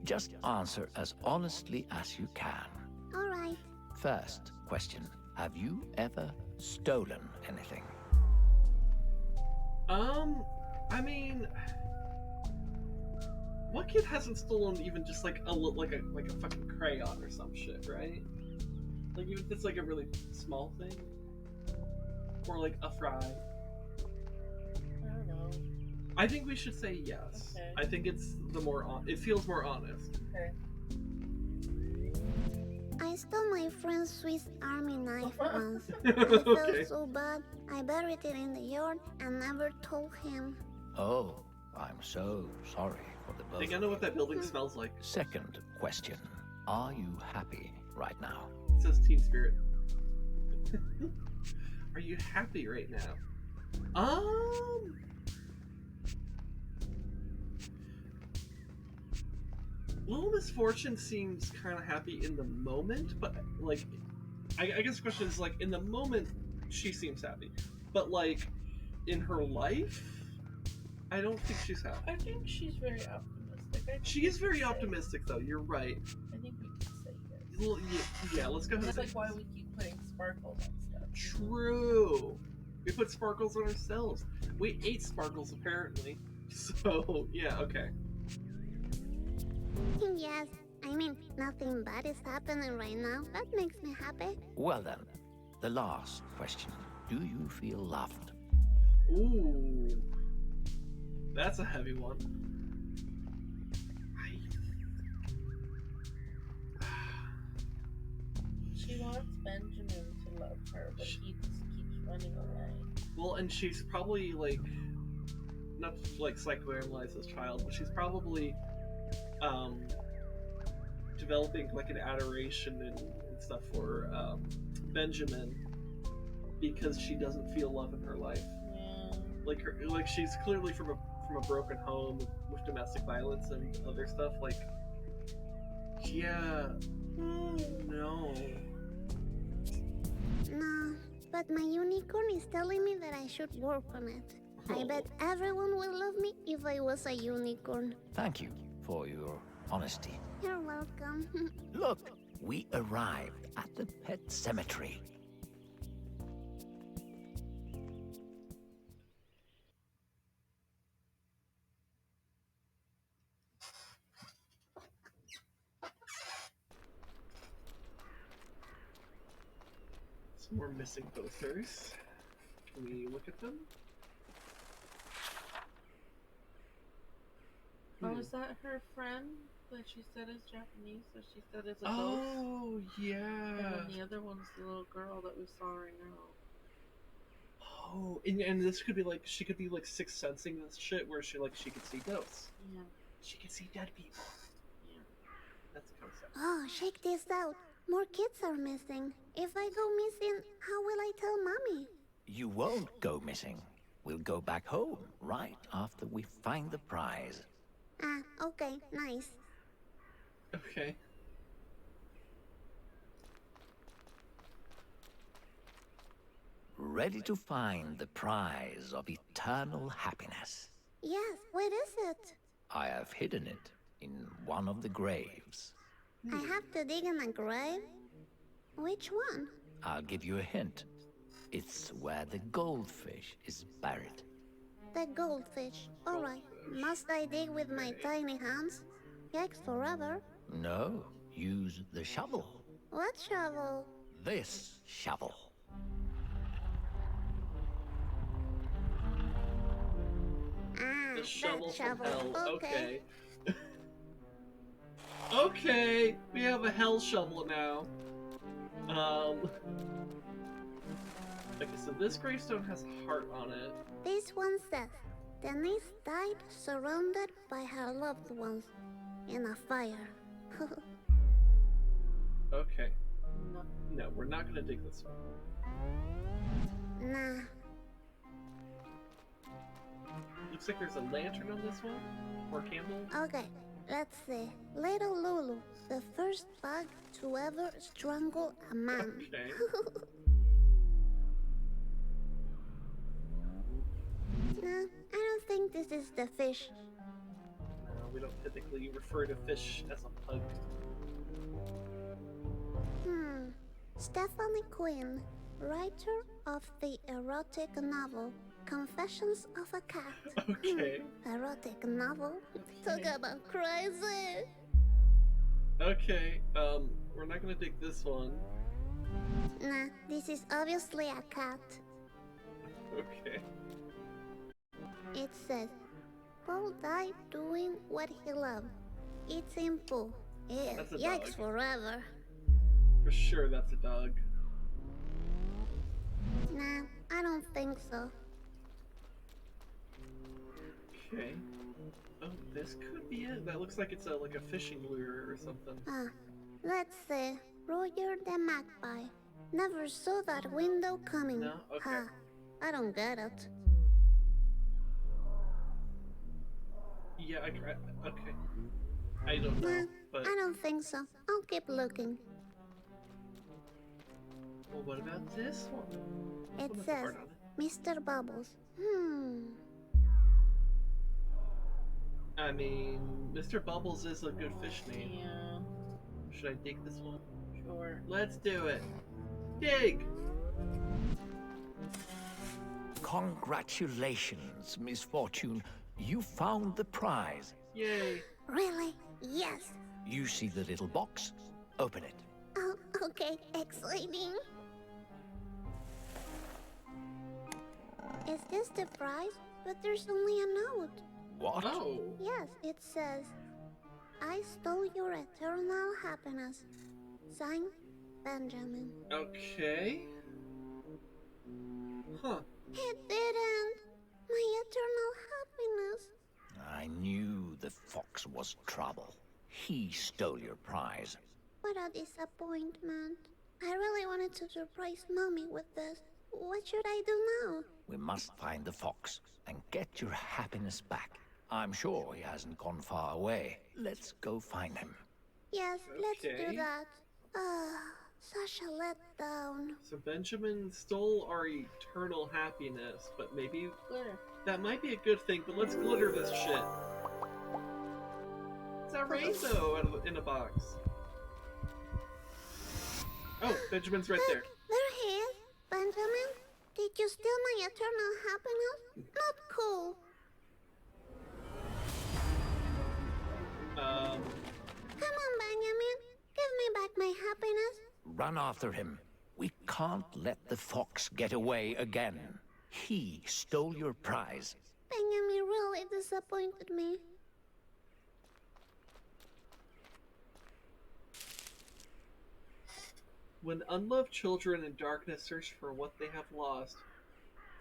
Just answer as honestly as you can. Alright. First question. Have you ever stolen anything? I mean, what kid hasn't stolen even just like a fucking crayon or some shit, right? Like even if it's like a really small thing, or like a fry. I don't know. I think we should say yes. Okay. I think it's it feels more honest. Okay. I stole my friend's Swiss Army knife once. I Okay. felt so bad. I buried it in the yard and never told him. Oh, I'm so sorry for the I both. think I know what that building smells like. Second question. Are you happy right now? It says Teen Spirit. Are you happy right now? Little Misfortune seems kind of happy in the moment, but like, I guess the question is like, in the moment, she seems happy, but like, in her life, I don't think she's happy. I think she's very optimistic. She is very optimistic, though. You're right. I think we can say yes. Well, yeah, let's go ahead. That's and like why we keep putting sparkles on stuff. True. We put sparkles on ourselves. We ate sparkles apparently. So yeah, okay. Yes, I mean, nothing bad is happening right now. That makes me happy. Well then, the last question. Do you feel loved? Ooh, that's a heavy one. She wants Benjamin to love her, but he just keeps running away. Well, and she's probably like, not to like psychoanalyze this child, but she's probably developing like an adoration and stuff for Benjamin because she doesn't feel love in her life. Yeah. Like she's clearly from a broken home with domestic violence and other stuff. Like, yeah, no. No, but my unicorn is telling me that I should work on it. I bet everyone will love me if I was a unicorn. Thank you for your honesty. You're welcome. Look, we arrived at the pet cemetery. Some more missing posters. Can we look at them? Oh, is that her friend that she said is Japanese? That she said is a ghost? Oh, And yeah. then the other one's the little girl that we saw right now. And this could be like she could be like sixth sensing this shit where she could see ghosts. Yeah. She could see dead people. Yeah. That's kind of sad. Oh, check this out. More kids are missing. If I go missing, how will I tell Mommy? You won't go missing. We'll go back home right after we find the prize. Ah, okay, nice. Okay. Ready to find the prize of eternal happiness. Yes, where is it? I have hidden it in one of the graves. I have to dig in a grave? Which one? I'll give you a hint. It's where the goldfish is buried. The goldfish. Alright. Must I dig with my tiny hands? Yikes forever. No, use the shovel. What shovel? This shovel. Ah, The shovel that from shovel. hell. Okay. Okay, we have a hell shovel now. Okay, so this gravestone has a heart on it. This one says, Denise died surrounded by her loved ones in a fire. Okay. No. No, we're not gonna dig this one. Nah. Looks like there's a lantern on this one. Or a candle. Okay, let's see. Little Lulu, the first bug to ever strangle a man. Okay. Nah, I don't think this is the fish. No, we don't typically refer to fish as a pug. Stephanie Quinn, writer of the erotic novel Confessions of a Cat. Okay. Erotic novel? Talk about crazy. Okay, we're not gonna dig this one. Nah, this is obviously a cat. Okay. It says, Paul died doing what he loved. Eating poo. Yeah, That's a yikes dog. forever. For sure that's a dog. Nah, I don't think so. Okay. Oh, this could be it. That looks like it's like a fishing lure or something. Let's see. Roger the Magpie. Never saw that window coming. No? Okay. Huh. I don't get it. Yeah, okay. I don't know, Nah, but I don't think so. I'll keep looking. well, what about this one? It What was the says, heart on it? Mr. Bubbles. I mean, Mr. Bubbles is a good fish name. Yeah. Should I dig this one? Sure. Let's do it. Dig! Congratulations, Misfortune. You found the prize. Yay! Really? Yes. You see the little box? Open it. Oh, okay. Exciting. Is this the prize? But there's only a note. What? Oh! Yes, it says, I stole your eternal happiness. Signed, Benjamin. Okay. Huh. It didn't. My eternal happiness. I knew the fox was trouble. He stole your prize. What a disappointment. I really wanted to surprise Mommy with this. What should I do now? We must find the fox and get your happiness back. I'm sure he hasn't gone far away. Let's go find him. Yes, let's Okay. do that. Such a letdown. So Benjamin stole our eternal happiness, but maybe Glitter. that might be a good thing, but let's glitter this shit. It's a rainbow in a box. Oh, Benjamin's right there. There he is. Benjamin, did you steal my eternal happiness? Not cool. Come on, Benjamin. Give me back my happiness. Run after him. We can't let the fox get away again. He stole your prize. Benjamin really disappointed me. When unloved children in darkness search for what they have lost,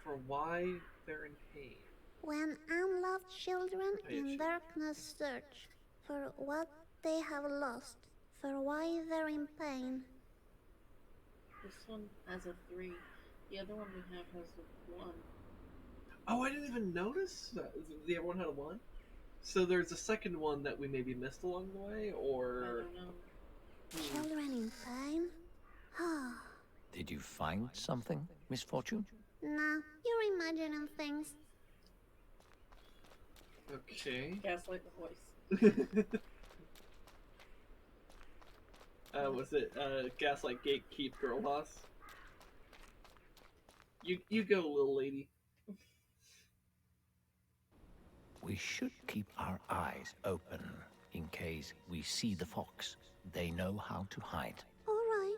for why they're in pain. When unloved children Yeah, in sure. darkness search for what they have lost, for why they're in pain. This one has a 3. The other one we have has a 1. Oh, I didn't even notice that. The other one had a 1? So there's a second one that we maybe missed along the way, or... I don't know. Children in pain? Did you find something, Misfortune? Nah, you're imagining things. Okay. Gaslight the voice. Was it Gaslight Gatekeep Girl Boss? You go, little lady. We should keep our eyes open in case we see the fox. They know how to hide. All right.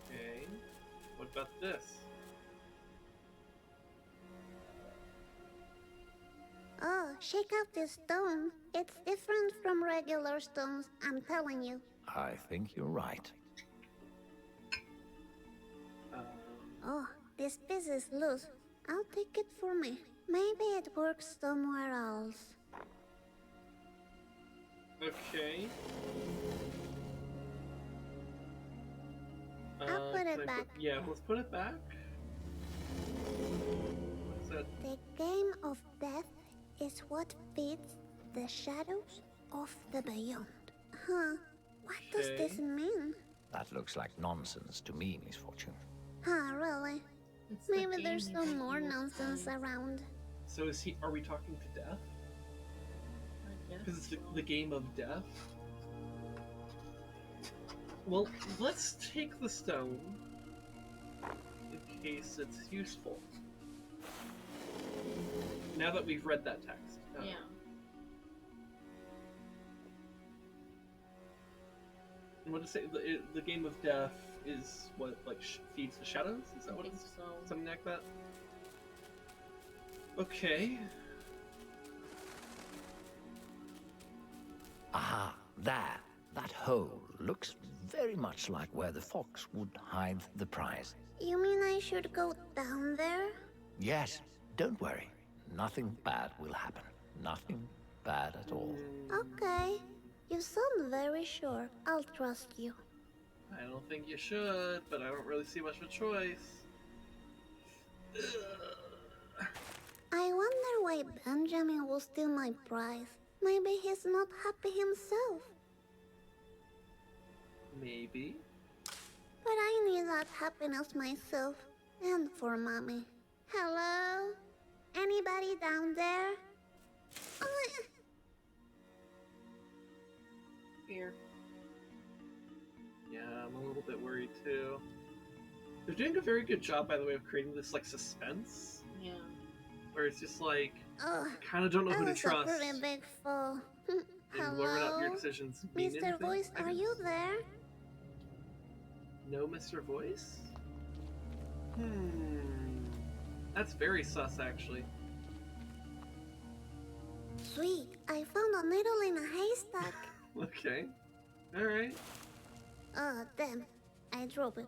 Okay. What about this? Oh, shake out this stone. It's different from regular stones, I'm telling you. I think you're right. Oh, this piece is loose. I'll take it for me. Maybe it works somewhere else. Okay. I'll put it can I back. Yeah, let's put it back. What's that? The game of death is what feeds the shadows of the beyond. Huh? What does Okay. this mean? That looks like nonsense to me, Misfortune. Huh, really? It's the Maybe game there's you some think more you will nonsense find. around. So are we talking to death? I guess Because it's so. the game of death? Well, let's take the stone in case it's useful. Now that we've read that text. Yeah. And what to say? The game of death is what, like, feeds the shadows? Is that I what think it's? so. Something like that? Okay. Aha, there. That hole looks very much like where the fox would hide the prize. You mean I should go down there? Yes, don't worry. Nothing bad will happen. Nothing bad at all. Okay. You sound very sure. I'll trust you. I don't think you should, but I don't really see much of a choice. Ugh. I wonder why Benjamin will steal my prize. Maybe he's not happy himself. Maybe. But I need that happiness myself. And for Mommy. Hello? Anybody down there? Here. Yeah, I'm a little bit worried too. They're doing a very good job, by the way, of creating this, like, suspense. Yeah. Where it's just like, Ugh, kind of don't know that who to was a trust. pretty big fall. And whether or not your Hello? decisions mean Mr. anything. Voice, I are guess. you there? No Mr. Voice? That's very sus, actually. Sweet, I found a needle in a haystack. Okay. Alright. Damn. I dropped it.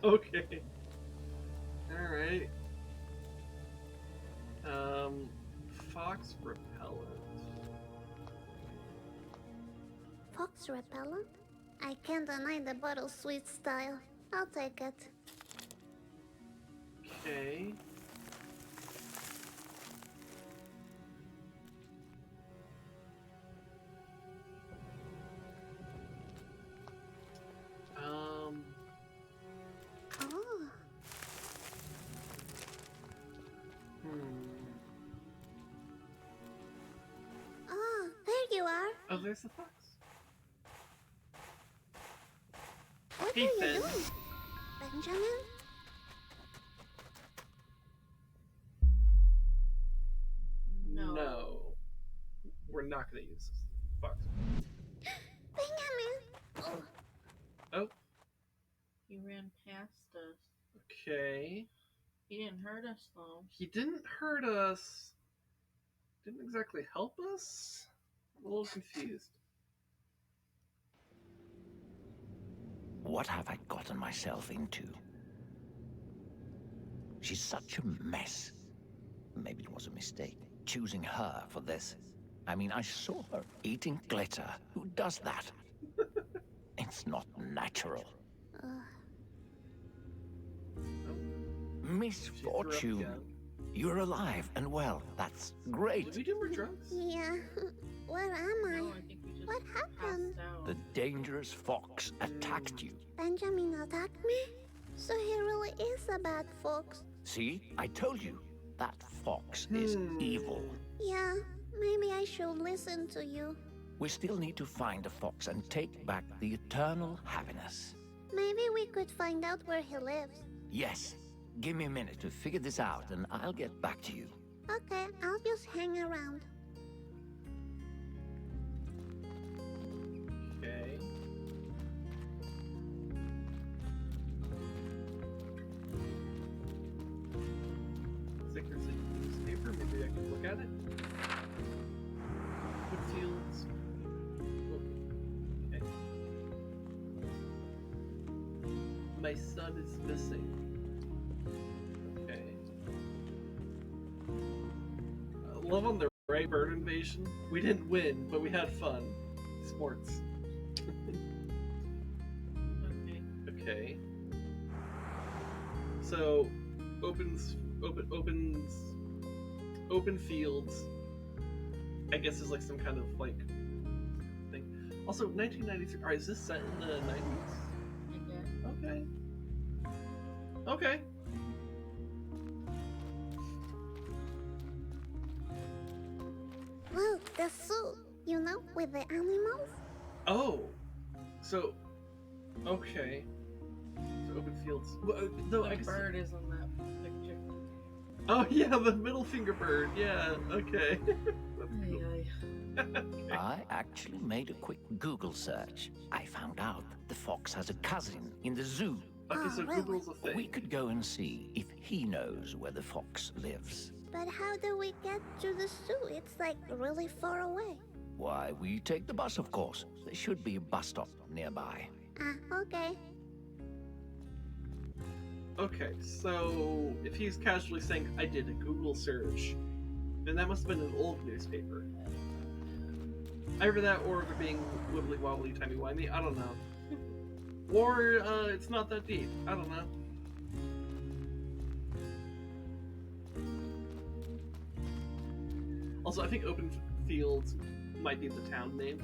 Okay. Alright. Fox repellent. Fox repellent? I can't deny the bottle sweet style. I'll take it. Okay. Oh, there you are. Oh, there's the fox. What Hey, are you Ben. doing? Benjamin? No. We're not gonna use this fox. Benjamin! Oh, He ran past us. okay. He didn't hurt us though. He didn't hurt us. Didn't exactly help us? I'm a little confused. What have I gotten myself into? She's such a mess. Maybe it was a mistake, choosing her for this. I mean, I saw her eating glitter. Who does that? It's not natural. Misfortune. You're alive and well. That's great. Did we do more drugs? Yeah. Where am I? No, I think we just What happened? passed out. The dangerous fox attacked you. Benjamin attacked me? So he really is a bad fox. See, I told you. That fox is evil. Yeah, maybe I should listen to you. We still need to find the fox and take back the eternal happiness. Maybe we could find out where he lives. Yes. Give me a minute to figure this out and I'll get back to you. Okay, I'll just hang around. Okay. Looks like there's a newspaper. Maybe I can look at it. Woodfields. Okay. My son is missing. Okay. Love on the right, bird invasion. We didn't win, but we had fun. Sports. Okay. Okay. So, open fields. I guess is like some kind of like thing. Also, 1993. Alright, is this set in the 90s? Okay. Okay. Okay. Look, the zoo. You know, with the animals? Oh. So. Okay. So open fields. Well, no, I The guess. bird is on that picture. Oh yeah, the middle finger bird. Yeah. Okay. I actually made a quick Google search. I found out the fox has a cousin in the zoo. Okay, so Oh, really? Google's a thing. We could go and see if he knows where the fox lives. But how do we get to the zoo? It's like really far away. Why, we take the bus, of course. There should be a bus stop nearby. Ah, okay. Okay, so if he's casually saying I did a Google search, then that must have been an old newspaper. Either that or they're being wibbly wobbly, timey wimey. I don't know. Or it's not that deep. I don't know. Also, I think Open Fields might be the town name.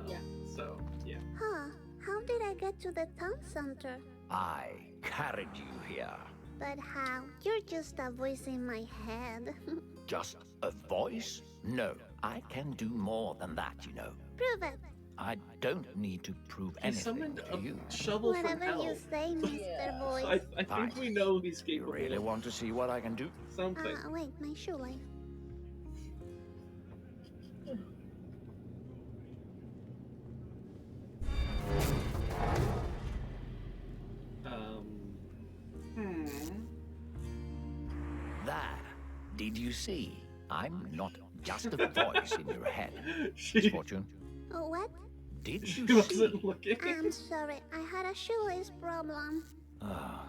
Yeah. So, yeah. Huh, how did I get to the town center? I carried you here. But how? You're just a voice in my head. Just a voice? No, I can do more than that, you know. Prove it. I don't need to prove He anything summoned to a you. shovel from Whatever hell. you say, Mr. Yeah. Voice. I think Fine. we know he's You capable really of want to see what I can do? something. Wait, my shoelace. Hmm. There. Did you see? I'm not just a voice in your head. She Misfortune, Oh, what? did she you see? wasn't looking. I'm sorry, I had a shoelace problem. Ah,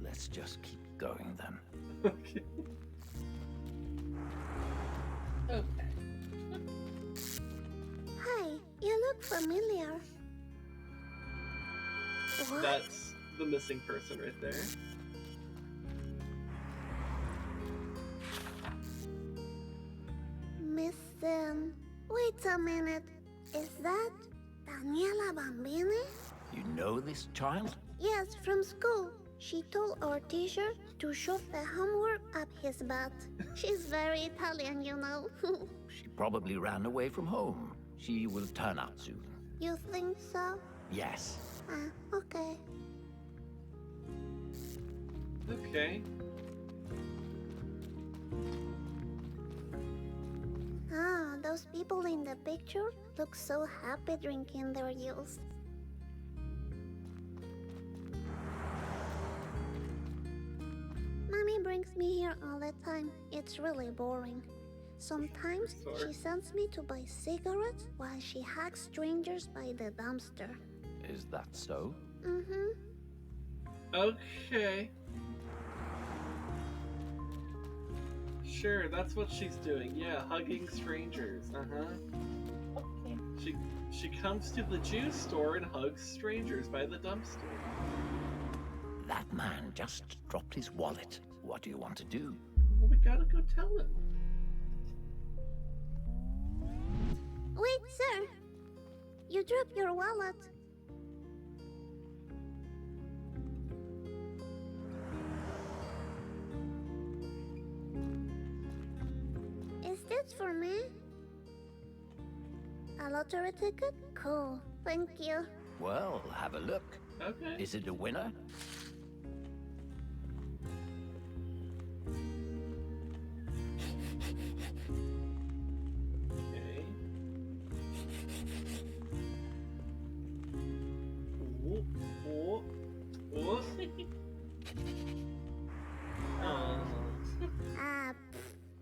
let's just keep going then. Okay. Okay. Hi, you look familiar. What? That's the missing person right there. Missing. Wait a minute. Is that Daniela Bambini? You know this child? Yes, from school. She told our teacher to shove the homework up his butt. She's very Italian, you know. She probably ran away from home. She will turn up soon. You think so? Yes. Ah, okay. Okay. Ah, those people in the picture look so happy drinking their juice. Mommy brings me here all the time. It's really boring. Sometimes she sends me to buy cigarettes while she hugs strangers by the dumpster. Is that so? Mm-hmm. Okay. Sure, that's what she's doing. Yeah, hugging strangers. Okay. She comes to the juice store and hugs strangers by the dumpster. That man just dropped his wallet. What do you want to do? Well, we gotta go tell him. Wait, sir. You dropped your wallet. Is this for me? A lottery ticket? Cool. Thank you. Well, have a look. Okay. Is it a winner? Okay. Ooh, ooh, ooh. Aw. Ah,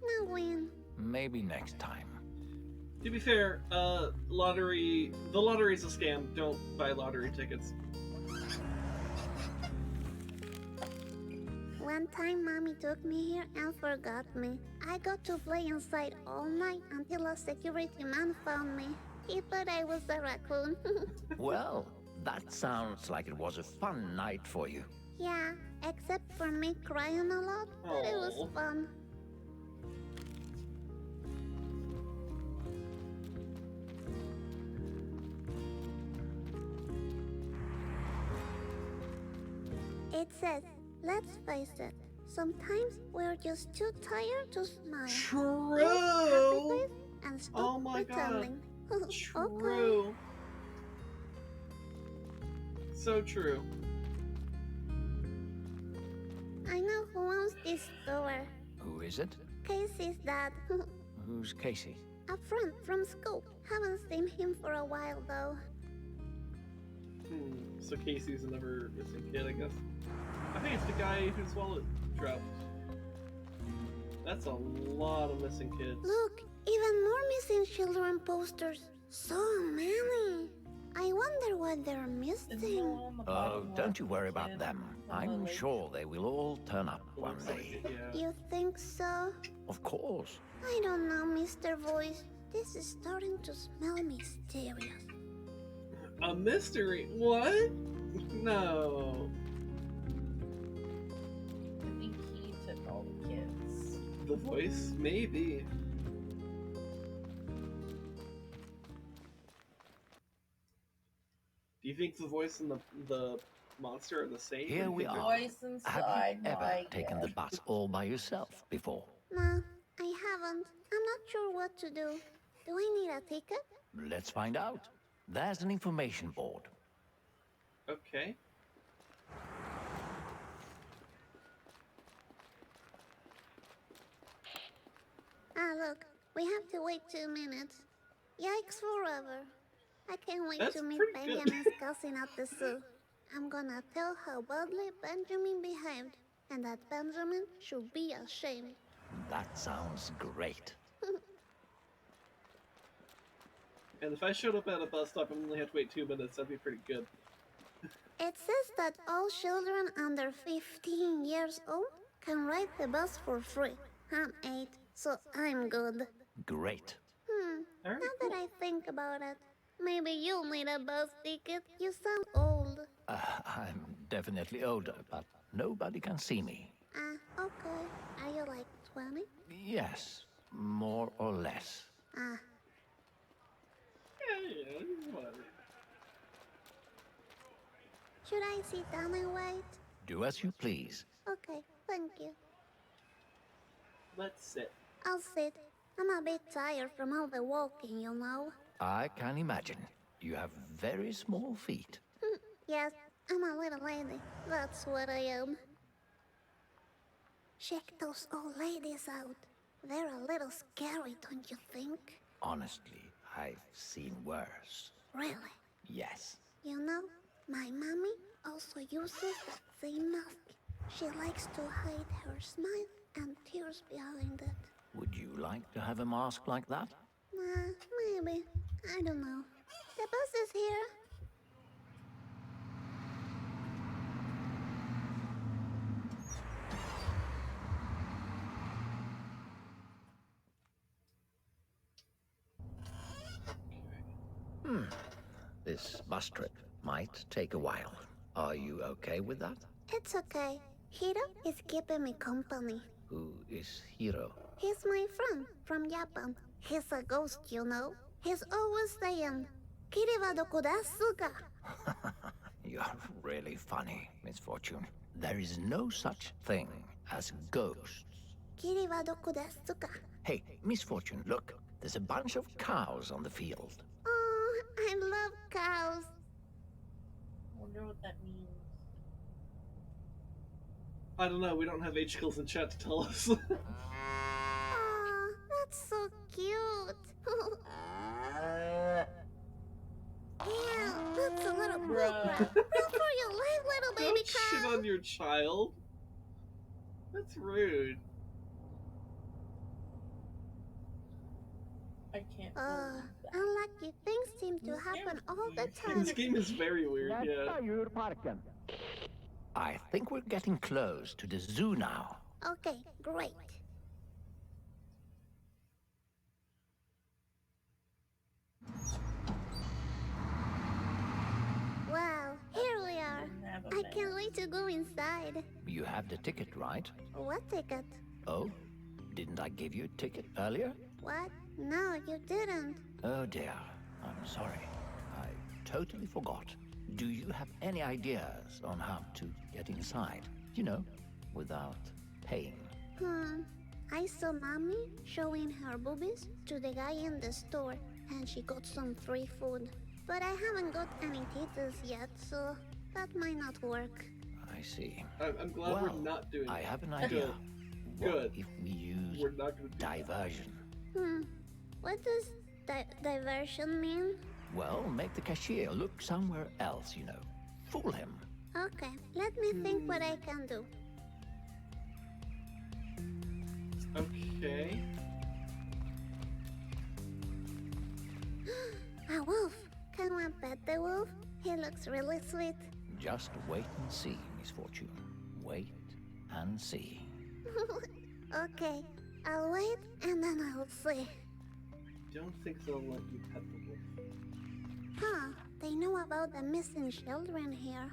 no win. Maybe next time. To be fair, the lottery's a scam. Don't buy lottery tickets. One time, Mommy took me here and forgot me. I got to play inside all night until a security man found me. He thought I was a raccoon. Well, that sounds like it was a fun night for you. Yeah, except for me crying a lot, but it was Aw. fun. It says, let's face it, sometimes we're just too tired to smile. True. Happy face and stop Oh my God. pretending. Okay. True. So true. I know who owns this store. Who is it? Casey's dad. Who's Casey? A friend from school. Haven't seen him for a while though. So Casey's another missing kid, I guess. I think it's the guy whose wallet dropped. That's a lot of missing kids. Look, even more missing children posters. So many. I wonder what they're Is missing. there on the Oh, bottom don't left you worry about kid them. from the I'm lake? sure they will all turn up one Looks like day. it, yeah. You think so? Of course. I don't know, Mr. Voice. This is starting to smell mysterious. A mystery? What? No. I think he took all the kids. The voice? Maybe. Do you think the voice and the monster are the same? Here we What do you are. think Voice Have inside you ever my taken the head. bus all by yourself before? No, I haven't. I'm not sure what to do. Do I need a ticket? Let's find out. There's an information board. they're- Okay. Ah, look. We have to wait 2 minutes. Yikes forever. I can't wait That's to meet pretty good. Benjamin's cousin at the zoo. I'm gonna tell how badly Benjamin behaved, and that Benjamin should be ashamed. That sounds great. And if I showed up at a bus stop and only had to wait 2 minutes, that'd be pretty good. It says that all children under 15 years old can ride the bus for free. I'm 8, so I'm good. Great. All right. Now that I think about it, maybe you'll need a bus ticket. You sound old. I'm definitely older, but nobody can see me. Ah, okay. Are you like 20? Yes, more or less. Ah, Yeah, whatever. should I sit down and wait? Do as you please. Okay, thank you. Let's sit. I'll sit. I'm a bit tired from all the walking, you know. I can imagine. You have very small feet. Yes, I'm a little lady. That's what I am. Check those old ladies out. They're a little scary, don't you think? Honestly, I've seen worse. Really? Yes. You know, my mommy also uses that same mask. She likes to hide her smile and tears behind it. Would you like to have a mask like that? Nah, maybe. I don't know. The bus is here. This bus trip might take a while. Are you okay with that? It's okay. Hiro is keeping me company. Who is Hiro? He's my friend from Japan. He's a ghost, you know. He's always saying, "Kiri wa doko desu ka?" You're really funny, Misfortune. There is no such thing as ghosts. "Kiri wa doko desu ka?" Hey, Misfortune, look. There's a bunch of cows on the field. Oh, I love cows. I wonder what that means. I don't know. We don't have H-Kills in chat to tell us. Oh, that's so cute. Yeah, that's a little Bruh. bullcrap. Run for your life, little baby Don't shit cow. on your child. That's rude. I can't believe that. Unlucky things seem to happen all the time. This game is very weird, yeah. I think we're getting close to the zoo now. Okay, great. Wow, here we are. I can't wait to go inside. You have the ticket, right? What ticket? Oh? Didn't I give you a ticket earlier? What? No, you didn't. Oh dear. I'm sorry. I totally forgot. Do you have any ideas on how to get inside? You know, without paying. I saw Mommy showing her boobies to the guy in the store, and she got some free food. But I haven't got any titties yet, so that might not work. I see. I'm glad Well, we're not doing I that. have an idea. Good. What if we use We're not gonna do that. diversion? What does diversion mean? Well, make the cashier look somewhere else, you know. Fool him. Okay, let me think what I can do. Okay. A wolf! Can we pet the wolf? He looks really sweet. Just wait and see, Misfortune. Wait and see. Okay, I'll wait and then I'll see. Don't think they'll let you pet the wolf. Huh, they know about the missing children here.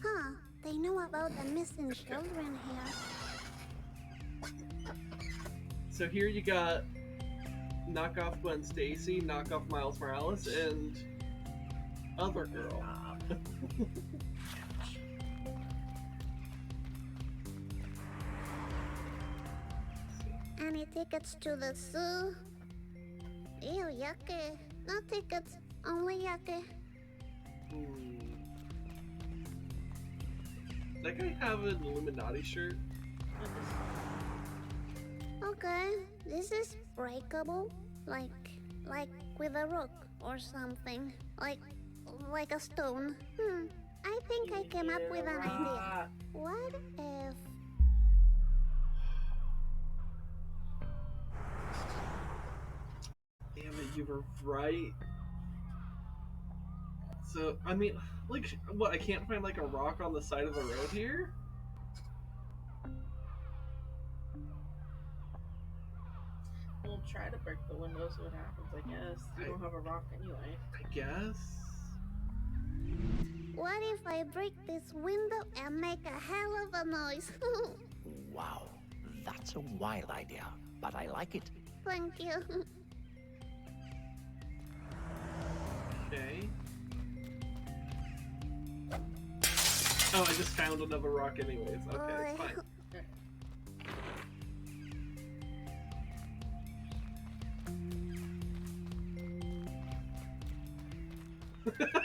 Huh, they know about the missing children here. So here you got knockoff Gwen Stacy, knockoff Miles Morales, and other girl. Any tickets to the zoo? Ew, yucky. No tickets, only yucky. That guy have an Illuminati shirt? Okay, this is breakable, like with a rock or something, like a stone. I think I came up with an idea. What if? Damn it, you were right. So, I mean, like, what, I can't find, like, a rock on the side of the road here? We'll try to break the window, see what happens, I guess. You don't have a rock anyway. I guess. What if I break this window and make a hell of a noise? Wow, that's a wild idea, but I like it. Thank you. Okay. Oh, I just found another rock anyways. Okay, it's fine.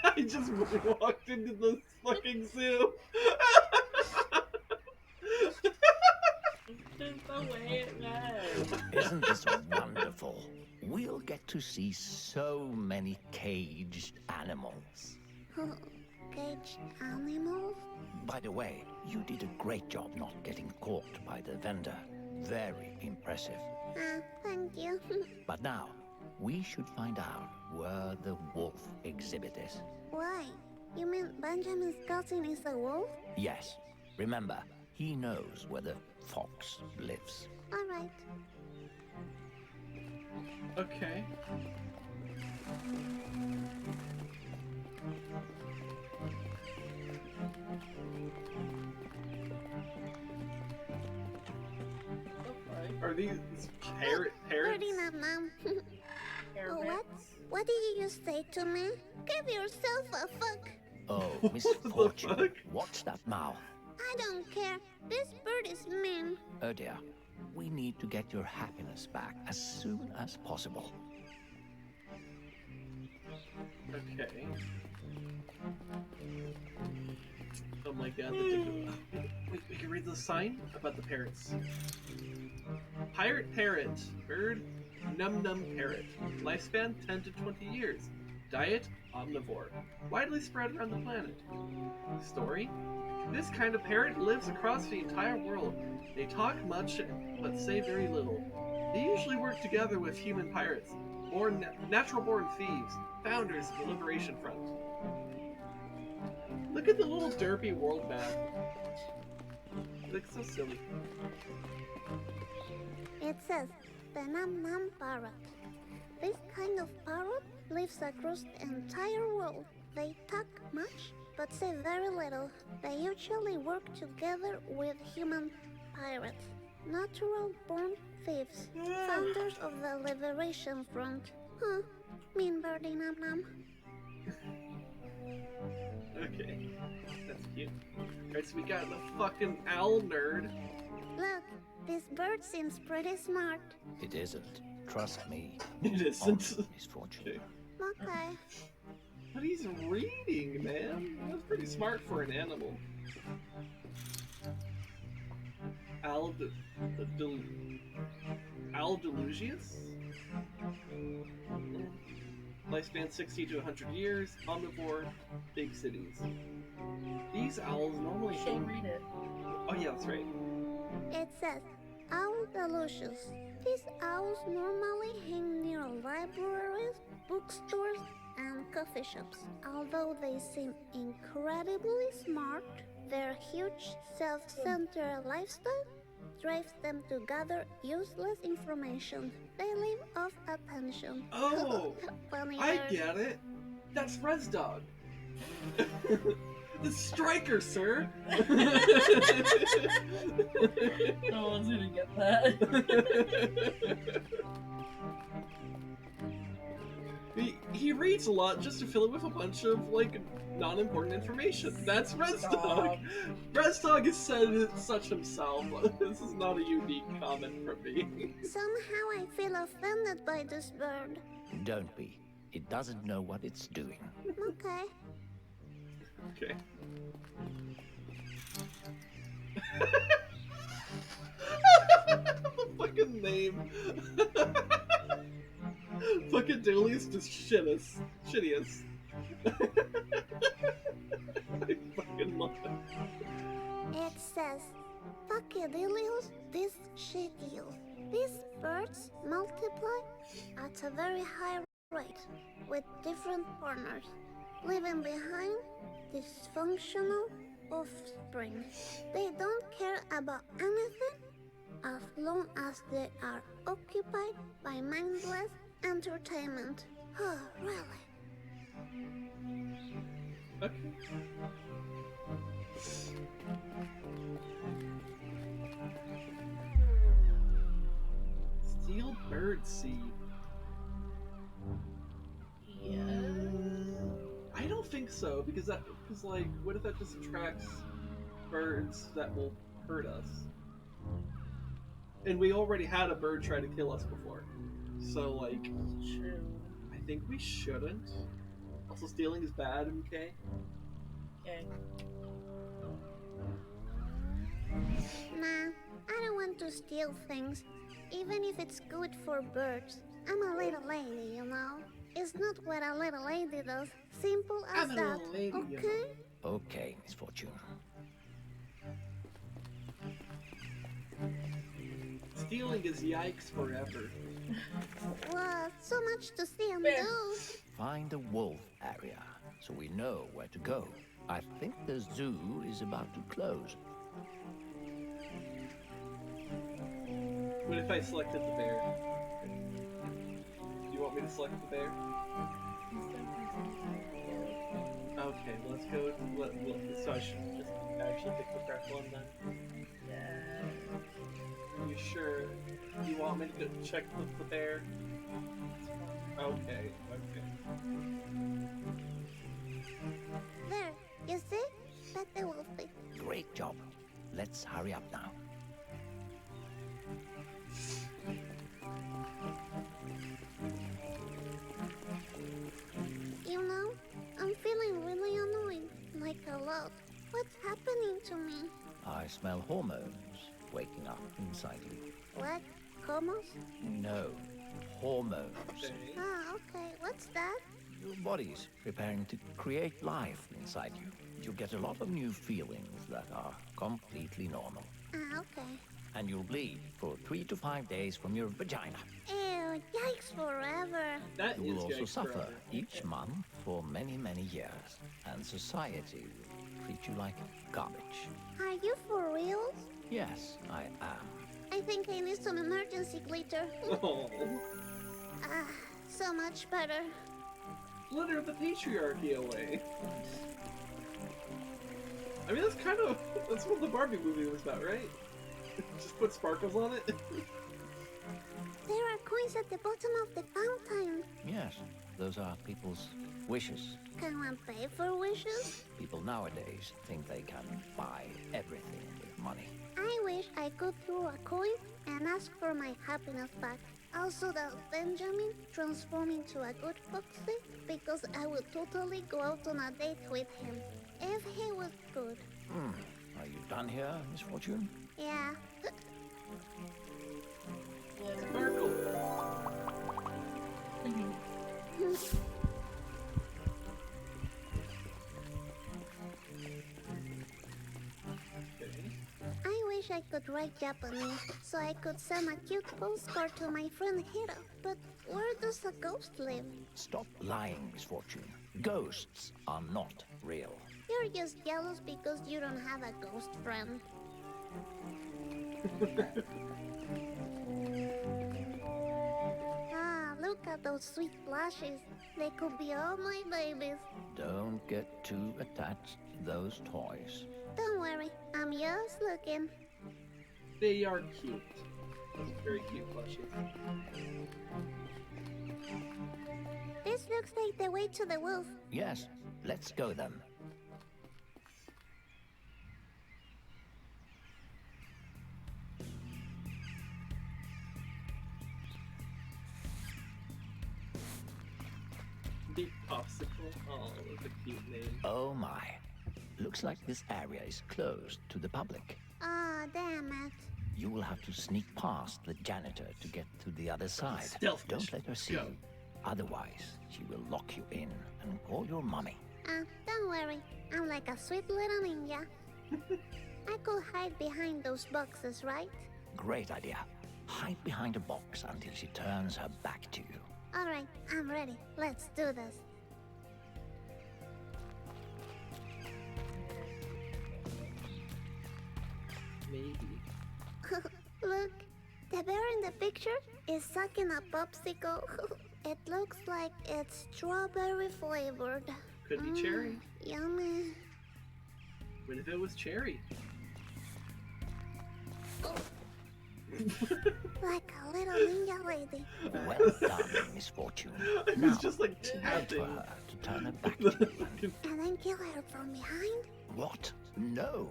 I just walked into the fucking zoo. This is the way it was. Isn't this wonderful? We'll get to see so many caged animals. Caged animals? By the way, you did a great job not getting caught by the vendor. Very impressive. Thank you. But now, we should find out where the wolf exhibit is. Why? You mean Benjamin's cousin is a wolf? Yes, remember, he knows where the fox lives. Alright. Okay. Okay. Are these parrots? Birdie Mom. What did you say to me? Give yourself a fuck. Oh, What the Misfortune, fuck? watch that mouth. I don't care. This bird is mean. Oh dear, we need to get your happiness back as soon as possible. Okay. Oh my god. Wait, we can read the sign about the parrots. Pirate parrot. Bird. Num num parrot. Lifespan 10 to 20 years. Diet omnivore. Widely spread around the planet. Story. This kind of parrot lives across the entire world. They talk much but say very little. They usually work together with human pirates, natural-born thieves, founders of the Liberation Front. Look at the little derpy world map. It looks so silly. It says the Num Num parrot. This kind of parrot lives across the entire world. They talk much but say very little. They usually work together with human pirates, natural-born thieves, founders of the Liberation Front. Huh, mean birdie Num Num. Okay, that's cute. Alright, so we got the fucking owl nerd. Look, this bird seems pretty smart. It isn't. Trust me. It isn't. On Misfortune. Okay. But he's reading, man. That's pretty smart for an animal. Aldelugius? Lifespan 60 to 100 years, omnivore, big cities. These owls normally She'll hang... read it. Oh yeah, that's right. It says, Aldelugius. These owls normally hang near libraries, bookstores, and coffee shops. Although they seem incredibly smart, their huge self-centered lifestyle drives them to gather useless information. They live off attention. Oh, Funny I bird. get it. That's Res Dog. The striker, sir. No one's gonna get that. He reads a lot just to fill it with a bunch of, like, non-important information. That's Res Dog. Res Dog has said such himself. This is not a unique comment from me. Somehow I feel offended by this bird. Don't be. It doesn't know what it's doing. Okay. Okay. The fucking name. Fucking Dooley's just shittiest. I fucking love it. It says, Fuckadillios, this shittios. These birds multiply at a very high rate with different partners, leaving behind dysfunctional offspring. They don't care about anything as long as they are occupied by mindless entertainment. Oh, really? Okay. Steel bird seed. Yeah. I don't think so, because like, what if that just attracts birds that will hurt us? And we already had a bird try to kill us before. So, like, True. I think we shouldn't. Also, stealing is bad, okay? Okay. Nah, I don't want to steal things, even if it's good for birds. I'm a little lady, you know? It's not what a little lady does. Simple as I'm a that. little lady, you Okay? Okay, Misfortune. Stealing is yikes forever. What? So much to see and Fair. do. Find the wolf area so we know where to go. I think the zoo is about to close. What if I selected the bear? want me to select the bear? Okay, let's go. So I should just actually pick the correct one then. Are you sure? You want me to go check the bear? Okay. There, you see? Bet they will fit. Great job. Let's hurry up now. You know, I'm feeling really annoyed. Like a lot. What's happening to me? I smell hormones waking up inside you. What? Homos? No, hormones. Okay. Ah, okay. What's that? Your body's preparing to create life inside you. You'll get a lot of new feelings that are completely normal. Ah, okay. And you'll bleed for 3 to 5 days from your vagina. Ew, yikes forever. That You will is also yikes suffer forever. each month for many, many years. And society will treat you like garbage. Are you for real? Yes, I am. I think I need some emergency glitter. Oh. Ah, so much better. Glitter the patriarchy away. I mean, that's what the Barbie movie was about, right? Just put sparkles on it. There are coins at the bottom of the fountain. Yes, those are people's wishes. Can one pay for wishes? People nowadays think they can buy everything with money. I wish I could throw a coin and ask for my happiness back. Also that Benjamin transform into a good foxy, because I would totally go out on a date with him. If he was good. Are you done here, Misfortune? Yeah. Sparkle. Okay. I wish I could write Japanese, so I could send a cute postcard to my friend Hiro. But where does a ghost live? Stop lying, Misfortune. Ghosts are not real. You're just jealous because you don't have a ghost friend. Ah, look at those sweet blushes. They could be all my babies. Don't get too attached to those toys. Don't worry, I'm just looking. They are cute. Those very cute plushies. This looks like the way to the wolf. Yes, let's go then. Big popsicle. Oh, that's a cute name. Oh my. Looks like this area is closed to the public. Ah, damn it. You will have to sneak past the janitor to get to the other side. Stealth Don't mission. let her see Go. you. Otherwise, she will lock you in and call your mommy. Don't worry. I'm like a sweet little ninja. I could hide behind those boxes, right? Great idea. Hide behind a box until she turns her back to you. Alright, I'm ready. Let's do this. Maybe. Look, the bear in the picture is sucking a popsicle. It looks like it's strawberry flavored. Could be cherry. Yummy. What if it was cherry? Like a little ninja lady. Well done, Misfortune. I Now, was just like wait for tapping. her to turn her back to you. And then kill her from behind? What? No.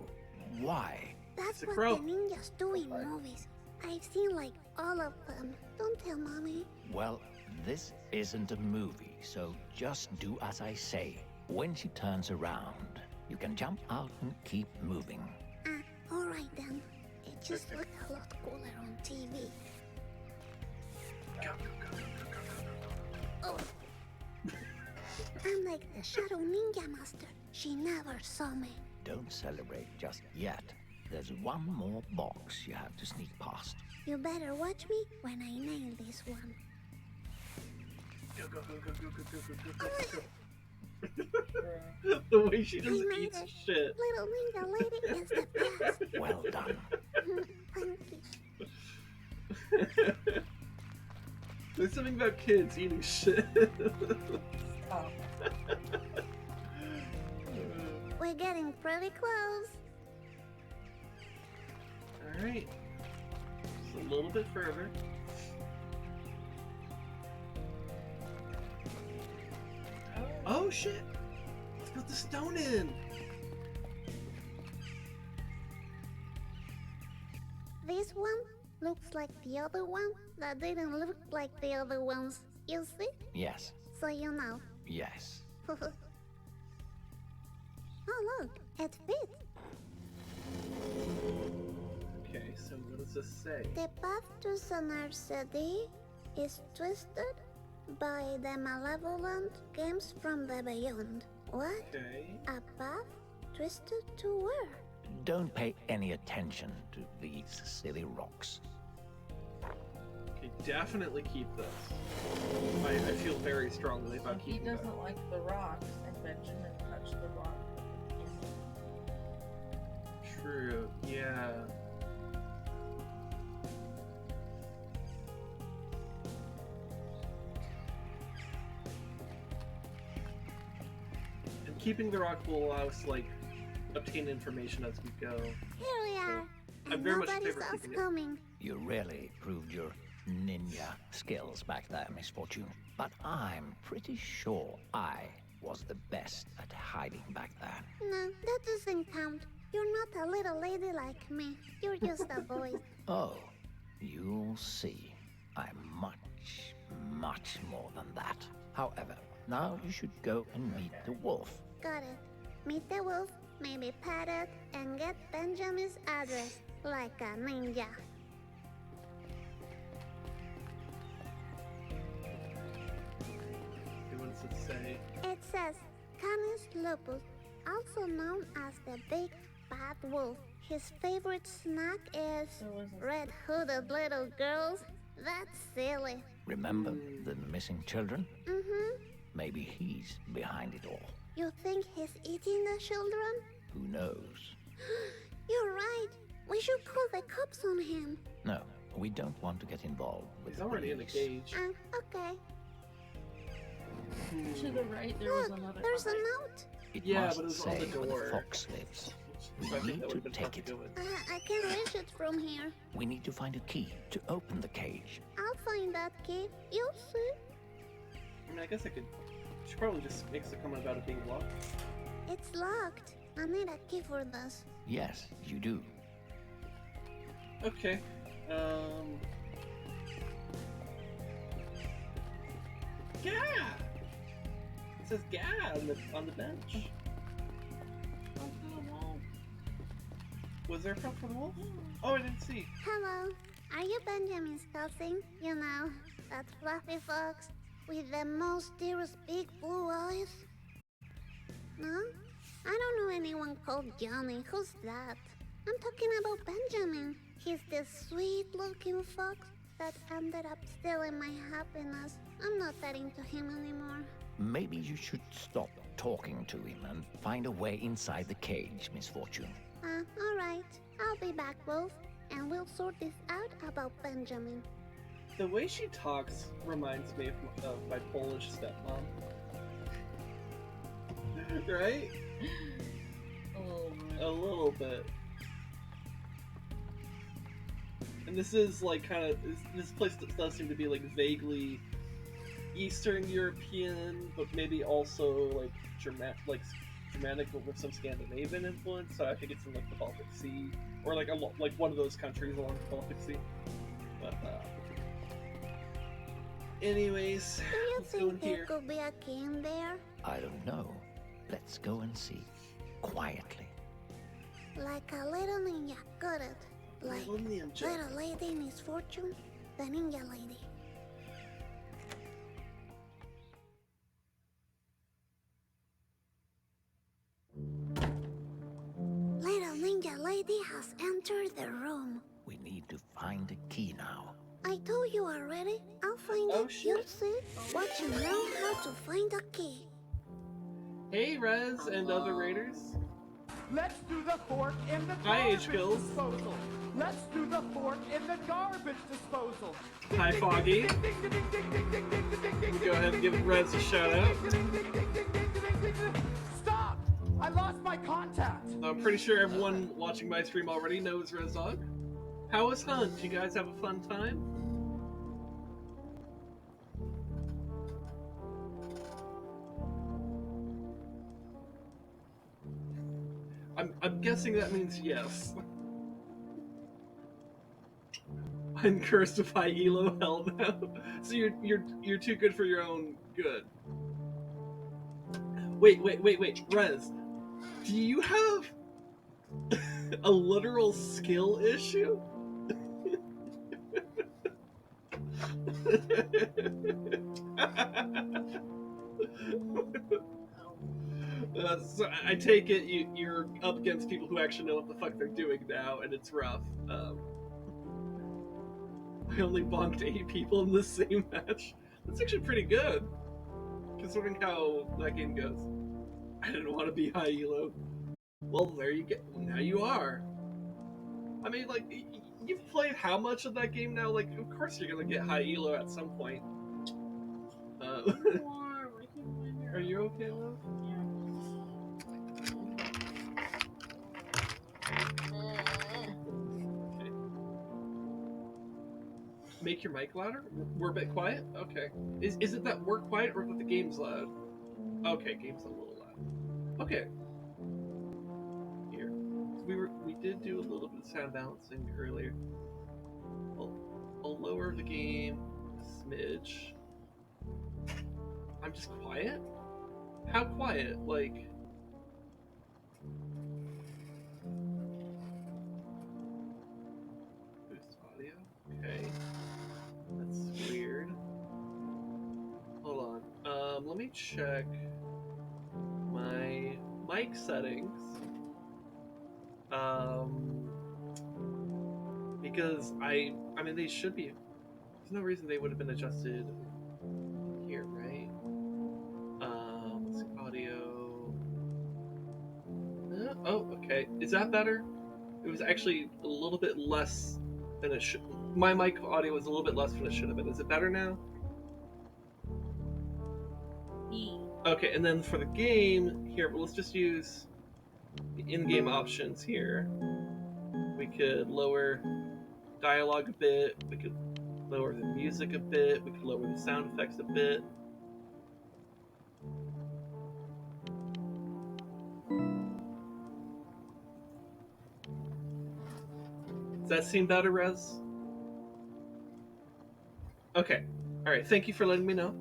Why? That's It's a what crow. the ninjas do in movies. I've seen like all of them. Don't tell mommy. Well, this isn't a movie, so just do as I say. When she turns around, you can jump out and keep moving. Alright then. It just looked a lot cooler on TV. Go, go, go, go, go, go, go. Oh. I'm like the Shadow Ninja Master. She never saw me. Don't celebrate just yet. There's one more box you have to sneak past. You better watch me when I nail this one. Go, go, go, go, go, go, go, go, go, go. The way she just I made eats it. shit. Little Ninja Lady is the best. Well done. Thank you. There's something about kids eating shit. Oh. We're getting pretty close. Alright. Just a little bit further. Oh shit! Let's put the stone in! This one looks like the other one that didn't look like the other ones. You see? Yes, So you know. yes. Oh look, it fits. Okay, so what does this say? The path to Sonar City is twisted by the malevolent games from the beyond. What? Okay. A path twisted to where? Don't pay any attention to these silly rocks. Okay, definitely keep this. I feel very strongly about And he keeping that. doesn't like the rocks, and Benjamin touched the rock. True, yeah. And keeping the rock will allow us to, like, obtain information as we go. Here we are. I And very much nobody favor saw us keeping it. coming. You really proved your ninja skills back there, Misfortune. But I'm pretty sure I was the best at hiding back there. No, that doesn't count. You're not a little lady like me. You're just a boy. Oh, you'll see. I'm much, much more than that. However, now you should go and meet the wolf. Got it. Meet the wolf, maybe pet it, and get Benjamin's address like a ninja. What does it say? It says Canis lupus, also known as the big bad wolf. His favorite snack is So is it- red-hooded little girls. That's silly. Remember the missing children? Mm-hmm. Maybe he's behind it all. You think he's eating the children? Who knows? You're right. We should call the cops on him. No, we don't want to get involved with He's the already in the police. cage. Okay. To the right, there was Look, another. there's a note. It Yeah, must but it was on say the where door. the fox lives. So I think need that to would have been take tough to it. go with. I can reach it from here. We need to find a key to open the cage. I'll find that key. You'll see. I mean, I guess I could. She probably just makes the comment about it being locked. It's locked. I need a key for this. Yes, you do. Okay. Gah! It says Gah on the bench. Was there a front for the wolf? Oh, I didn't see. Hello. Are you Benjamin's cousin? You know, that fluffy fox with the most dearest big blue eyes? No? I don't know anyone called Johnny. Who's that? I'm talking about Benjamin. He's the sweet-looking fox that ended up stealing my happiness. I'm not that into him anymore. Maybe you should stop talking to him and find a way inside the cage, Misfortune. Alright. I'll be back, Wolf, and we'll sort this out about Benjamin. The way she talks reminds me of my Polish stepmom. Right? Oh, A little bit. And this is like kind of this place does seem to be like vaguely Eastern European, but maybe also like Germanic, but with some Scandinavian influence. So I think it's in like the Baltic Sea, or like like one of those countries along the Baltic Sea. But anyways, Do you let's go in think there here. could be a key in there? I don't know. Let's go and see. Quietly. Like a little ninja, got it. Like Little ninja. Little Lady Misfortune, the ninja lady. Little ninja lady has entered the room. We need to find a key now. I told you already. I'll find Oh, it. You'll shit. see. Watch and learn how to find a key. Hey, Rez and other raiders. Let's do the fork in the Hi, garbage H-Kills. disposal. Let's do the fork in the garbage disposal. Hi, Foggy. Go ahead and give Rez a shout out. Stop! I lost my contact. I'm pretty sure everyone watching my stream already knows Rezdog. How was Hunt? Did you guys have a fun time? I'm guessing that means yes. I'm cursed with high elo hell now. So you're too good for your own good. Wait, Rez. Do you have a literal skill issue? So I take it you're up against people who actually know what the fuck they're doing now, and it's rough. I only bonked 8 people in the same match. That's actually pretty good, considering how that game goes. I didn't want to be high elo. Well, there you get. Now you are. I mean, like, you've played how much of that game now? Like, of course you're gonna get high elo at some point. Are you okay, love? Okay. Make your mic louder? We're a bit quiet? Okay. Is it that we're quiet or that the game's loud? Okay, game's a little loud. Okay. Here. We did do a little bit of sound balancing earlier. I'll lower the game a smidge. I'm just quiet? How quiet? Like... Boost audio? Okay. That's weird. Hold on. Let me check my mic settings. Because I mean, they should be. There's no reason they would have been adjusted here, right? Let's see, audio. Oh, okay. Is that better? It was actually a little bit less than it should. My mic audio was a little bit less than it should have been. Is it better now? Okay, and then for the game here, but let's just use the in-game options here. We could lower dialogue a bit. We could lower the music a bit. We could lower the sound effects a bit. Does that seem better, Rez? Okay. Alright, thank you for letting me know.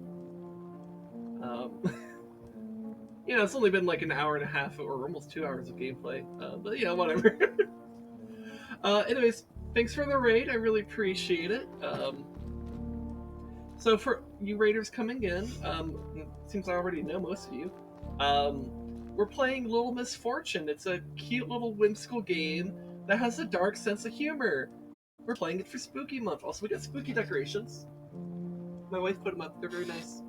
You know, it's only been like an hour and a half or almost 2 hours of gameplay. But yeah, whatever. Anyways, thanks for the raid. I really appreciate it. So for you raiders coming in, seems I already know most of you. We're playing Little Misfortune. It's a cute little whimsical game that has a dark sense of humor. We're playing it for Spooky Month. Also, we got spooky decorations. My wife put them up. They're very nice.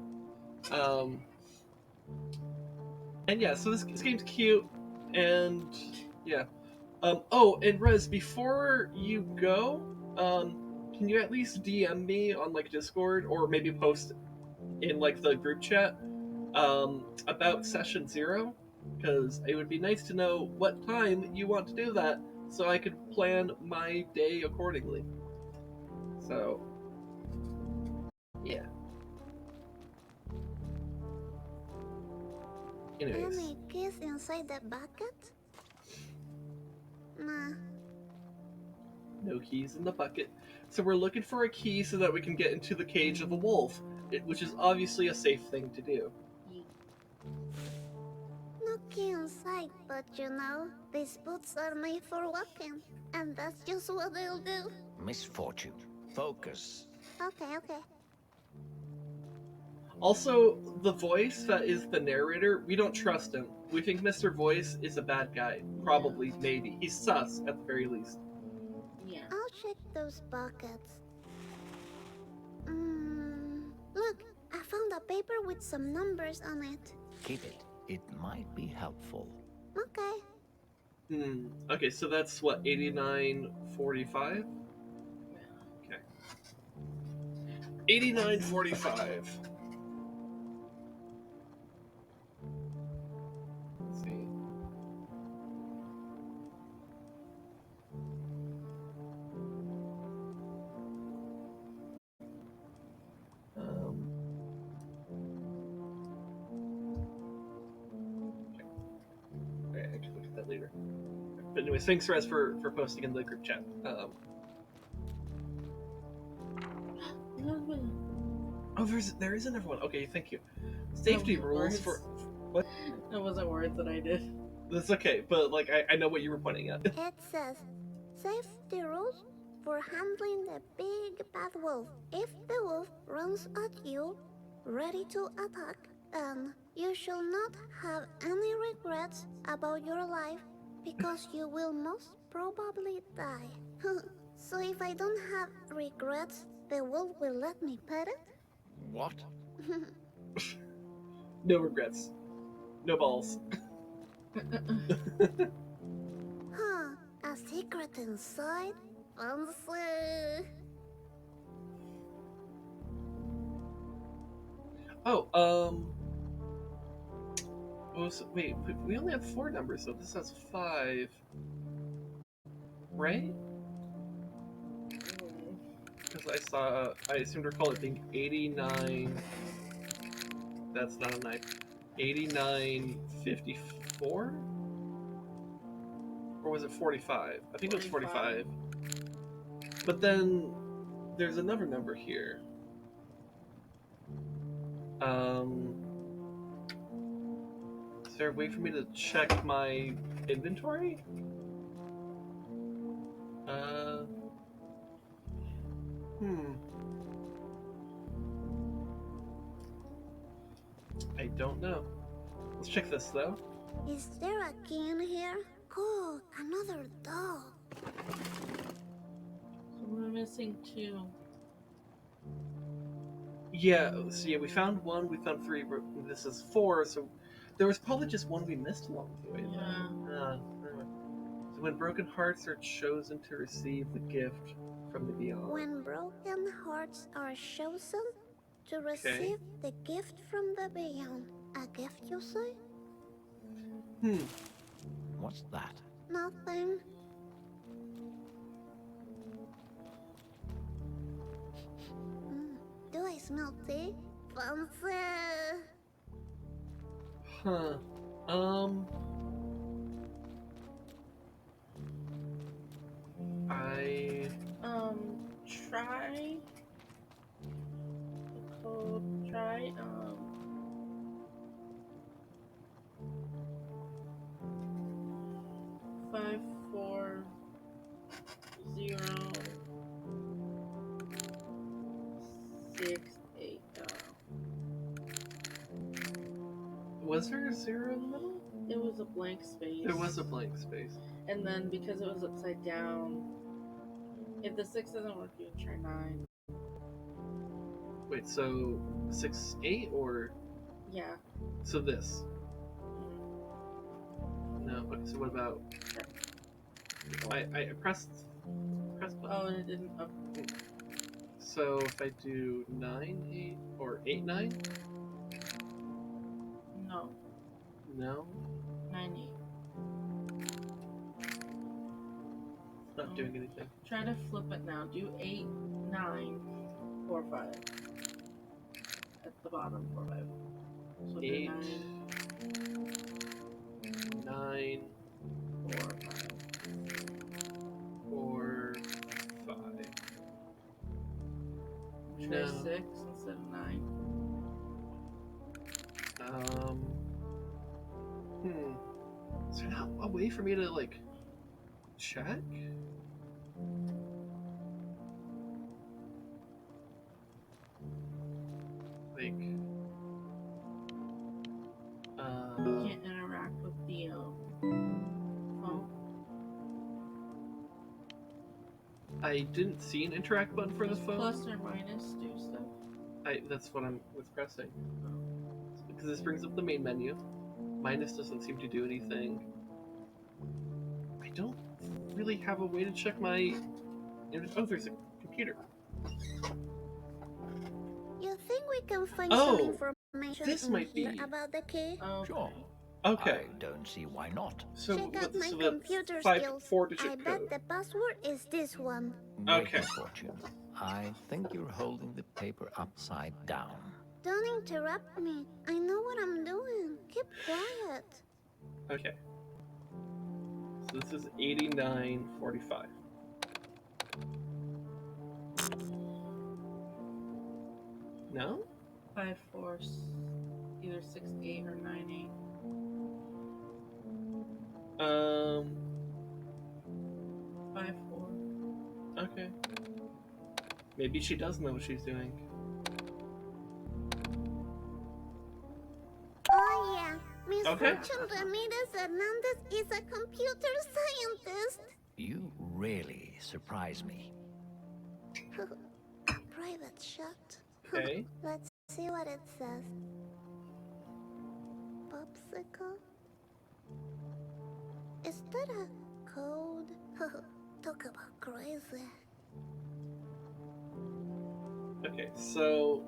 And yeah, so this game's cute, and yeah. Oh, and Rez, before you go, can you at least DM me on like Discord or maybe post in like the group chat about session 0? Because it would be nice to know what time you want to do that, so I could plan my day accordingly. So, yeah. Anyways. Any keys inside the bucket? Nah. No keys in the bucket. So we're looking for a key so that we can get into the cage of a wolf, which is obviously a safe thing to do. No key inside, but you know, these boots are made for walking. And that's just what they'll do. Misfortune. Focus. Okay. Also, the voice that is the narrator, we don't trust him. We think Mr. Voice is a bad guy. Probably, maybe. He's sus, at the very least. Yeah. I'll check those buckets. Look, I found a paper with some numbers on it. Keep it. It might be helpful. Okay. Okay, so that's what, 89.45? Okay. 89.45. Let's see. Alright, I can look at that later. But anyways, thanks Rez for posting in the group chat. Oh, there is another one. Okay, thank you. Safety rules words. for what? That wasn't words that I did. That's okay, but like I know what you were pointing at. It says safety rules for handling the big bad wolf. If the wolf runs at you, ready to attack, then you shall not have any regrets about your life because you will most probably die. So if I don't have regrets, the wolf will let me pet it? What? No regrets. No balls. Huh, a secret inside? Fancy. Oh, wait, we only have 4 numbers, so this has 5. Right? Because I seem to recall it being 89. That's not a 9. 89.54? Or was it 45? I think it was 45. But then there's another number here. Is there a way for me to check my inventory? I don't know. Let's check this though. Is there a key in here? Cool, another dog. So we're missing 2. Yeah, so yeah, we found 1, we found 3, but this is 4, so there was probably just 1 we missed along the way. Yeah. So when broken hearts are chosen to receive the gift from the beyond. When broken hearts are chosen to receive the gift from the beyond. A gift, you say? What's that? Nothing. Do I smell tea? Fancy. Huh. Try the code. Try 54068. Was there a 0 in the middle? It was a blank space. There was a blank space. And then because it was upside down, if the 6 doesn't work, you can try 9. Wait, so 6, 8, or Yeah. so this? No. Okay, so what about? I pressed button. Oh, and it didn't. Oh. So if I do 9, 8, or 8, 9? No. No. 9, 8. It's not doing anything. Try to flip it now. Do 8, 9, 4, 5. At the bottom, 4, 5. So 8, 9, 9, 4, 5. 4, 5. Try No. 6 instead of 9. Is there not a way for me to like check? Like, You can't interact with the phone. I didn't see an interact button for the Does phone. plus or minus do stuff? That's what I was pressing. Because this brings up the main menu. Minus doesn't seem to do anything. really have a way to check my... Oh, there's a computer. You think we can find Oh, some information this in might here be- about the key? Sure. Okay. I don't see why not. So Check out my so that's computer skills. 4-digit I code. bet the password is this one. Wait, Okay. Misfortune. I think you're holding the paper upside down. Don't interrupt me. I know what I'm doing. Keep quiet. Okay. So this is 8945. No? 5, 4, either 6, 8 or 9, 8. 5, 4. Okay. Maybe she does know what she's doing. Oh yeah, Miss Okay. Fortune Ramirez Hernandez is a computer scientist. You really surprise me. Private shot. Okay. Let's see what it says. Popsicle? Is that a code? Talk about crazy. Okay, so...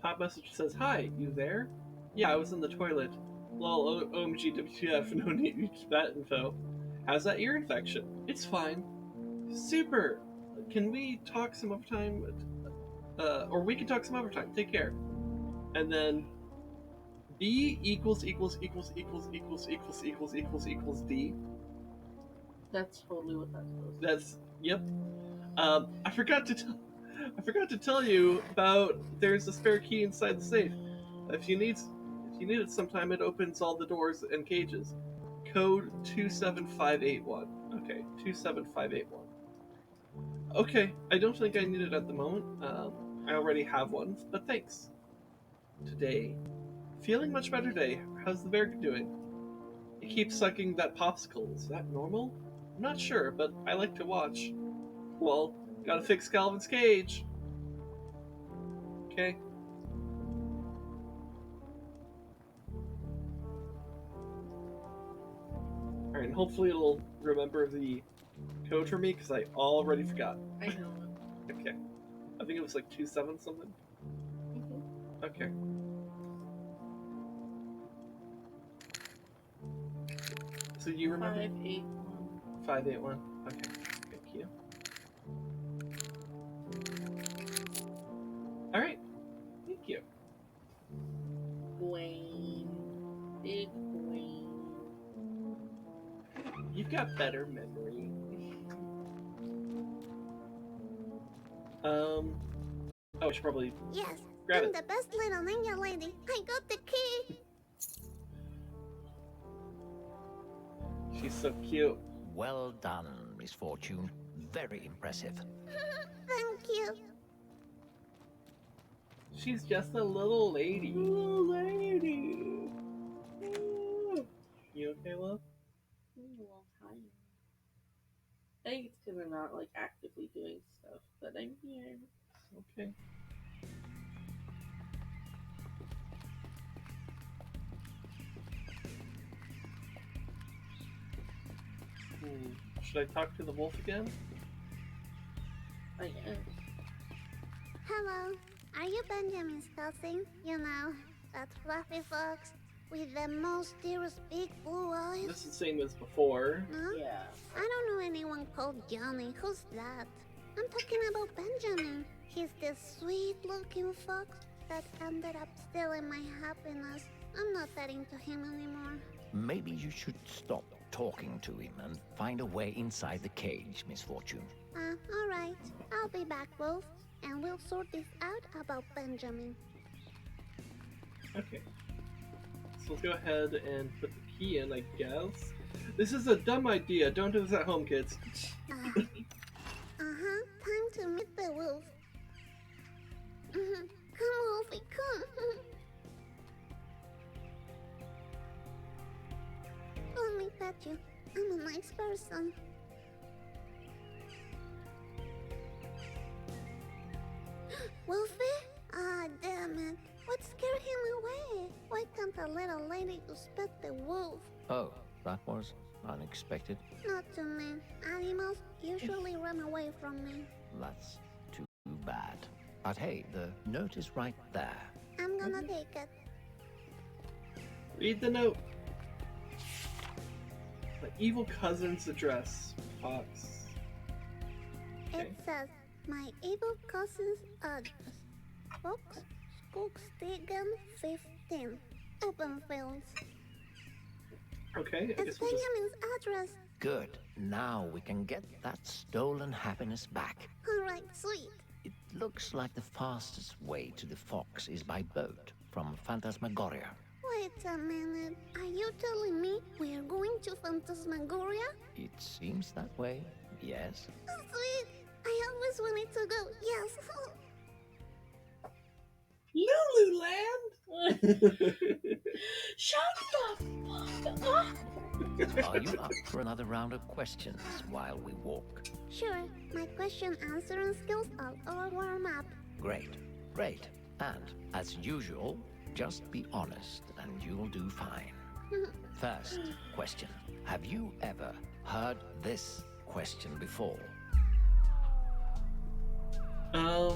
Top message says, "Hi, you there? Yeah, I was in the toilet. Lol, OMG, WTF, no need for that info. How's that ear infection? It's fine. Super! Can we talk some overtime? Or we can talk some overtime. Take care." And then B equals D. That's totally what that's supposed to be. That's, yep. I forgot to tell you about, there's a spare key inside the safe. If you need it sometime, it opens all the doors and cages. Code 27581. Okay, 27581. Okay, I don't think I need it at the moment. I already have one, but thanks. Today, feeling much better today. How's the bear doing? It keeps sucking that popsicle. Is that normal? I'm not sure, but I like to watch. Well, gotta fix Calvin's cage. Okay. Alright, and hopefully it'll remember the code for me, because I already forgot. I know. Okay. I think it was like 27 something. Okay. So you remember? 581. 581. Okay. Thank you. Alright. Thank you. Wayne. Big Wayne. You've got better memory. Oh, I should probably Yes, grab I'm it. the best little ninja lady. I got the key. She's so cute. Well done, Misfortune. Very impressive. Thank you. She's just a little lady. Little lady. You okay, love? I'm a little tired. I think it's because I'm not like actively doing stuff, but I'm here. Okay. Should I talk to the wolf again? I guess. Hello. Are you Benjamin's cousin? You know, that fluffy fox with the most dearest big blue eyes? This is the same as before. Huh? Yeah. I don't know anyone called Johnny. Who's that? I'm talking about Benjamin. He's the sweet-looking fox that ended up stealing my happiness. I'm not that into him anymore. Maybe you should stop talking to him and find a way inside the cage, Misfortune. Alright. I'll be back, Wolf, and we'll sort this out about Benjamin. Okay. So let's go ahead and put the key in, I guess. This is a dumb idea. Don't do this at home, kids. Time to meet the wolf. Come, Wolfie, come. Let me pet you. I'm a nice person. Wolfie? Ah, damn it. What scared him away? Why can't a little lady just pet the wolf? Oh, That was unexpected. Not to me. Animals usually run away from me. That's too bad. But hey, the note is right there. I'm gonna take it. Read the note. My evil cousin's address. Fox. Okay. It says, my evil cousin's address. Fox, Skogsstigen 15. Open fields. Okay, I It's guess we'll just... Benjamin's address. Good. Now we can get that stolen happiness back. Alright, sweet. It looks like the fastest way to the Fox is by boat from Phantasmagoria. Wait a minute. Are you telling me we're going to Phantasmagoria? It seems that way, yes. Oh, sweet. I always wanted to go. Yes. Lululand! Shut the fuck up! Are you up for another round of questions while we walk? Sure. My question answering skills are all warm up. Great, great. And as usual, just be honest and you'll do fine. First question. Have you ever heard this question before? No?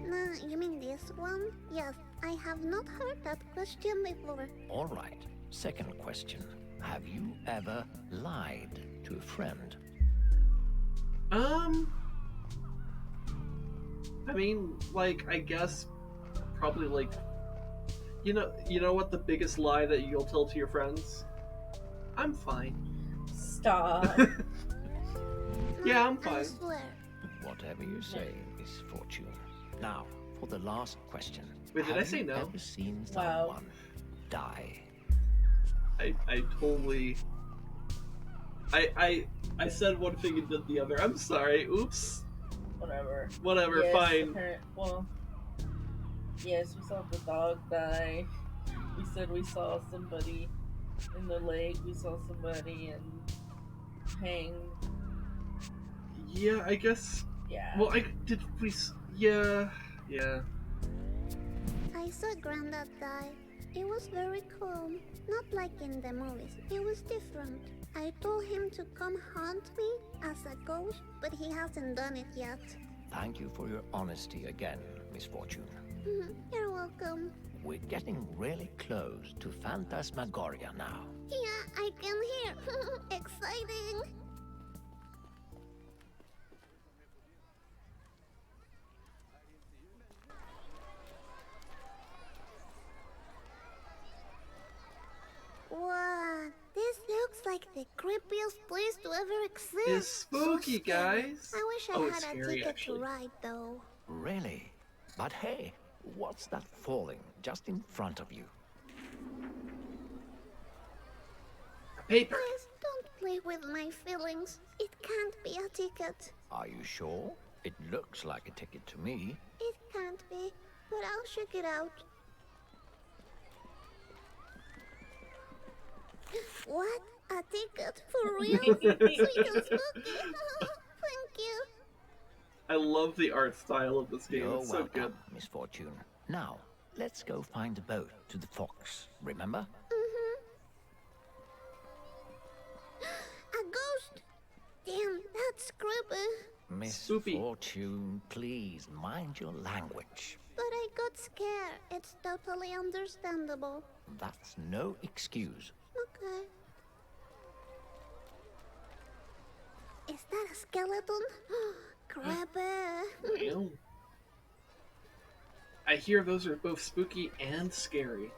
Nah, you mean this one? Yes, I have not heard that question before. All right. Second question. Have you ever lied to a friend? I mean, like, I guess probably like, you know what the biggest lie that you'll tell to your friends? I'm fine. Stop. Yeah, I'm I fine. swear. Whatever you say, Miss Fortune. Now, for the last question. Wait, did I Have say you no? ever seen Wow. someone die? I totally... I said one thing and did the other. I'm sorry. Oops. Whatever. Whatever, Yes, fine. Well, yes, we saw the dog die. We said we saw somebody in the lake. We saw somebody hang. Yeah, I guess... Yeah. Well, yeah. I saw Granddad die. It was very calm. Not like in the movies. It was different. I told him to come haunt me as a ghost, but he hasn't done it yet. Thank you for your honesty again, Miss Fortune. You're welcome. We're getting really close to Phantasmagoria now. Yeah, I can hear. Exciting. Wow, this looks like the creepiest place to ever exist. It's spooky, So scary. guys. I wish I Oh, it's had a scary, ticket actually. to ride, though. Really? But hey, what's that falling just in front of you? A paper. Please don't play with my feelings. It can't be a ticket. Are you sure? It looks like a ticket to me. It can't be, but I'll check it out. What? A ticket? For real? Sweet and spooky. Thank you. I love the art style of this game. You're It's so welcome, good. Miss Fortune. Now, let's go find the boat to the Fox, remember? A ghost? Damn, that's creepy. Miss Spoopy. Fortune, please mind your language. But I got scared. It's totally understandable. That's no excuse. Okay. Is that a skeleton? Creepy. Well, I hear those are both spooky and scary.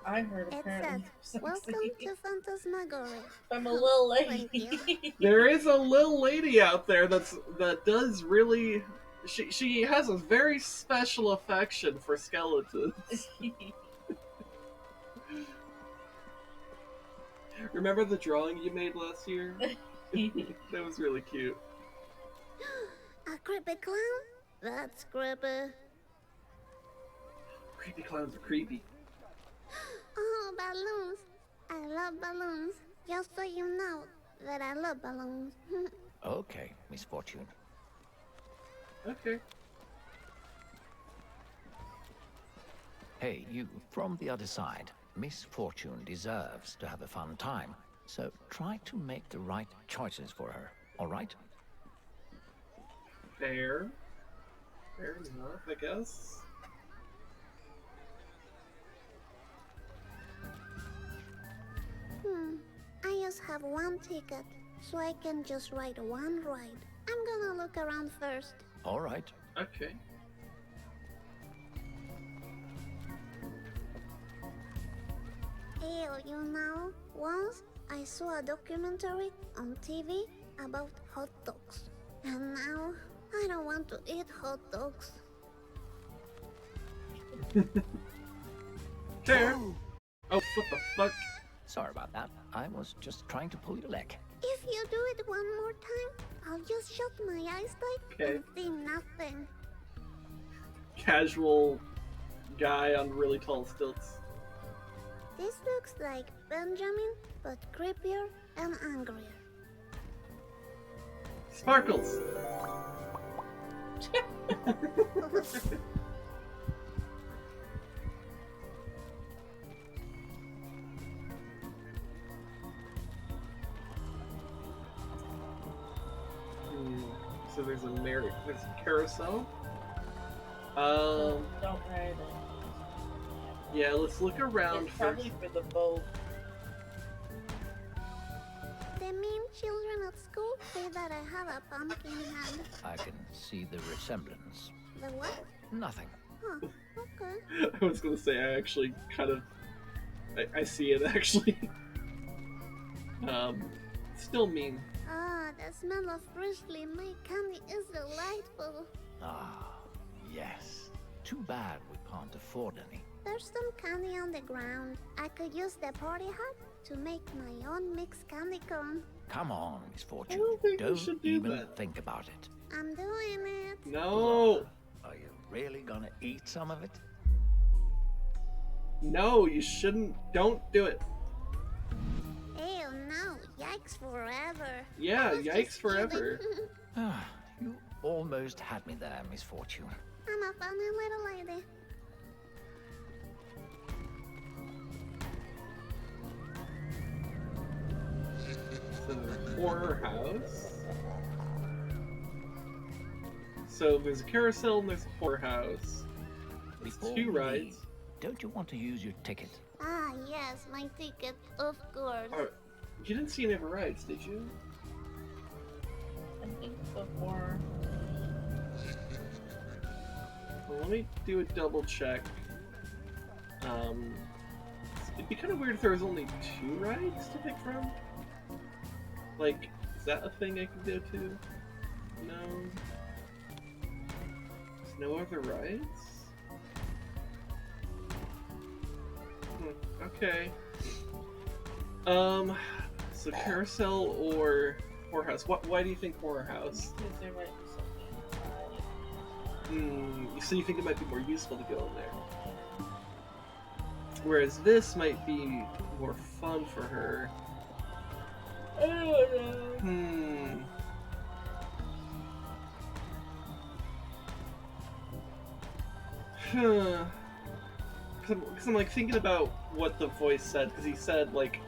I heard It apparently. says, welcome to Phantasmagoria. I'm a little Thank lady. There is a little lady out there that does really... She has a very special affection for skeletons. Remember the drawing you made last year? That was really cute. A creepy clown? That's creepy. Creepy clowns are creepy. Oh, balloons. I love balloons. Just so you know that I love balloons. Okay, Miss Fortune. Okay. Hey, you, from the other side, Misfortune deserves to have a fun time. So try to make the right choices for her, all right? Fair. Fair enough, I guess. I just have one ticket, so I can just ride one ride. I'm gonna look around first. All right. Okay. You know, once I saw a documentary on TV about hot dogs. And now, I don't want to eat hot dogs. Fair. Oh, what the fuck? Sorry about that. I was just trying to pull your leg. If you do it one more time, I'll just shut my eyes tight Okay. and see nothing. Casual guy on really tall stilts. This looks like Benjamin, but creepier and angrier. Sparkles! So there's a carousel. Don't ride it. Yeah, let's look around It's first. probably for the boat. The mean children at school say that I have a pumpkin head. I can see the resemblance. The what? Nothing. Huh, okay. I was gonna say I actually kind of I see it actually. Still mean. Ah, the smell of freshly made candy is delightful. Ah, yes. Too bad we can't afford any. There's some candy on the ground. I could use the party hat to make my own mixed candy cone. Come on, Misfortune. I don't think we should do even that. think about it. I'm doing it. No! Are you really gonna eat some of it? No, you shouldn't. Don't do it. Ew, no. Yikes forever. Yeah, I was yikes just forever. kidding. Ah, you almost had me there, Misfortune. I'm a funny little lady. So the horror house. So there's a carousel and there's a horror house. There's Before two we rides. leave, don't you want to use your ticket? Ah, yes, my ticket, of course. Oh, you didn't see any of the rides, did you? I think before. Well, let me do a double check. It'd be kind of weird if there was only two rides to pick from. Like, is that a thing I can go to? No. There's no other rides? Okay. So carousel or horror house? Why do you think horror house? Because there might be something inside. So you think it might be more useful to go in there? Whereas this might be more fun for her. I don't know. Huh. Because I'm like thinking about what the voice said. Because he said like,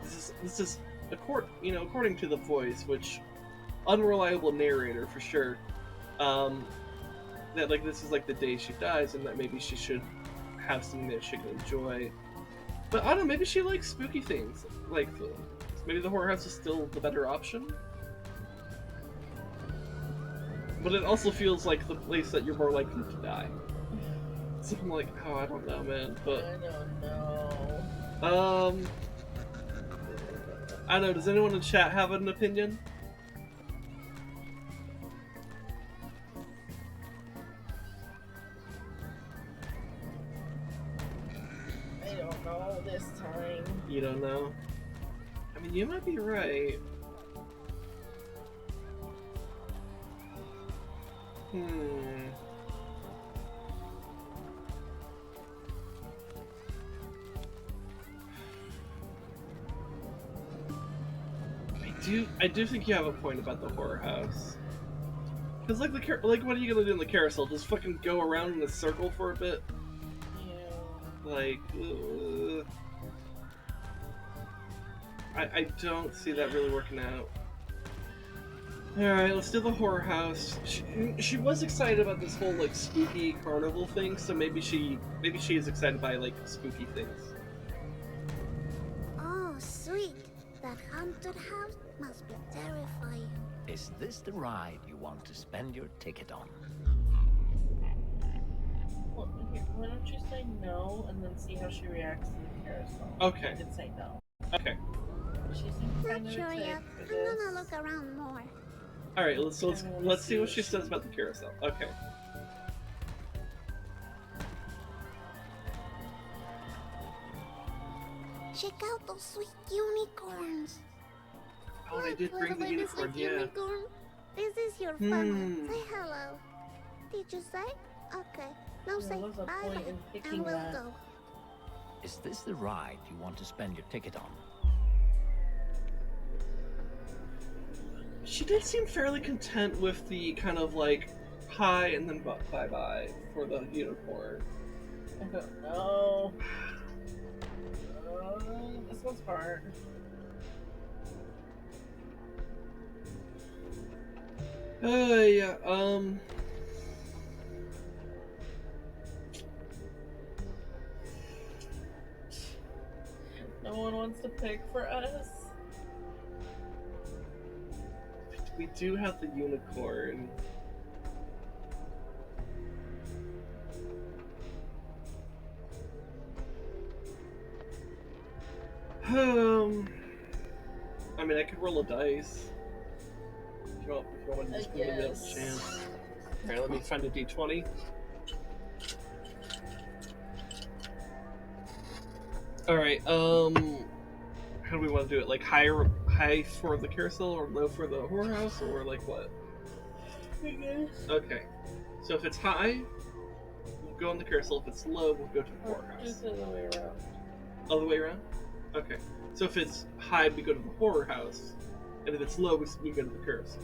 this is according to the voice, which unreliable narrator for sure. That like this is like the day she dies, and that maybe she should have something that she can enjoy. But I don't know. Maybe she likes spooky things. Like maybe the horror house is still the better option. But it also feels like the place that you're more likely to die. So I'm like, oh, I don't know, man. But I don't know. I don't know. Does anyone in chat have an opinion? I don't know this time. You don't know? I mean, you might be right. I do think you have a point about the horror house. Cause like what are you gonna do in the carousel? Just fucking go around in a circle for a bit? Yeah. Like, I don't see that really working out. Alright, let's do the horror house. She was excited about this whole like spooky carnival thing, so maybe she is excited by like spooky things. Oh, sweet. That haunted house must be terrifying. Is this the ride you want to spend your ticket on? Well, here, why don't you say no and then see how she reacts to the carousel? Okay. You can say no. Okay. She seems Not kind of sure excited yet. for I'm this. gonna look around more. Alright, let's see what she says about the carousel. Okay. Check out those sweet unicorns. Oh, and I did bring the Little unicorn, sweet yeah. unicorn. This is your fun. Say hello. Did you say? Okay. Now say There was a bye point in bye, picking and we'll that. go. Is this the ride you want to spend your ticket on? She did seem fairly content with the kind of like hi and then bye bye for the unicorn. I don't know. This one's hard. Yeah, No one wants to pick for us. we do have the unicorn. I mean, I could roll a dice. If you want to just give me a chance. Alright, let me find a d20. Alright, how do we want to do it? Like high for the carousel or low for the horror house, or like what? I guess. Okay. So if it's high, we'll go on the carousel. If it's low, we'll go to the horror house. Just the other way around. All the way around? Okay. So if it's high, we go to the horror house. And if it's low, we go to the carousel.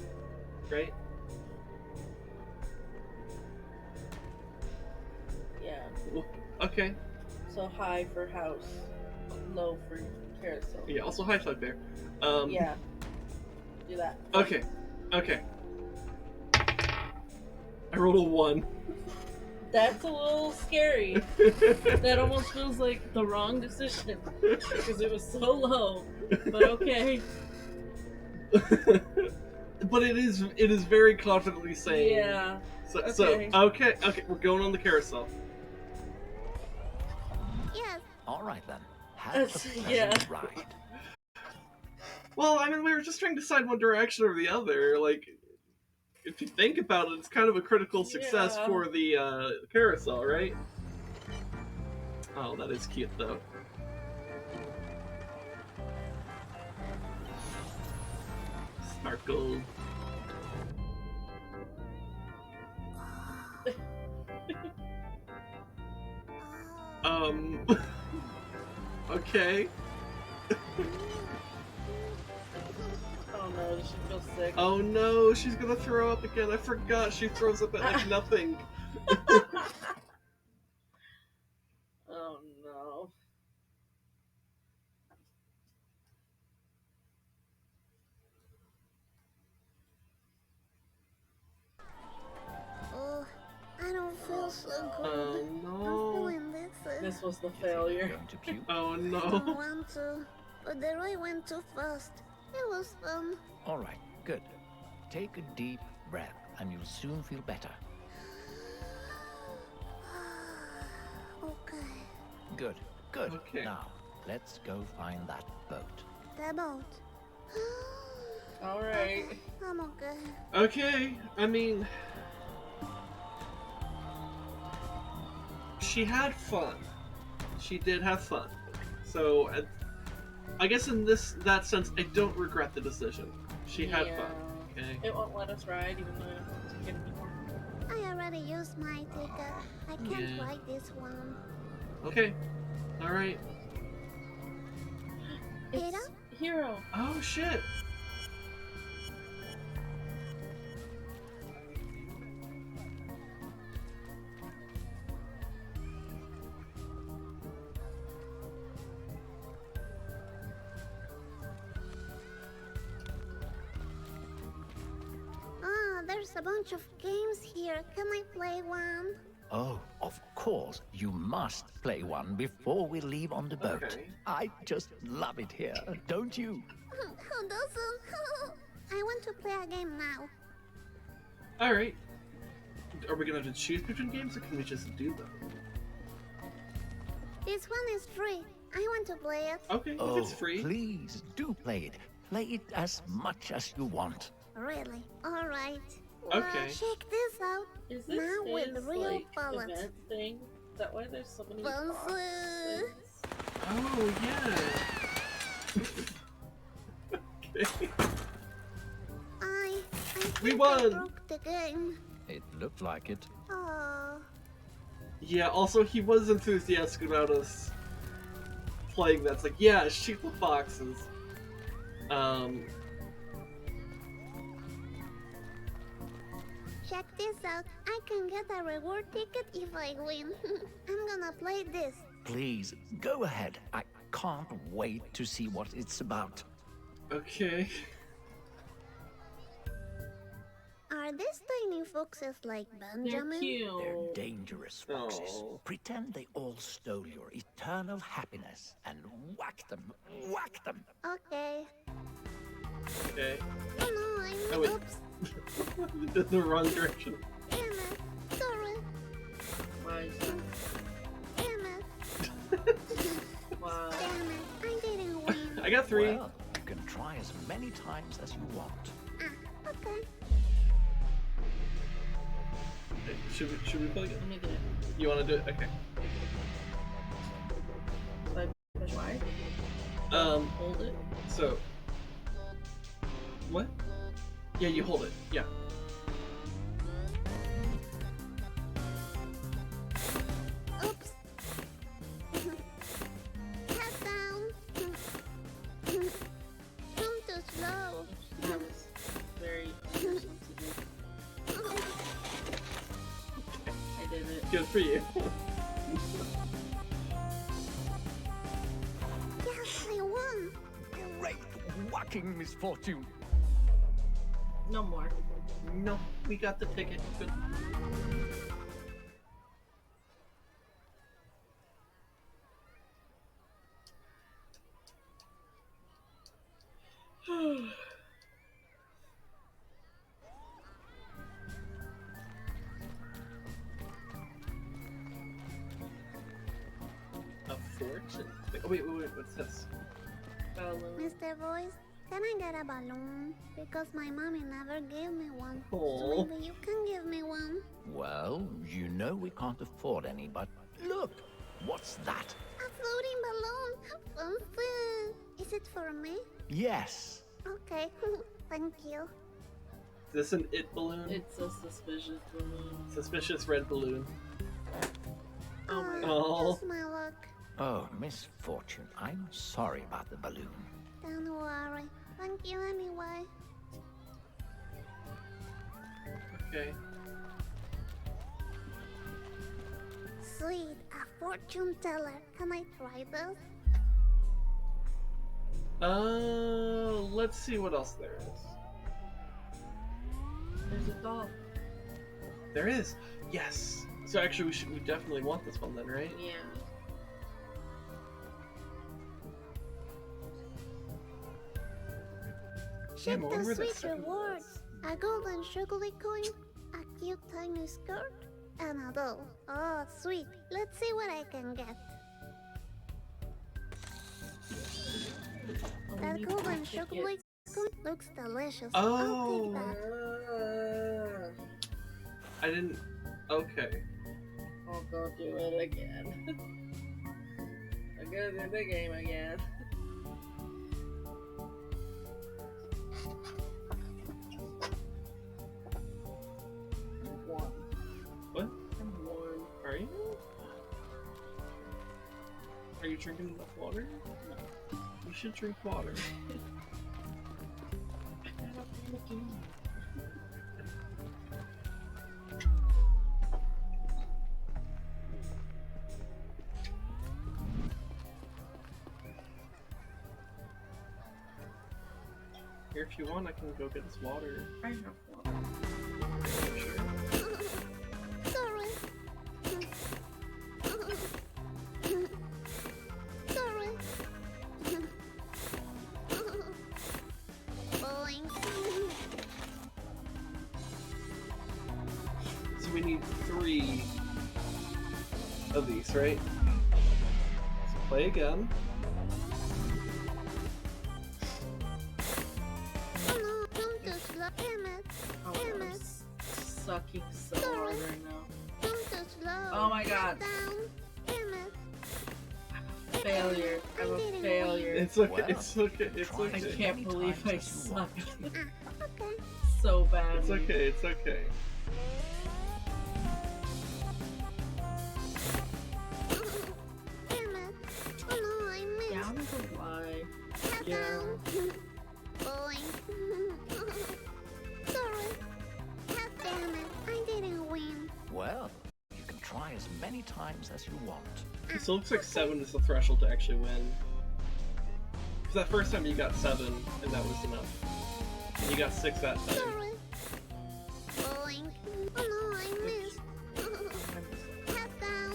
Right? Yeah. Okay. So high for house, low for carousel. Yeah, also high flag there. Yeah. Do that. Okay. Okay. I rolled a 1. That's a little scary. That almost feels like the wrong decision because it was so low. But okay. But it is very confidently saying. Yeah. So Okay. okay, we're going on the carousel. Yes. All right then. Have That's- a pleasant yeah. ride. Well, I mean, we were just trying to decide one direction or the other. Like, if you think about it, it's kind of a critical success Yeah. for the carousel, right? Oh, that is cute, though. Sparkle. Okay. Oh no, does she feel sick? Oh no, she's gonna throw up again. I forgot she throws up at like nothing. Oh no. Oh, I don't feel so good. Oh I'm no. feeling dizzy. This was the You think you're failure. going to puke? Oh I don't no. want to, but the ride went too fast. It was fun. All right, good. Take a deep breath and you'll soon feel better. Okay. Good, good. Okay. Now, let's go find that boat. The boat. Alright. I'm okay. Okay, I mean, she had fun. She did have fun. So, I guess in that sense, I don't regret the decision. She had fun. Okay. It won't let us ride even though I don't want to get anymore. I already used my ticket. I can't Yeah. ride this one. Okay. All right. It's Hero. Oh shit. a bunch of games here. Can I play one? Oh, of course. You must play one before we leave on the boat. Okay. I just love it here, don't you? Who doesn't? I want to play a game now. Alright. Are we gonna have to choose between games or can we just do them? This one is free. I want to play it. Okay, if it's free. Please do play it. Play it as much as you want. Really? Alright. Okay. Check this out. Is this Now with his, real like, pallets. event thing? Is that why there's so many Fancy. box things? Oh, yeah. Okay. I We think won. I broke the game. It looked like it. Oh. Yeah, also he was enthusiastic about us playing that. It's like, yeah, shoot the foxes. Check this out. I can get a reward ticket if I win. I'm gonna play this. Please, go ahead. I can't wait to see what it's about. Okay. Are these tiny foxes like They're Benjamin? cute. They're dangerous foxes. Oh. Pretend they all stole your eternal happiness and whack them. Whack them. Okay. Okay. Oh no, I'm... Oh, wait. Oops. Did the wrong direction. Damn it. Sorry. Why is that? Damn it. Wow. Damn it. I didn't win. I got 3. Well, you can try as many times as you want. Okay. Okay, should we play again? Let me get it. You want to do it? Okay. So I push Y? Hold it. So. What? Yeah, you hold it. Yeah. Oops. Head down. I'm too slow. That was very sensitive. I did it. Good for you. Yes, I won. Great whacking misfortune. No more. No, we got the ticket. Good. A fortune? Oh, wait, what's this? Balloon. Mr. Voice, can I get a balloon? Because my mommy never gave me one. Aw. So maybe you can give me one. Well, you know we can't afford any, but look, what's that? A floating balloon. Fancy. Is it for me? Yes. Okay. Thank you. Is this an it balloon? It's a suspicious balloon. Suspicious red balloon. Oh my god. Oh. Just my luck. Oh, misfortune. I'm sorry about the balloon. Don't worry. Thank you anyway. Okay. Sweet, a fortune teller. Can I try this? Let's see what else there is. There's a doll. There is. Yes. So actually, we definitely want this one then, right? Yeah. Check Damn, I the remember that sweet second rewards. A golden sugary coin, a cute tiny skirt, and a doll. Oh, sweet. Let's see what I can get. That golden sugary coin looks delicious. I'll Oh. take that. I didn't. Okay. I'll go do it again. I'm gonna do the game again. I'm warm. What? I'm warm. Are you? Are you drinking enough water? No. You should drink water. I Here, if you want, I can go get us water. have water. Sorry. Sorry. Boing. So we need 3 of these, right? So play again. Oh no, don't do slow. Damn it. Oh, Damn I'm it. sucking so hard right now. Don't do slow. Oh my god. Down. Damn it. Failure. I'm a failure. It's okay. Well, It's okay. It's try I okay. can't believe I times as you suck Okay. so badly. It's okay. It's okay. Damn it. Oh no, I missed. Yeah, I'm not gonna lie. Tap Yeah. down. Boing. Sorry. God damn it. I didn't win. Well, you can try as many times as you want. So it looks like 7 is the threshold to actually win. Because that first time you got 7, and that was enough. And you got 6 that time. Sorry. Boing. Oh no, I missed. Tap down.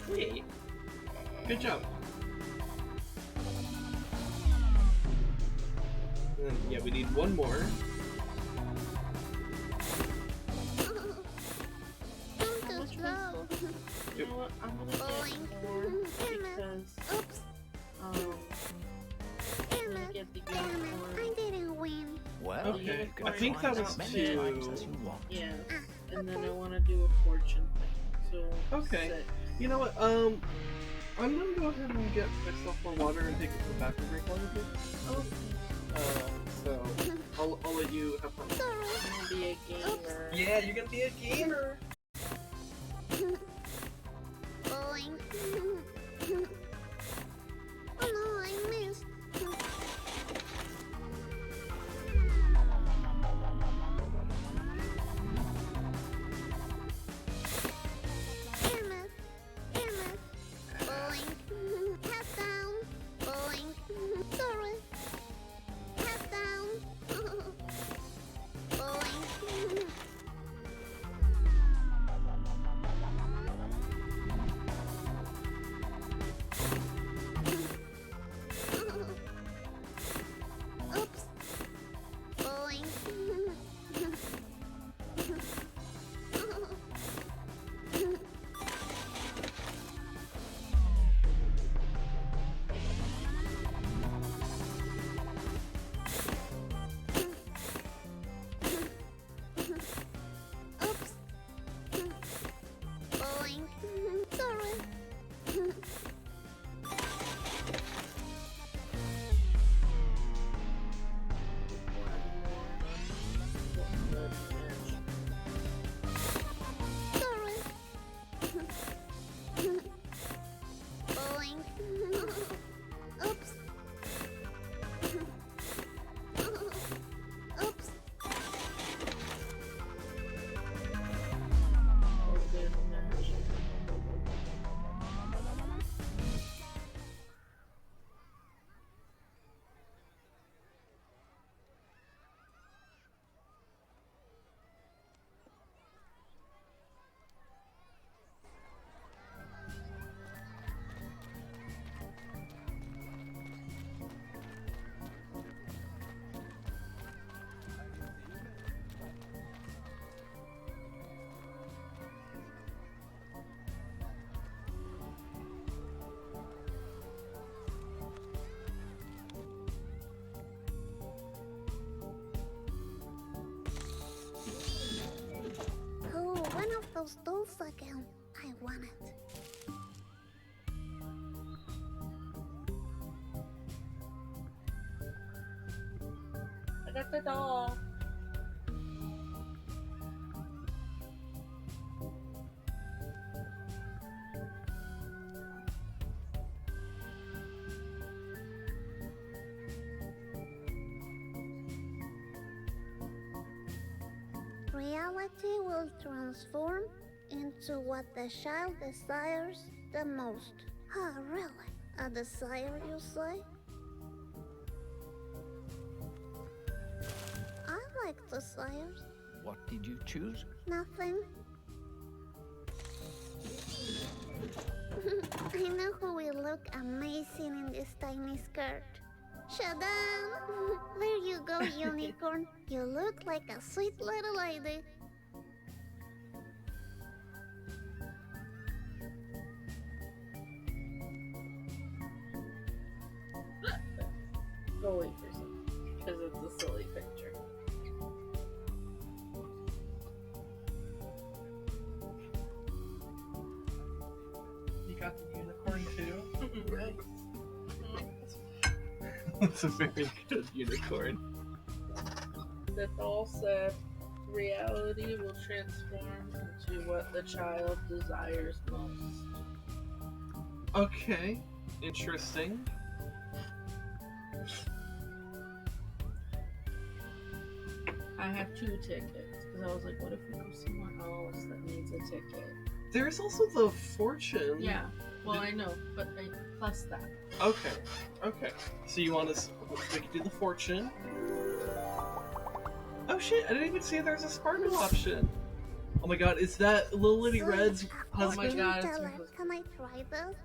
Hey. Good job. And then, yeah, we need 1 more. Don't How do much slow. You know what? I'm gonna Boing. get more Damn it. because Oops. I'm Damn gonna it. get the Damn it. I unicorn. didn't win. Well, Okay. you can I think try that as was many times 2. as you want. Yeah, Ah, and then okay. I want to do a fortune thing. So Okay. 6. You know what? I'm gonna go ahead and get myself more water and take it to the bathroom break while you do. Oh, So I'll let you have fun. Sorry. I'm gonna be a gamer. Yeah, you're gonna be a gamer. Boing. Oh no, I missed. Damn it. Damn it. Boing. Tap down. Boing. Sorry. Tap down. Boing. Oops. Boing. Oops. Boing. Sorry. Sorry. Boing. Oops. Oops. Oh, one of those dolls again. I want it. I got the doll. Reality will transform into what the child desires the most. Ah, really? A desire, you say? like desires. What did you choose? Nothing. I know who will look amazing in this tiny skirt. Shadan! There you go, unicorn. You look like a sweet little lady. Go wait for some, because it's a silly picture. You got the unicorn too? Right. That's a very good unicorn. The doll said, reality will transform into what the child desires most. Okay, interesting. I have 2 tickets, because I was like, what if we go somewhere else that needs a ticket? There's also the fortune. Yeah, well, I know, but I plus that. Okay, okay. So you want us? We can do the fortune. Oh shit! I didn't even see there's a sparkle option. Oh my god, is that Little Lady Red's husband? God, it's Tell her her, husband. can I try this?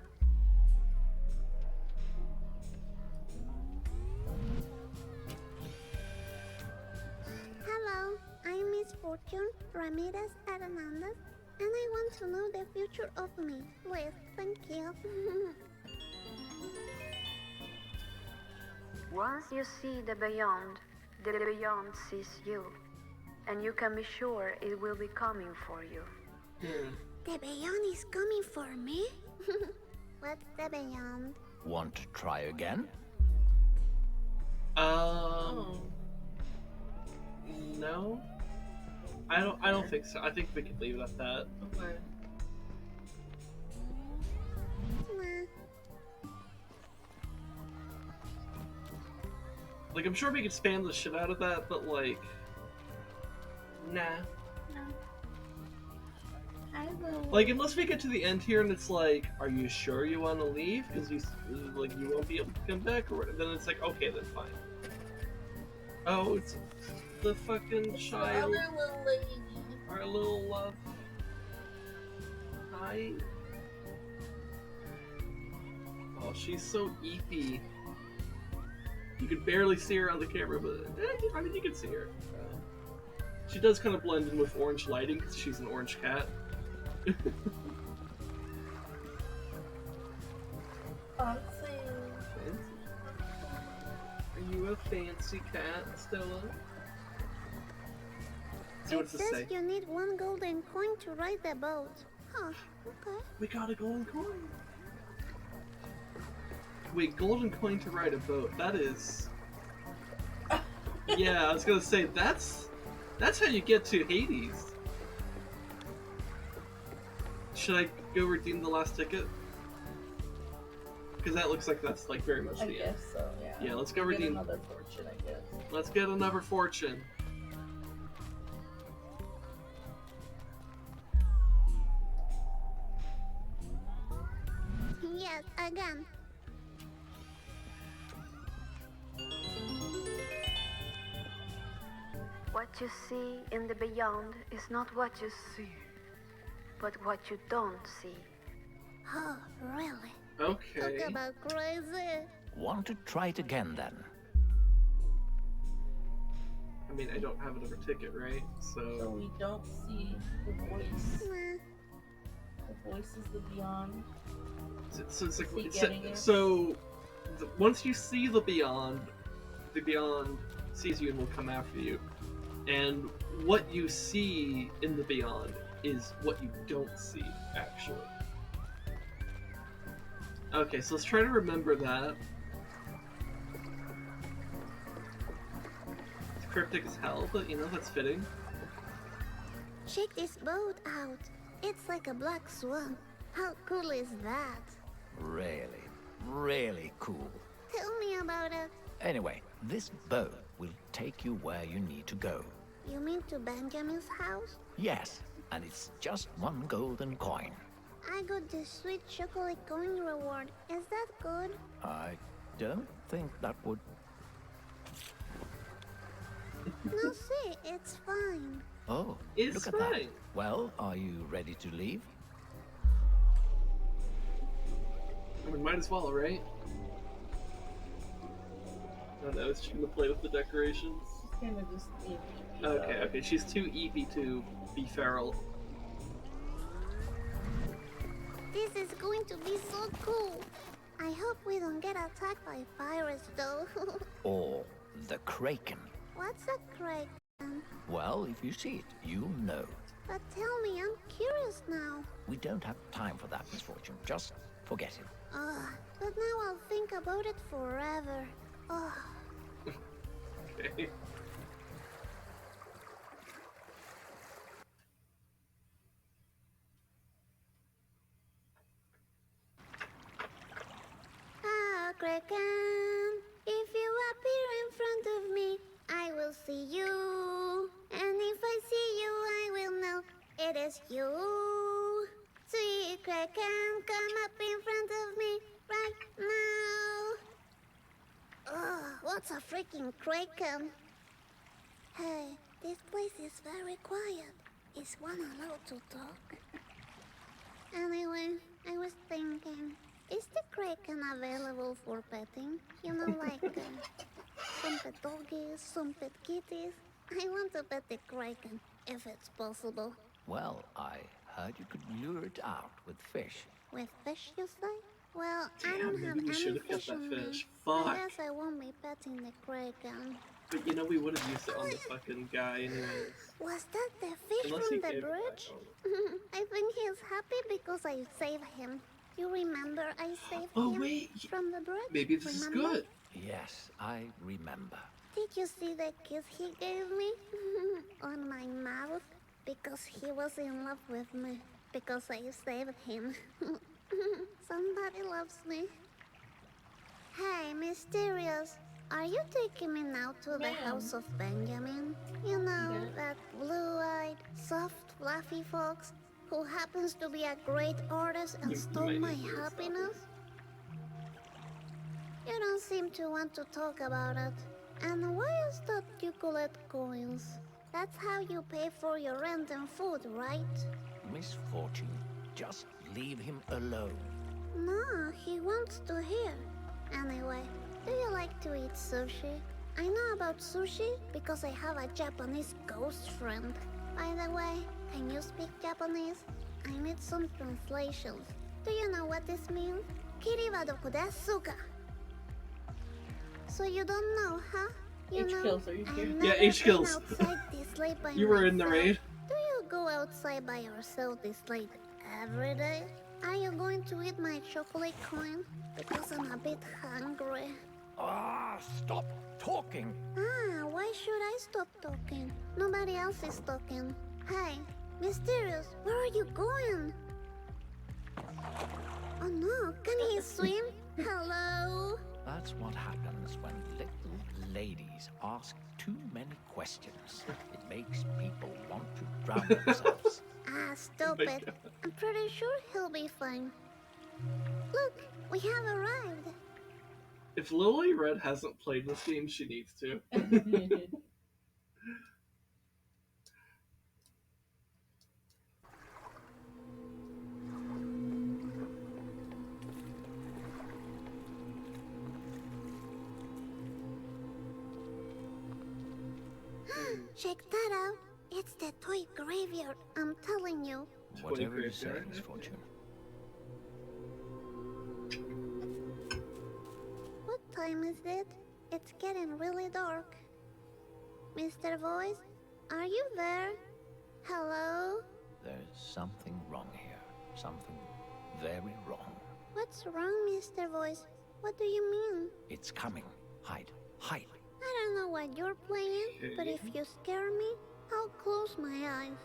Hello, I'm Miss Fortune Ramirez Hernandez, and I want to know the future of me. Please, thank you. Once you see the beyond sees you, and you can be sure it will be coming for you. The beyond is coming for me? What's the beyond? Want to try again? Oh. No. I don't think so. I think we could leave it at that. Okay. Nah. Like, I'm sure we could spam the shit out of that, but like, nah. Like, unless we get to the end here and it's like, are you sure you want to leave? Because you won't be able to come back, or whatever. Then it's like, okay, then fine. Oh, it's the fucking child. Other little lady. Our little love. Hi. Oh, she's so eepy. You can barely see her on the camera, but I mean, you can see her. She does kind of blend in with orange lighting because she's an orange cat. Fancy. Are you a fancy cat, Stella? See what It does it says say? you need 1 golden coin to ride the boat. Huh, okay. We got a golden coin. Wait, golden coin to ride a boat. That is. Yeah, I was gonna say that's how you get to Hades. Should I go redeem the last ticket? Because that looks like that's like very much I the end. guess so, yeah. Yeah, let's go Get redeem. another fortune, I guess. Let's get another fortune. Yes, again. What you see in the beyond is not what you see, but what you don't see. Oh, really? Okay. Talk about crazy. Want to try it again then? I mean, I don't have another ticket, right? So we don't see the voice. Nah. The voice is the beyond. So it's like Is he getting it? Once you see the beyond sees you and will come after you. And what you see in the beyond is what you don't see, actually. Okay, so let's try to remember that. It's cryptic as hell, but you know, that's fitting. Check this boat out. It's like a black swan. How cool is that? Really, really cool. Tell me about it. Anyway, this boat will take you where you need to go. You mean to Benjamin's house? Yes, and it's just 1 golden coin. I got the sweet chocolate coin reward. Is that good? I don't think that would... No, see, it's fine. Oh, It's look at that. fine. Well, are you ready to leave? I mean, might as well, right? Oh no, is she gonna play with the decorations? She's kind of just eepy. Okay, okay, she's too eepy to be feral. This is going to be so cool. I hope we don't get attacked by pirates, though. Or the Kraken? What's a kraken? Well, if you see it, you'll know. But tell me, I'm curious now. We don't have time for that, Misfortune. Just forget it. Ugh, but now I'll think about it forever. Ugh. Okay. Ah, kraken, if you appear in front of me, I will see you. And if I see you, I will know it is you. Sweet kraken, come up in front of me right now. Ugh, what's a freaking kraken? Hey, this place is very quiet. Is one allowed to talk? Anyway, I was thinking, is the kraken available for petting? You know, like some pet doggies, some pet kitties. I want to pet the kraken, if it's possible. Well, I heard you could lure it out with fish. With fish, you say? Well, I Damn, don't have maybe we any should've kept fish that on fish. me. Fuck. I guess I won't be petting the kraken. But you know, we would have used it on the fucking guy anyways. Was that the fish Unless he from the gave it back bridge? on. I think he's happy because I saved him. You remember I saved Oh, him wait. from the bridge? Maybe this is Remember? good. Yes, I remember. Did you see the kiss he gave me? On my mouth? Because he was in love with me. Because I saved him. Somebody loves me. Hey, Mysterious. Are you taking me now to the Ma'am. house of Benjamin? You know, Yeah. that blue-eyed, soft, fluffy fox who happens to be a great artist and You stole might my need to stop happiness? You don't seem to want to talk about it. And why is that you collect coins? That's how you pay for your rent and food, right? Misfortune, just leave him alone. No, he wants to hear. Anyway, do you like to eat sushi? I know about sushi because I have a Japanese ghost friend. By the way, can you speak Japanese? I need some translations. Do you know what this means? Kiri wa doko desu ka? So you don't know, huh? You H know, kills, are you I've here? never Yeah, H been kills. outside this late by You were in the myself. raid. Do you go outside by yourself this late every day? Are you going to eat my chocolate coin? Because I'm a bit hungry. Ah, stop talking. Ah, why should I stop talking? Nobody else is talking. Hey, Mysterious, where are you going? Oh no, can he swim? Hello? That's what happens when little ladies ask too many questions. It makes people want to drown themselves. Ah, stop Oh my it. God. I'm pretty sure he'll be fine. Look, we have arrived. If Lily Red hasn't played this game, she needs to. Check that out. It's the toy graveyard, I'm telling you. Whatever you say, graveyard. Misfortune. What time is it? It's getting really dark. Mr. Voice, are you there? Hello? There's something wrong here. Something very wrong. What's wrong, Mr. Voice? What do you mean? It's coming. Hide. Hide. I don't know what you're playing, but if you scare me, I'll close my eyes.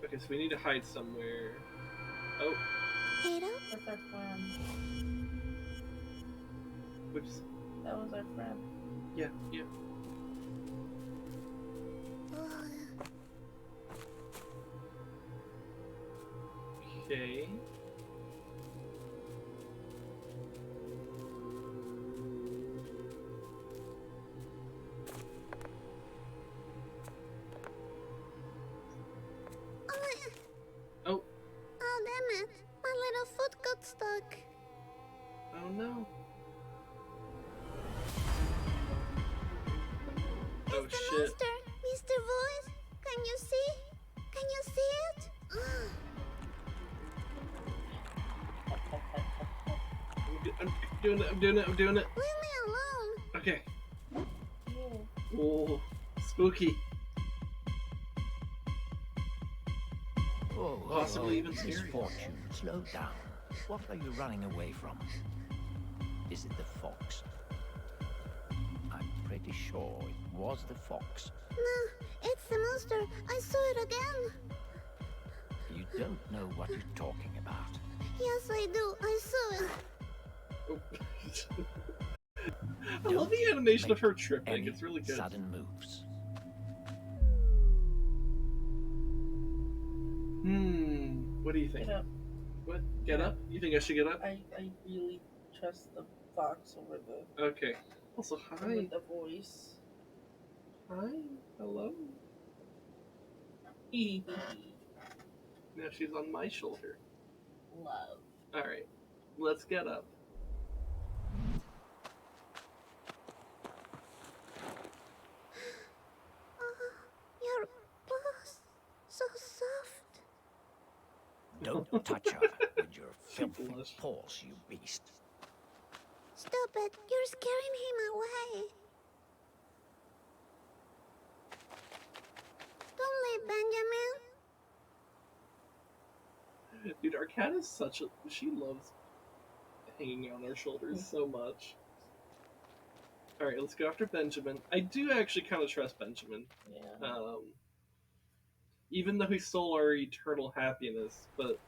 Okay, so we need to hide somewhere. Oh, Ada? That's our plan. which? That was our friend. Yeah, yeah. Ugh. Okay. stuck. Oh no. Oh It's the shit. monster, Mr. Voice. Can you see? Can you see it? I'm doing it, I'm doing it, I'm doing it. Leave me alone. Okay. Oh, spooky. Oh, Possibly even scary. Misfortune, slow down. What are you running away from? Is it the fox? I'm pretty sure it was the fox. No, it's the monster. I saw it again. You don't know what you're talking about. Yes, I do. I saw it. I love the animation of her tripping. Any It's really good. sudden moves. What do you think? Get up. What? Get up? You think I should get up? I really trust the fox over the Okay. Also, hi. over the voice. Hi. Hello. Now she's on my shoulder. Love. Alright. Let's get up. Your paws. So soft. Don't touch her with your filthy blushed. paws, you beast. Stop it. You're scaring him away. Don't leave, Benjamin. Dude, our cat is such a... She loves hanging on our shoulders so much. Alright, let's go after Benjamin. I do actually kind of trust Benjamin. Yeah. Even though he stole our eternal happiness, but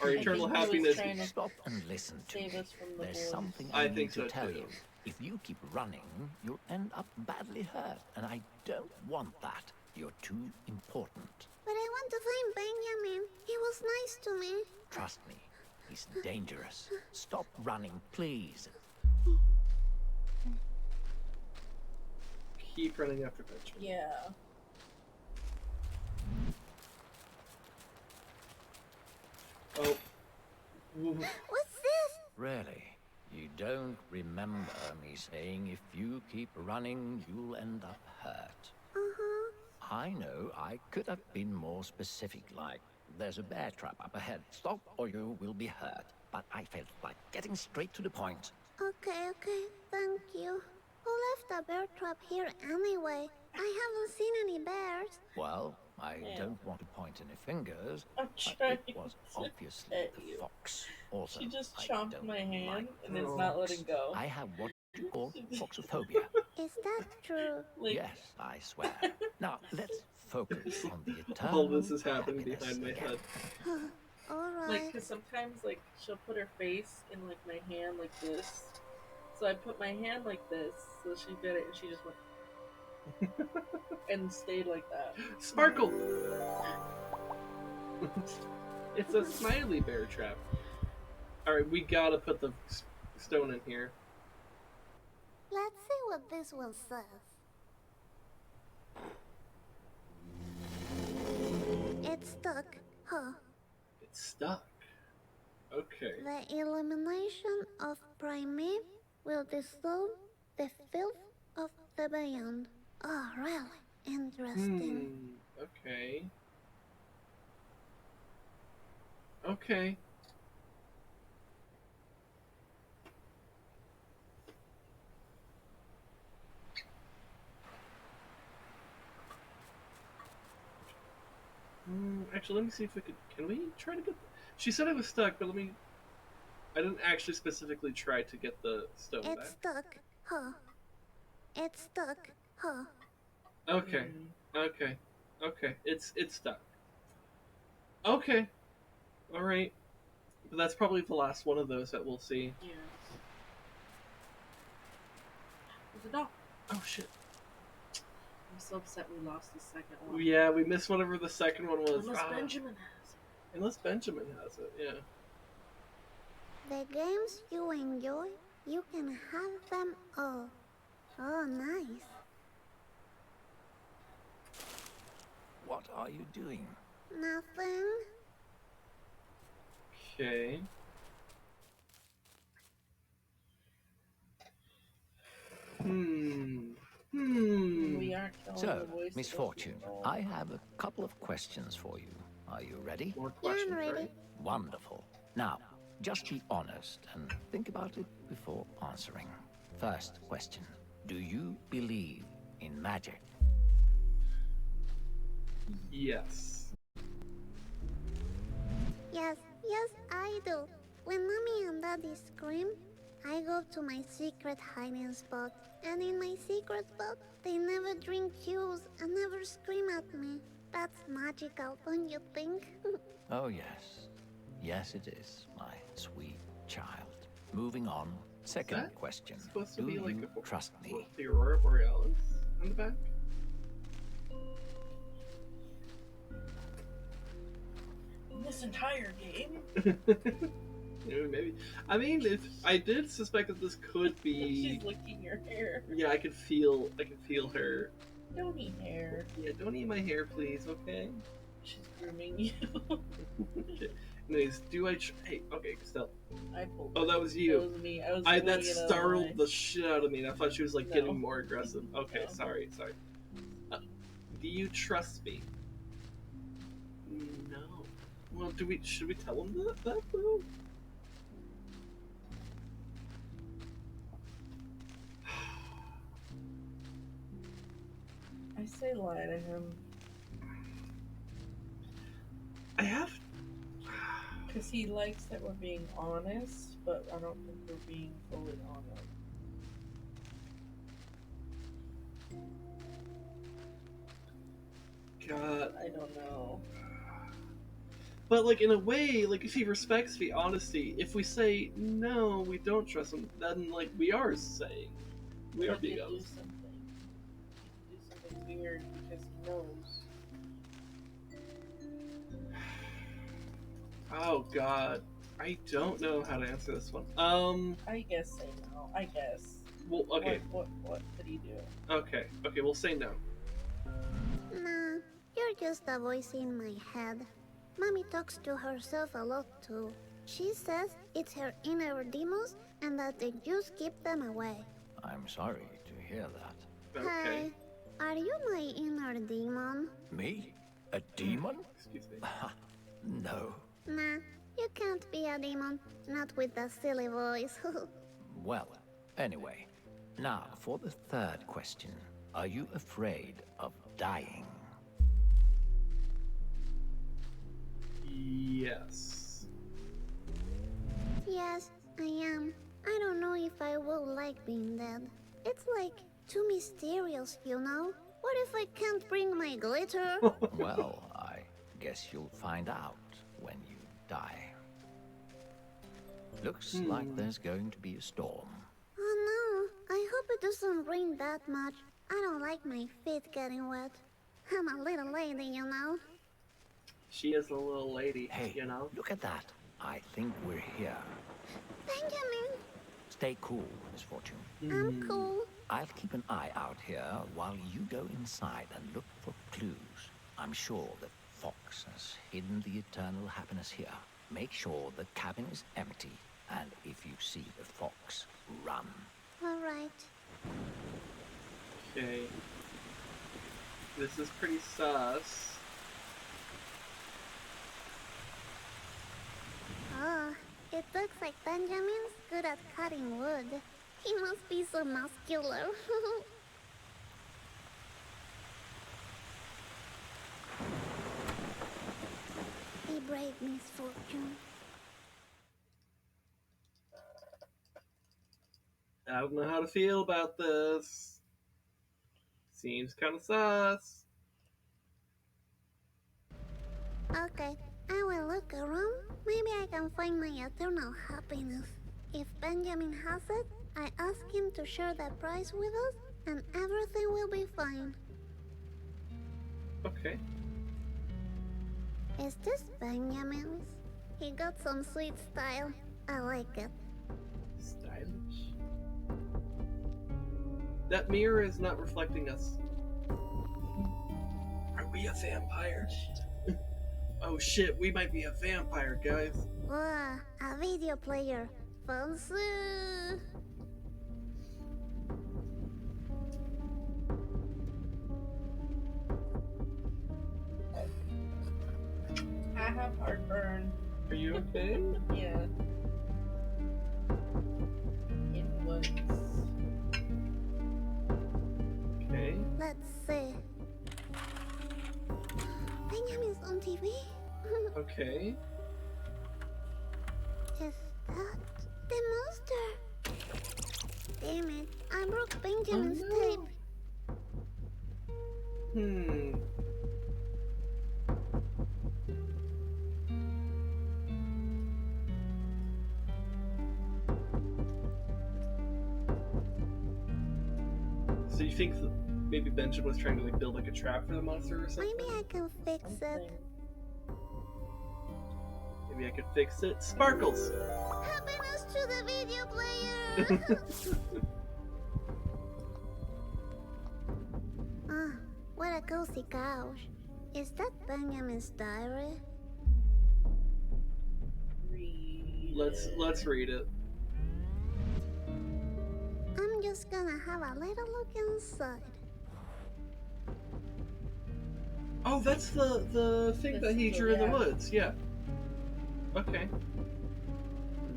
our I eternal think he was happiness... trying to Stop and listen to save me. us from the There's boys. something I I think need to so, tell too. you. If you keep running, you'll end up badly hurt, and I don't want that. You're too important. But I want to find Benjamin. He was nice to me. Trust me, he's dangerous. Stop running, please. Keep running after Benjamin. Yeah. Oh. Ooh. What's this? Really? You don't remember me saying if you keep running, you'll end up hurt? Uh-huh. I know I could have been more specific, like, there's a bear trap up ahead. Stop or you will be hurt. But I felt like getting straight to the point. Okay, thank you. Who left a bear trap here anyway? I haven't seen any bears. Well, I Yeah. don't want to point any fingers, I'm but trying it was to obviously pet the you. fox. Also, She just I chomped don't my hand like and it's not letting frogs. go. I have what you call foxophobia. Is that true? Like, Yes, I swear. Now, let's focus on the eternal All this is happening happiness behind my again. head. Alright. like, cause sometimes like she'll put her face in like my hand like this. So I put my hand like this, so she did it, and she just went and stayed like that. Sparkle! It's a smiley bear trap. Alright, we gotta put the stone in here. Let's see what this one says. It's stuck. Huh. It's stuck. Okay. The elimination of primate will dissolve the filth of the beyond. Oh, really? Interesting. Okay. Okay. Actually, let me see if we can we try to get... She said it was stuck, but let me... I didn't actually specifically try to get the stone It's back. stuck. Huh. It's stuck. Huh. Okay. Okay. Okay. It's stuck. Okay. Alright. But that's probably the last one of those that we'll see. Yeah. There's a dog. Oh shit. I'm so upset we lost the second one. Yeah, we missed whatever the second one was. Unless Ah. Benjamin has it. Unless Benjamin has it, yeah. The games you enjoy, you can have them all. Oh, nice. What are you doing? Nothing. Okay. Misfortune, I have a couple of questions for you. Are you ready? More Yeah, I'm questions, ready. right? Wonderful. Now, just be honest and think about it before answering. First question. Do you believe in magic? Yes. Yes, yes, I do. When Mommy and Daddy scream, I go to my secret hiding spot. And in my secret spot, they never drink juice and never scream at me. That's magical, don't you think? Oh, yes. Yes, it is, my sweet child. Moving on. Second that question. Supposed to Do be like you trust me? the Aurora Borealis on the back? This entire game. Yeah, maybe. I mean, I did suspect that this could be. She's licking your hair. Yeah, I could feel her. Don't eat hair. Yeah, don't eat my hair, please. Okay. She's grooming you. Anyways, hey, okay, still. I pulled. Oh, that was you. That was me. I was. That pulling it out of startled my- the shit out of me. I thought she was like No. getting more aggressive. Okay, No. sorry. Do you trust me? No. Well, should we tell him that though? I say lie to him I have. because he likes that we're being honest, but I don't think we're being fully honest. God. I don't know. But like in a way, like if he respects the honesty, if we say no, we don't trust him, then like we are saying we are He being could do honest. something. He could do something weird because he knows. Oh God, I don't know how to answer this one. I guess say no. I guess. Well, okay, What could he do? okay, we'll say no. Nah, you're just a voice in my head. Mommy talks to herself a lot too. She says it's her inner demons and that the juice keep them away. I'm sorry to hear that. Okay. Hey, are you my inner demon? Me? A demon? Excuse me. No. Nah, you can't be a demon. Not with that silly voice. Well, anyway. Now, for the third question. Are you afraid of dying? Yes. Yes, I am. I don't know if I will like being dead. It's like too mysterious, you know? What if I can't bring my glitter? Well, I guess you'll find out when you die. Looks like there's going to be a storm. Oh no, I hope it doesn't rain that much. I don't like my feet getting wet. I'm a little lady, you know? She is a little lady, Hey, you know? look at that. I think we're here. Benjamin, Stay cool, Misfortune. I'm cool. I'll keep an eye out here while you go inside and look for clues. I'm sure that Fox has hidden the eternal happiness here. Make sure the cabin is empty, and if you see the fox, run. Alright. Okay. This is pretty sus. Oh, it looks like Benjamin's good at cutting wood. He must be so muscular. Be brave, Misfortune. I don't know how to feel about this. Seems kind of sus. Okay, I will look around. Maybe I can find my eternal happiness. If Benjamin has it, I ask him to share the prize with us, and everything will be fine. Okay. Is this Benjamin's? He got some sweet style. I like it. Stylish. That mirror is not reflecting us. Are we a vampire? Oh shit, we might be a vampire, guys. Wow, a video player. Fancy. I have heartburn. Are you okay? Yeah. It was. Okay. Let's see. Benjamin's on TV? Okay. Is that the monster? Damn it, I broke Benjamin's tape. So you think that maybe Benjamin was trying to like build like a trap for the monster or something? Maybe I can fix it. Maybe I could fix it. Sparkles! Happiness to the video player! Ah, what a cozy couch. Is that Benjamin's diary? Let's read it. I'm just gonna have a little look inside. Oh, that's the thing that he drew in the woods. Yeah. Okay.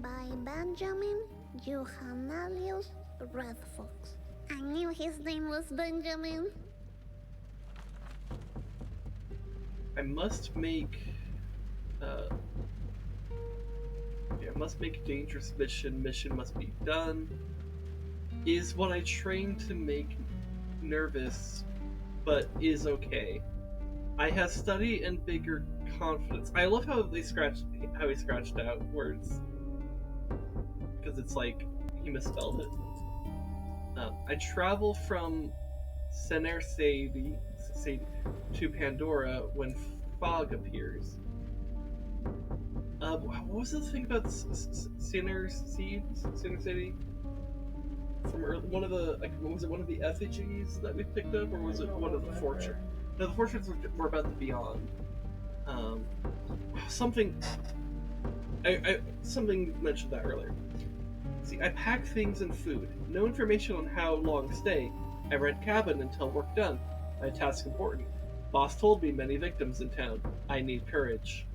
By Benjamin Johanalius Red Fox. I knew his name was Benjamin. I must make. Yeah, must make a dangerous mission. Mission must be done. Is what I trained to make nervous, but is okay. I have study and bigger confidence. I love how he scratched out words because it's like he misspelled it. I travel from Senersady to Pandora when fog appears. What was the thing about Sinner's City? From one of the was it one of the effigies that we picked up, or was it one of the fortunes? No, the fortunes were about the beyond. Something mentioned that earlier. See, I pack things and food. No information on how long stay. I rent cabin until work done. My task important. Boss told me many victims in town. I need courage.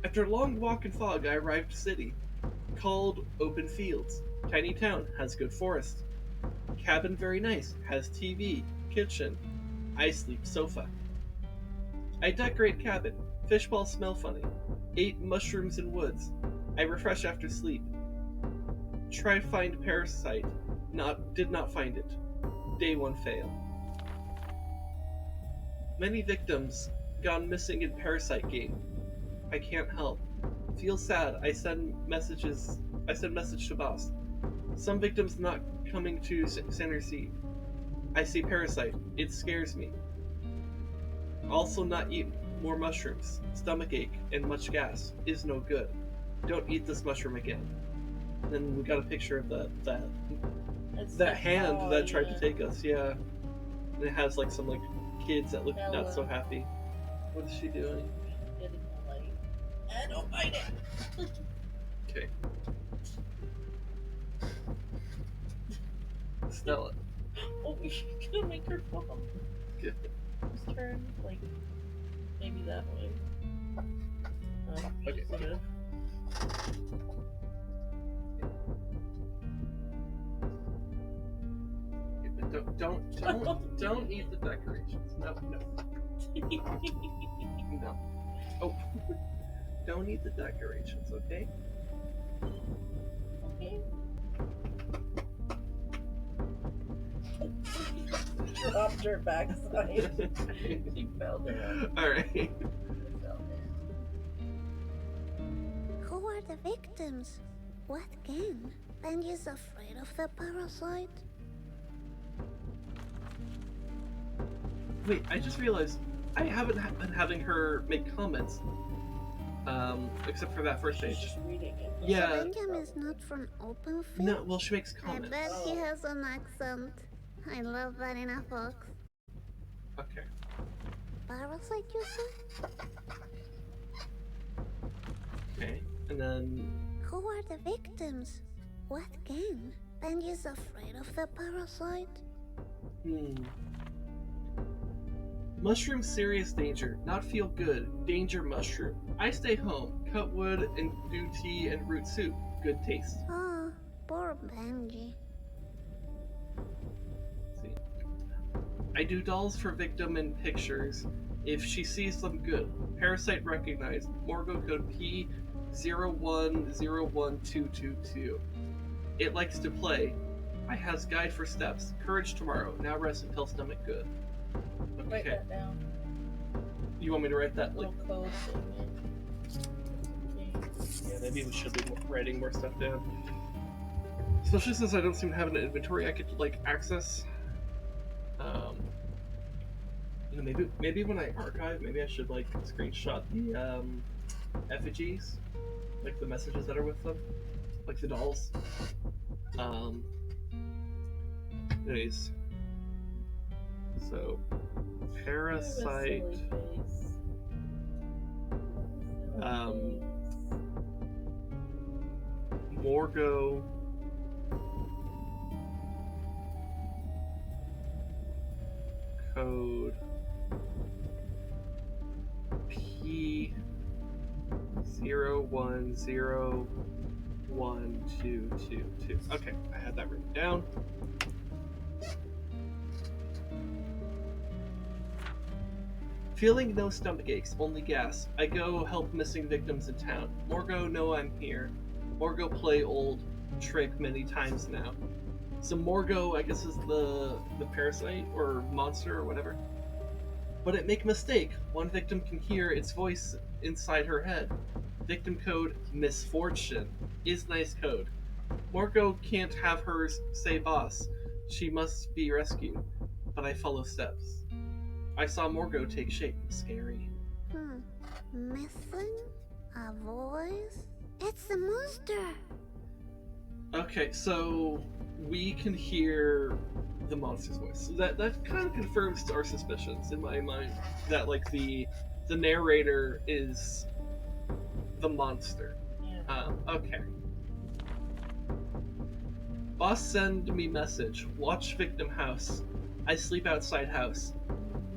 After a long walk in fog, I arrived city. Called Open Fields. Tiny town, has good forest. Cabin very nice, has TV, kitchen. I sleep sofa. I decorate cabin. Fishballs smell funny. Ate mushrooms in woods. I refresh after sleep. Try find parasite. Did not find it. Day 1 fail. Many victims gone missing in parasite game. I can't help. Feel sad. I send message to boss. Some victims not coming to center seat. I see parasite. It scares me. Also not eat more mushrooms. Stomach ache and much gas is no good. Don't eat this mushroom again. And then we got a picture of that hand that tried to take us. Yeah, and it has like some like kids that look not so happy. What is she doing? Getting the light. I don't mind it. Okay. Stella. Oh, you're gonna make her fall. Good. Just turn like maybe that way. Okay. Wanna... Don't eat the decorations. No. No. Oh. Don't eat the decorations, okay? Okay. Dropped her backside. She fell down. Alright. Who are the victims? What gang? Benji's afraid of the parasite? Wait, I just realized I haven't been having her make comments. Except for that first She's page. just reading it. Yeah. So Benjamin is not from Open Field? No, well, she makes I comments. bet he has an accent. I love that in a fox. Okay. Parasite, you say? Okay. And then. Who are the victims? What gang? Benji's afraid of the parasite? Mushroom serious danger, not feel good, danger mushroom. I stay home, cut wood and do tea and root soup. Good taste. Oh, poor Benji. See. I do dolls for victim in pictures. If she sees them, good. Parasite recognized. Morgo code P0101222. It likes to play. I has guide for steps. Courage tomorrow. Now rest until stomach good. Write Okay. that down. You want me to write that? Like, Little code thing. yeah, maybe we should be writing more stuff down. Especially since I don't seem to have an inventory I could like access. You know, maybe when I archive, maybe I should like screenshot the effigies, like the messages that are with them, like the dolls. Anyways, so parasite. Morgo. Code P0101222. Okay, I had that written down. Feeling no stomach aches, only gas. I go help missing victims in town. Morgo know I'm here. Morgo play old trick many times now. So Morgo, I guess, is the parasite or monster or whatever. But it make mistake. One victim can hear its voice inside her head. Victim code Misfortune is nice code. Morgo can't have hers say boss. She must be rescued. But I follow steps. I saw Morgo take shape. Scary. Missing a voice? It's the monster. Okay, so we can hear the monster's voice. So that kind of confirms our suspicions in my mind that like the narrator is the monster. Yeah. Okay. Boss send me message. Watch victim house. I sleep outside house.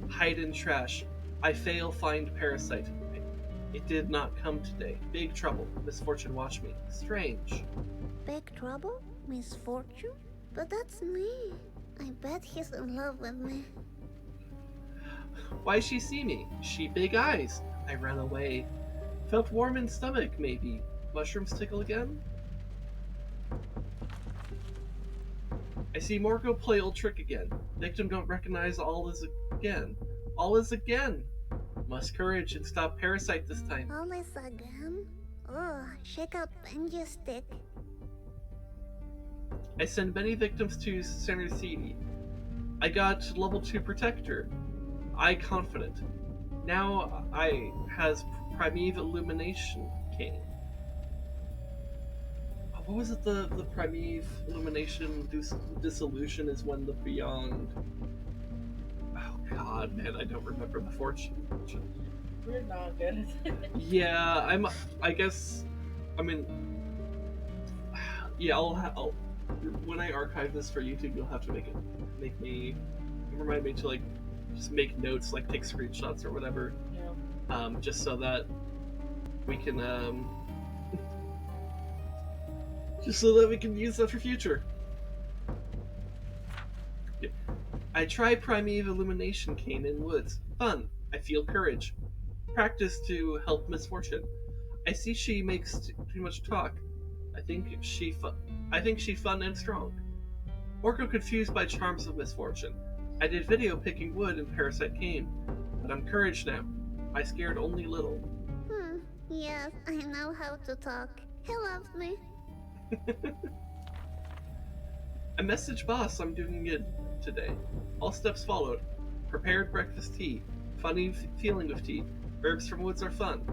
Hide in trash. I fail find parasite. It did not come today. Big trouble. Misfortune watch me. Strange. Big trouble? Misfortune? But that's me. I bet he's in love with me. Why she see me? She big eyes. I ran away. Felt warm in stomach, maybe. Mushrooms tickle again? I see Morgo play old trick again. Victim don't recognize all is again. All is again. Must courage and stop parasite this time. All is again? Oh, shake out Benji's stick. I send many victims to Center City. I got level 2 protector. I confident. Now I has Primeval Illumination came. What was it? The Primeval Illumination dissolution is when the beyond. Oh god, man, I don't remember the fortune. We're not good at it. Yeah, I guess. I mean, yeah, I'll when I archive this for YouTube, you'll have to remind me to like just make notes, like take screenshots or whatever. Yeah. Just so that we can just so that we can use that for future. Yeah. I try Primeval Illumination cane in woods. Fun. I feel courage. Practice to help Misfortune. I see she makes too much talk. I think she fun and strong. Orko confused by charms of Misfortune. I did video picking wood and Parasite came, but I'm courage now. I scared only little. Yes, I know how to talk. He loves me. I messaged boss I'm doing good today. All steps followed. Prepared breakfast tea. Funny feeling with tea. Herbs from woods are fun.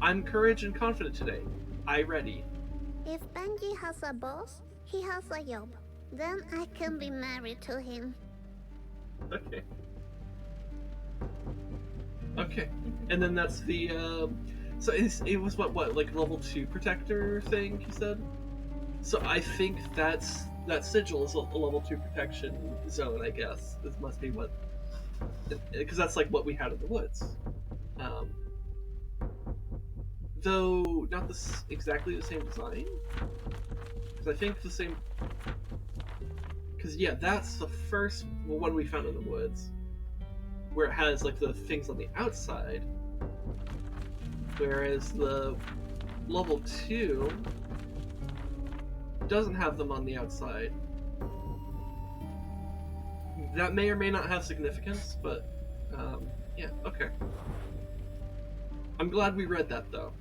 I'm courage and confident today. I ready. If Benji has a boss, he has a job. Then I can be married to him. Okay. Okay. And then that's the so it was what like level 2 protector thing he said? So I think that sigil is a level 2 protection zone, I guess. This must be what because that's like what we had in the woods. Though not exactly the same design, because I think the same. Because yeah, that's the first one we found in the woods, where it has like the things on the outside, whereas the level 2 doesn't have them on the outside. That may or may not have significance, but yeah, okay. I'm glad we read that though.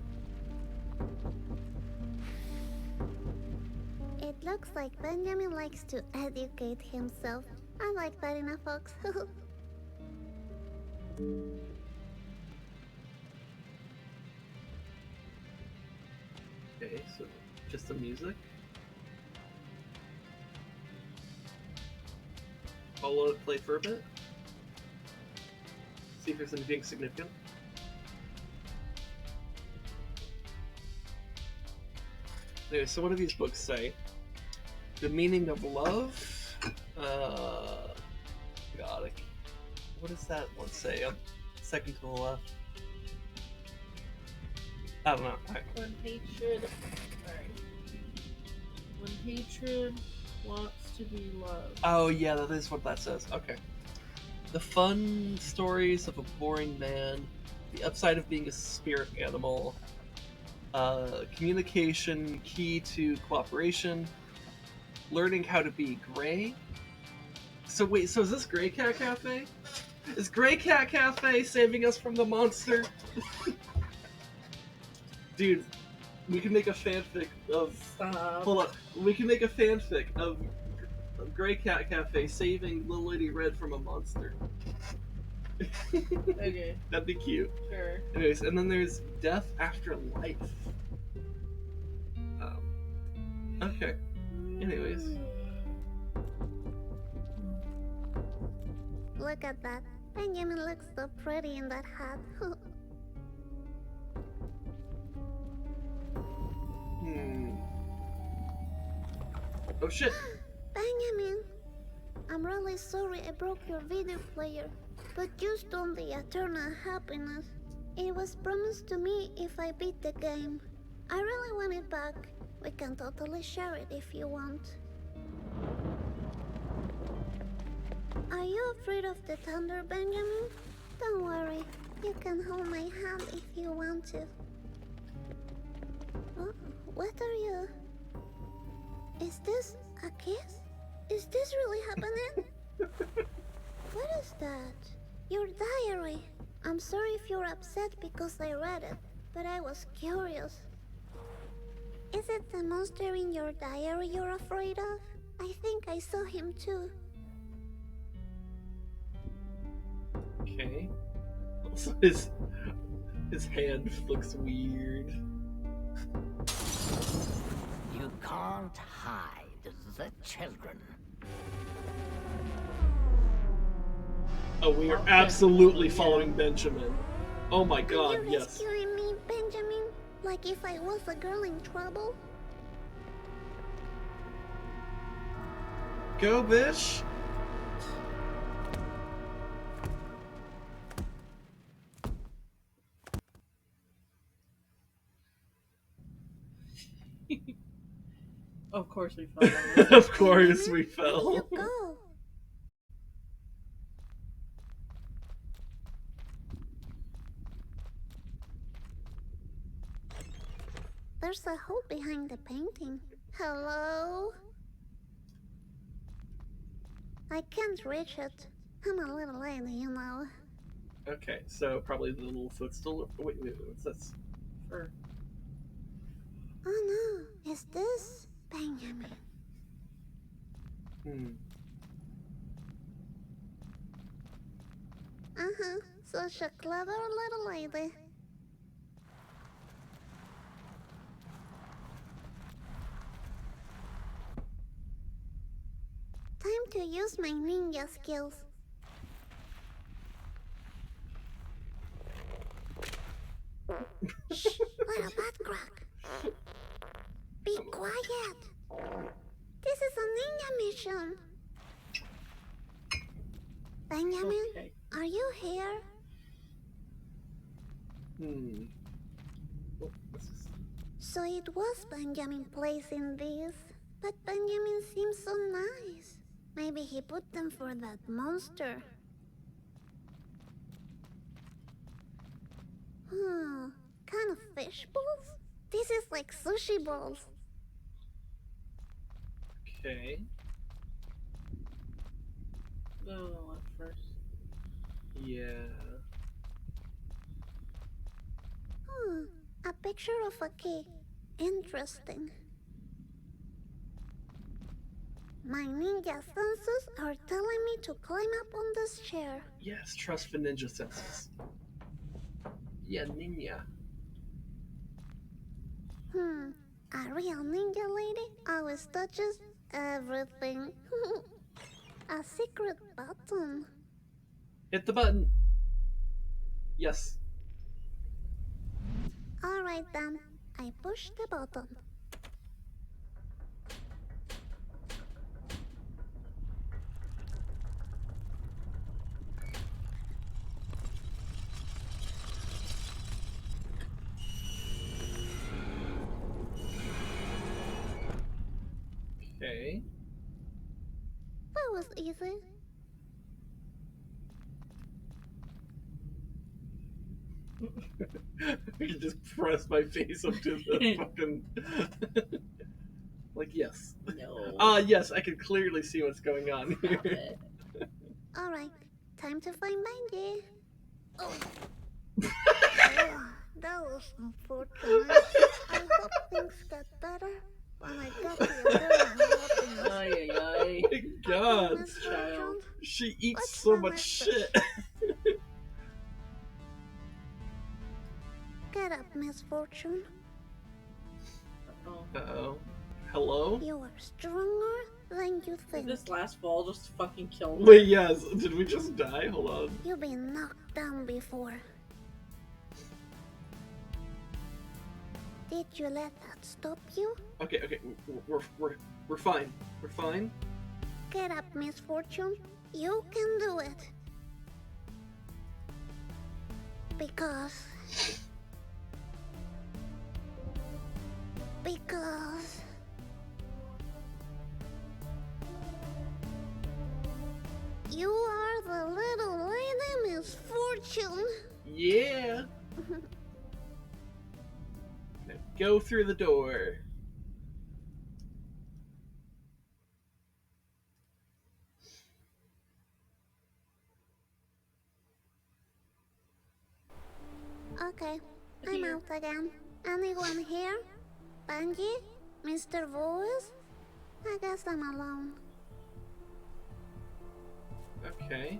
It looks like Benjamin likes to educate himself. I like that in a fox. Okay, so just the music. I'll let it play for a bit. See if there's anything significant. Anyway, so what do these books say? The meaning of love? God, what does that one say? Second to the left. I don't know. When hatred wants to be loved. Oh yeah, that is what that says. Okay. The fun stories of a boring man, the upside of being a spirit animal, communication key to cooperation, learning how to be gray. So wait, so is this Gray Cat Cafe? Is Gray Cat Cafe saving us from the monster? Dude, we can make a fanfic of... Stop. Hold on. We can make a fanfic of Gray Cat Cafe saving Little Lady Red from a monster. Okay. That'd be cute. Sure. Anyways, and then there's Death After Life. Okay. Anyways. Look at that. Benjamin looks so pretty in that hat. Oh shit! Benjamin! I'm really sorry I broke your video player, but you stole the eternal happiness. It was promised to me if I beat the game. I really want it back. We can totally share it if you want. Are you afraid of the thunder, Benjamin? Don't worry. You can hold my hand if you want to. Oh, what are you? Is this a kiss? Is this really happening? What is that? Your diary. I'm sorry if you're upset because I read it, but I was curious. Is it the monster in your diary you're afraid of? I think I saw him too. Okay. Also, his hand looks weird. You can't hide the children. Oh, we are absolutely following Benjamin. Oh my god, Are you yes. rescuing me, Benjamin? Like if I was a girl in trouble? Go, bitch! Of course we fell down this. Of course we Where fell. do you go? There's a hole behind the painting. Hello? I can't reach it. I'm a little lady, you know. Okay, so probably the little footstool. Wait, what's this? Sure. Oh no, is this Benjamin? Uh-huh, such a clever little lady. Time to use my ninja skills. Shh, what a butt crack. Be quiet. This is a ninja mission. Benjamin, Okay. Are you here? Oh, what's this? So it was Benjamin placing these. But Benjamin seems so nice. Maybe he put them for that monster. Kind of fish balls? This is like sushi balls. Okay. Oh, at first. Yeah. A picture of a key. Interesting. My ninja senses are telling me to climb up on this chair. Yes, trust for ninja senses. Yeah, ninja. A real ninja lady always touches everything. A secret button. Hit the button. Yes. Alright then, I push the button. Okay. That was easy. I can just press my face up to the fucking... like, yes. No. Yes, I can clearly see what's going on here. Stop it. Alright, time to find Benji. Oh. That was unfortunate. I hope things get better when I get the eternal happiness. Ay, ay, ay. Oh my god. Miss Child. Fortune, She eats what's so the much message? shit. Get up, Miss Fortune. Oh. Uh-oh. Hello? You are stronger than you Did think. this last fall just fucking kill me? Wait, yes. Did we just die? Hold on. You've been knocked down before. Did you let that stop you? Okay, okay. We're fine. We're fine. Get up, Miss Fortune. You can do it. Because you are the little lady Misfortune. Yeah. Now go through the door. Okay, I'm out again. Anyone here? Benji? Mr. Voice? I guess I'm alone. Okay.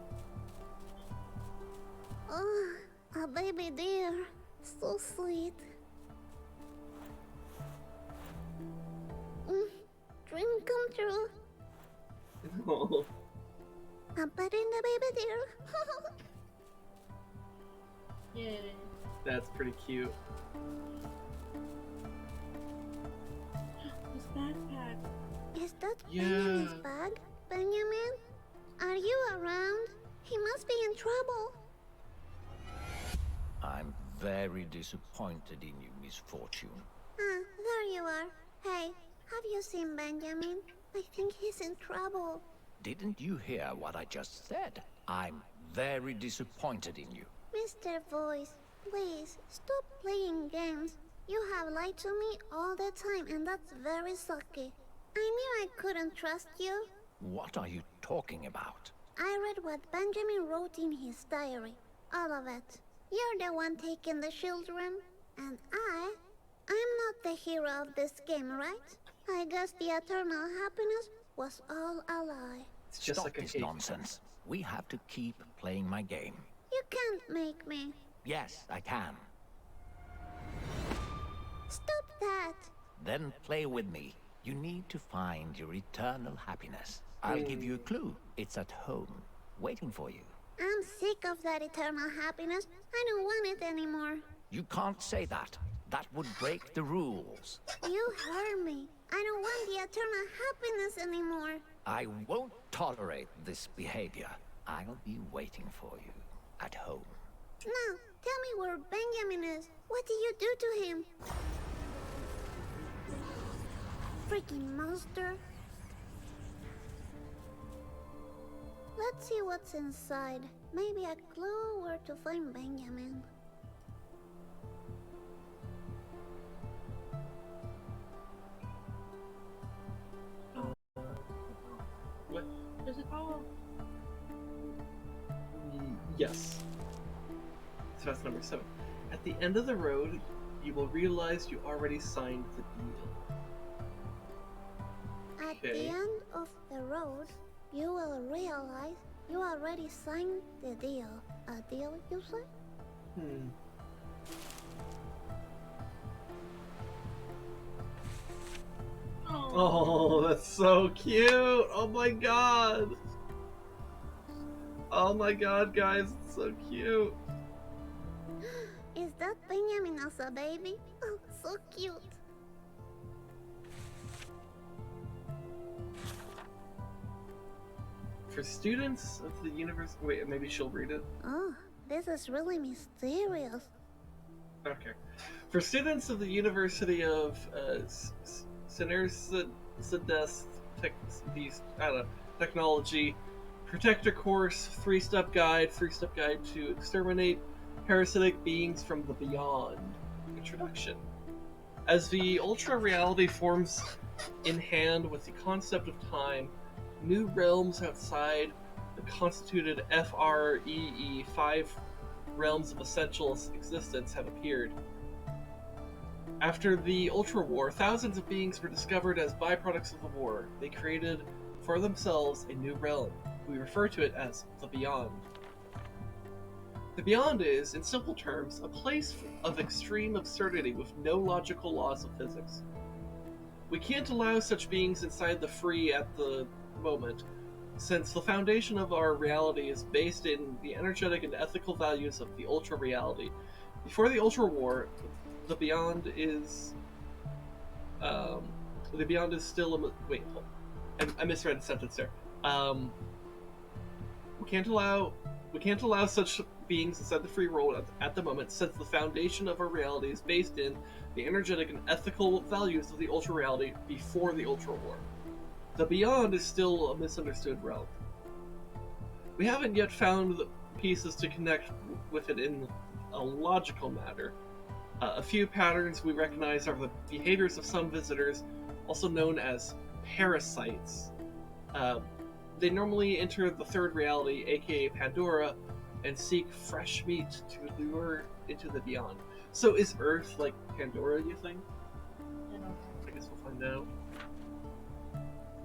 Oh, a baby deer. So sweet. Dream come true. Oh, I'm petting the baby deer. Yay. that's pretty cute. This backpack. Is that Yeah. Benjamin's bag? Benjamin? Are you around? He must be in trouble. I'm very disappointed in you, Miss Fortune. There you are. Hey, have you seen Benjamin? I think he's in trouble. Didn't you hear what I just said? I'm very disappointed in you. Mr. Voice, please, stop playing games. You have lied to me all the time, and that's very sucky. I knew I couldn't trust you. What are you talking about? I read what Benjamin wrote in his diary. All of it. You're the one taking the children, and I'm not the hero of this game, right? I guess the eternal happiness was all a lie. It's just Stop like a this cake. nonsense. We have to keep playing my game. You can't make me. Yes, I can. Stop that. Then play with me. You need to find your eternal happiness. I'll give you a clue. It's at home, waiting for you. I'm sick of that eternal happiness. I don't want it anymore. You can't say that. That would break the rules. You heard me. I don't want the eternal happiness anymore. I won't tolerate this behavior. I'll be waiting for you. at home. Now, tell me where Benjamin is. What did you do to him? Freaking monster. Let's see what's inside. Maybe a clue where to find Benjamin. What? Is it all? Yes. So that's number 7. At the end of the road, you will realize you already signed the deal. At the end of the road, you will realize you already signed the deal. A deal, you say? Oh, that's so cute! Oh my god! Oh my god, guys, it's so cute! Is that Benjamin as a baby? Oh, so cute. For students of the university... Wait, maybe she'll read it? Oh, this is really mysterious. Okay. For students of the University of Technology, Protector Course, 3-step guide to exterminate parasitic beings from the beyond. Introduction. As the ultra reality forms in hand with the concept of time, new realms outside the constituted FREE 5 realms of essential existence have appeared. After the Ultra War, thousands of beings were discovered as byproducts of the war. They created for themselves a new realm. We refer to it as the Beyond. The Beyond is, in simple terms, a place of extreme absurdity with no logical laws of physics. We can't allow such beings inside the free at the moment, since the foundation of our reality is based in the energetic and ethical values of the Ultra Reality. Before the Ultra War, the Beyond is still a... Wait, hold. I misread the sentence there. We can't allow such beings inside the free world at the moment, since the foundation of our reality is based in the energetic and ethical values of the Ultra Reality before the Ultra War. The Beyond is still a misunderstood realm. We haven't yet found the pieces to connect with it in a logical manner. A few patterns we recognize are the behaviors of some visitors, also known as parasites. They normally enter the third reality, aka Pandora, and seek fresh meat to lure into the beyond. So is Earth like Pandora, you think? I guess we'll find out.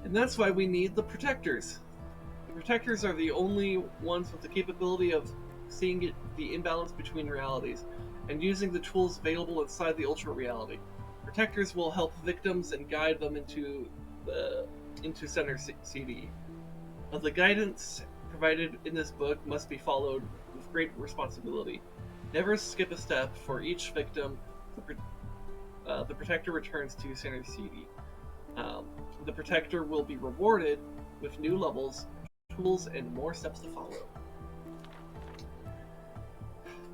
And that's why we need the Protectors. The Protectors are the only ones with the capability of seeing the imbalance between realities, and using the tools available inside the Ultra Reality. Protectors will help victims and guide them into Center CD. The guidance provided in this book must be followed with great responsibility. Never skip a step. For each victim, the Protector returns to Center CD. The Protector will be rewarded with new levels, tools, and more steps to follow.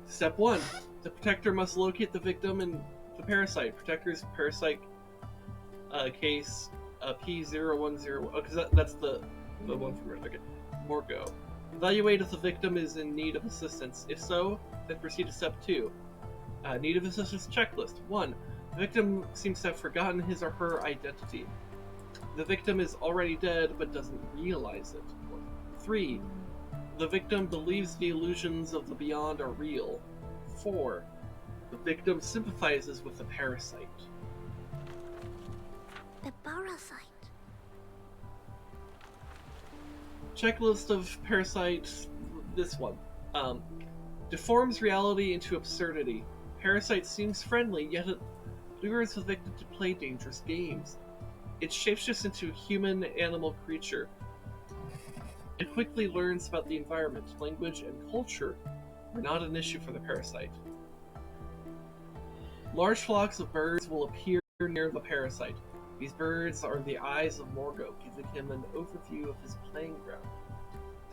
Step 1. The Protector must locate the victim and the parasite. Protector's parasite case P010. Oh, because that's the one from okay. Morgo. Evaluate if the victim is in need of assistance. If so, then proceed to step 2. Need of assistance checklist. 1. The victim seems to have forgotten his or her identity. The victim is already dead but doesn't realize it. 3. The victim believes the illusions of the beyond are real. 4. The victim sympathizes with the parasite. The parasite. Checklist of parasites. This one. Deforms reality into absurdity. Parasite seems friendly, yet it lures the victim to play dangerous games. It shapeshifts into a human-animal creature. It quickly learns about the environment. Language and culture are not an issue for the parasite. Large flocks of birds will appear near the parasite. These birds are the eyes of Morgo, giving him an overview of his playing ground.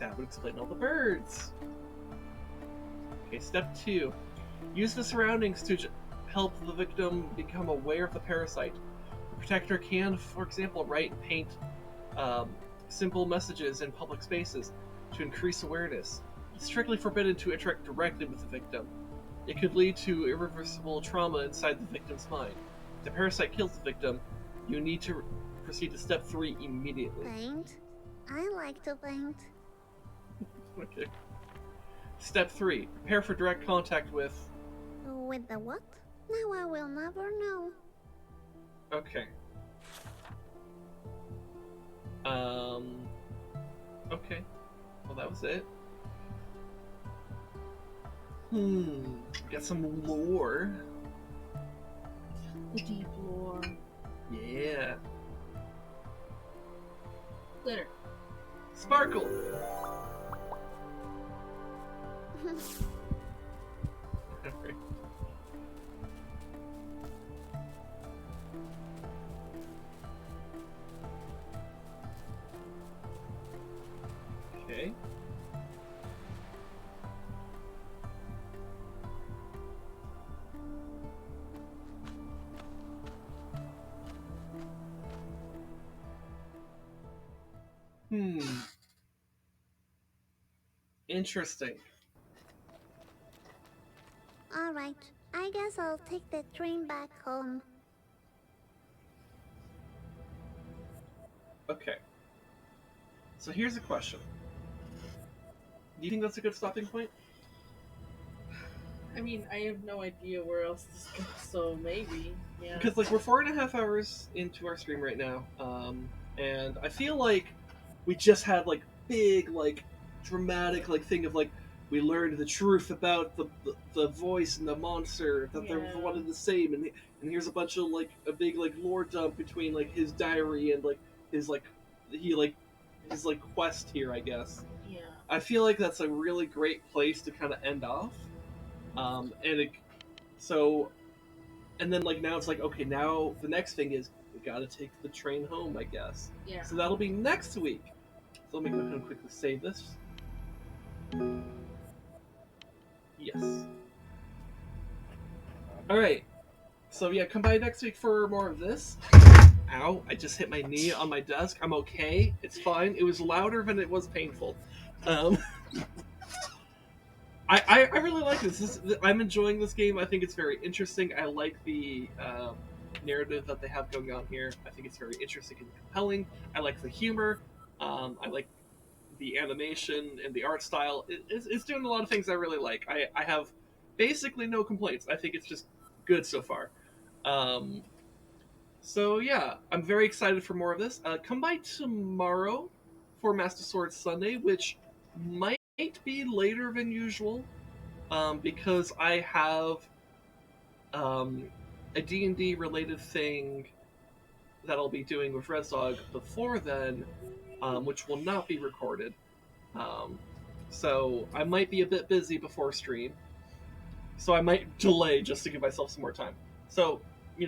That would explain all the birds. Okay, step 2. Use the surroundings to help the victim become aware of the parasite. The protector can, for example, write and paint simple messages in public spaces to increase awareness. It's strictly forbidden to interact directly with the victim. It could lead to irreversible trauma inside the victim's mind. If the parasite kills the victim, you need to proceed to step 3 immediately. Paint? I like to paint. Okay. Step 3. Prepare for direct contact with... With the what? Now I will never know. Okay. Okay. Well, that was it. Got some lore. The deep lore. Yeah. Glitter. Sparkle! Alright. Okay. Interesting. Alright, I guess I'll take the train back home. Okay. So here's a question. Do you think that's a good stopping point? I mean, I have no idea where else this goes, so maybe, yeah. Because, like, we're 4.5 hours into our stream right now, and I feel like we just had, like, big, like, dramatic, like, thing of, like, we learned the truth about the voice and the monster, that they're one and the same, and here's a bunch of, like, a big, like, lore dump between, like, his diary and, like, his, like, his, like, quest here, I guess. Yeah. I feel like that's a really great place to kind of end off. And then, like, now it's like, okay, now the next thing is we gotta take the train home, I guess. Yeah. So that'll be next week. So let me go ahead and quickly save this. Yes. Alright. So yeah, come by next week for more of this. Ow, I just hit my knee on my desk. I'm okay. It's fine. It was louder than it was painful. I really like this. I'm enjoying this game. I think it's very interesting. I like the narrative that they have going on here. I think it's very interesting and compelling. I like the humor. I like the animation and the art style. It's doing a lot of things I really like. I have basically no complaints. I think it's just good so far. So yeah, I'm very excited for more of this. Come by tomorrow for Master Sword Sunday, which might be later than usual, because I have a D&D related thing that I'll be doing with Red Dog before then, which will not be recorded. So I might be a bit busy before stream. So I might delay just to give myself some more time. So,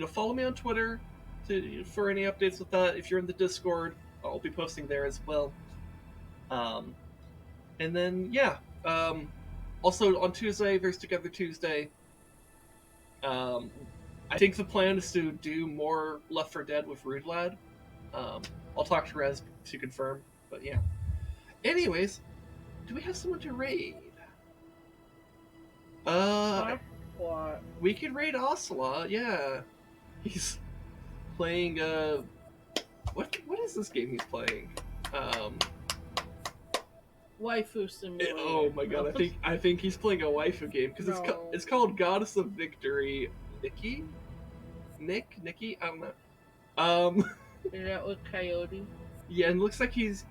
follow me on Twitter for any updates with that. If you're in the Discord, I'll be posting there as well. And then, yeah. Also, on Tuesday, there's Together Tuesday. I think the plan is to do more Left 4 Dead with Rude Lad. I'll talk to Rez to confirm, but yeah. Anyways, do we have someone to raid? What? We could raid Ocelot, yeah. He's playing, what is this game he's playing? Waifu Simulator. Oh my god, I think he's playing a waifu game, because it's called Goddess of Victory. Nikki? Nikki? I don't know. Is that with Coyote? Yeah, and it looks like he's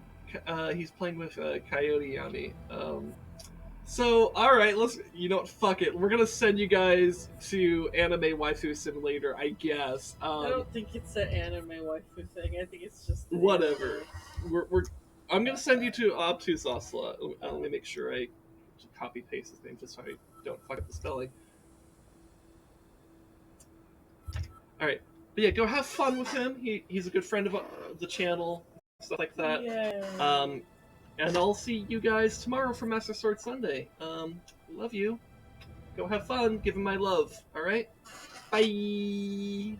playing with Coyote Yami. So, alright, fuck it. We're gonna send you guys to Anime Waifu Simulator, I guess. I don't think it's an anime waifu thing. I think it's just... Whatever. I'm gonna send you to Obtuse Ocelot. Let me make sure I copy-paste his name, just so I don't fuck up the spelling. Alright. But yeah, go have fun with him. He's a good friend of the channel, stuff like that. Yeah. And I'll see you guys tomorrow for Master Sword Sunday. Love you. Go have fun. Give him my love. All right. Bye.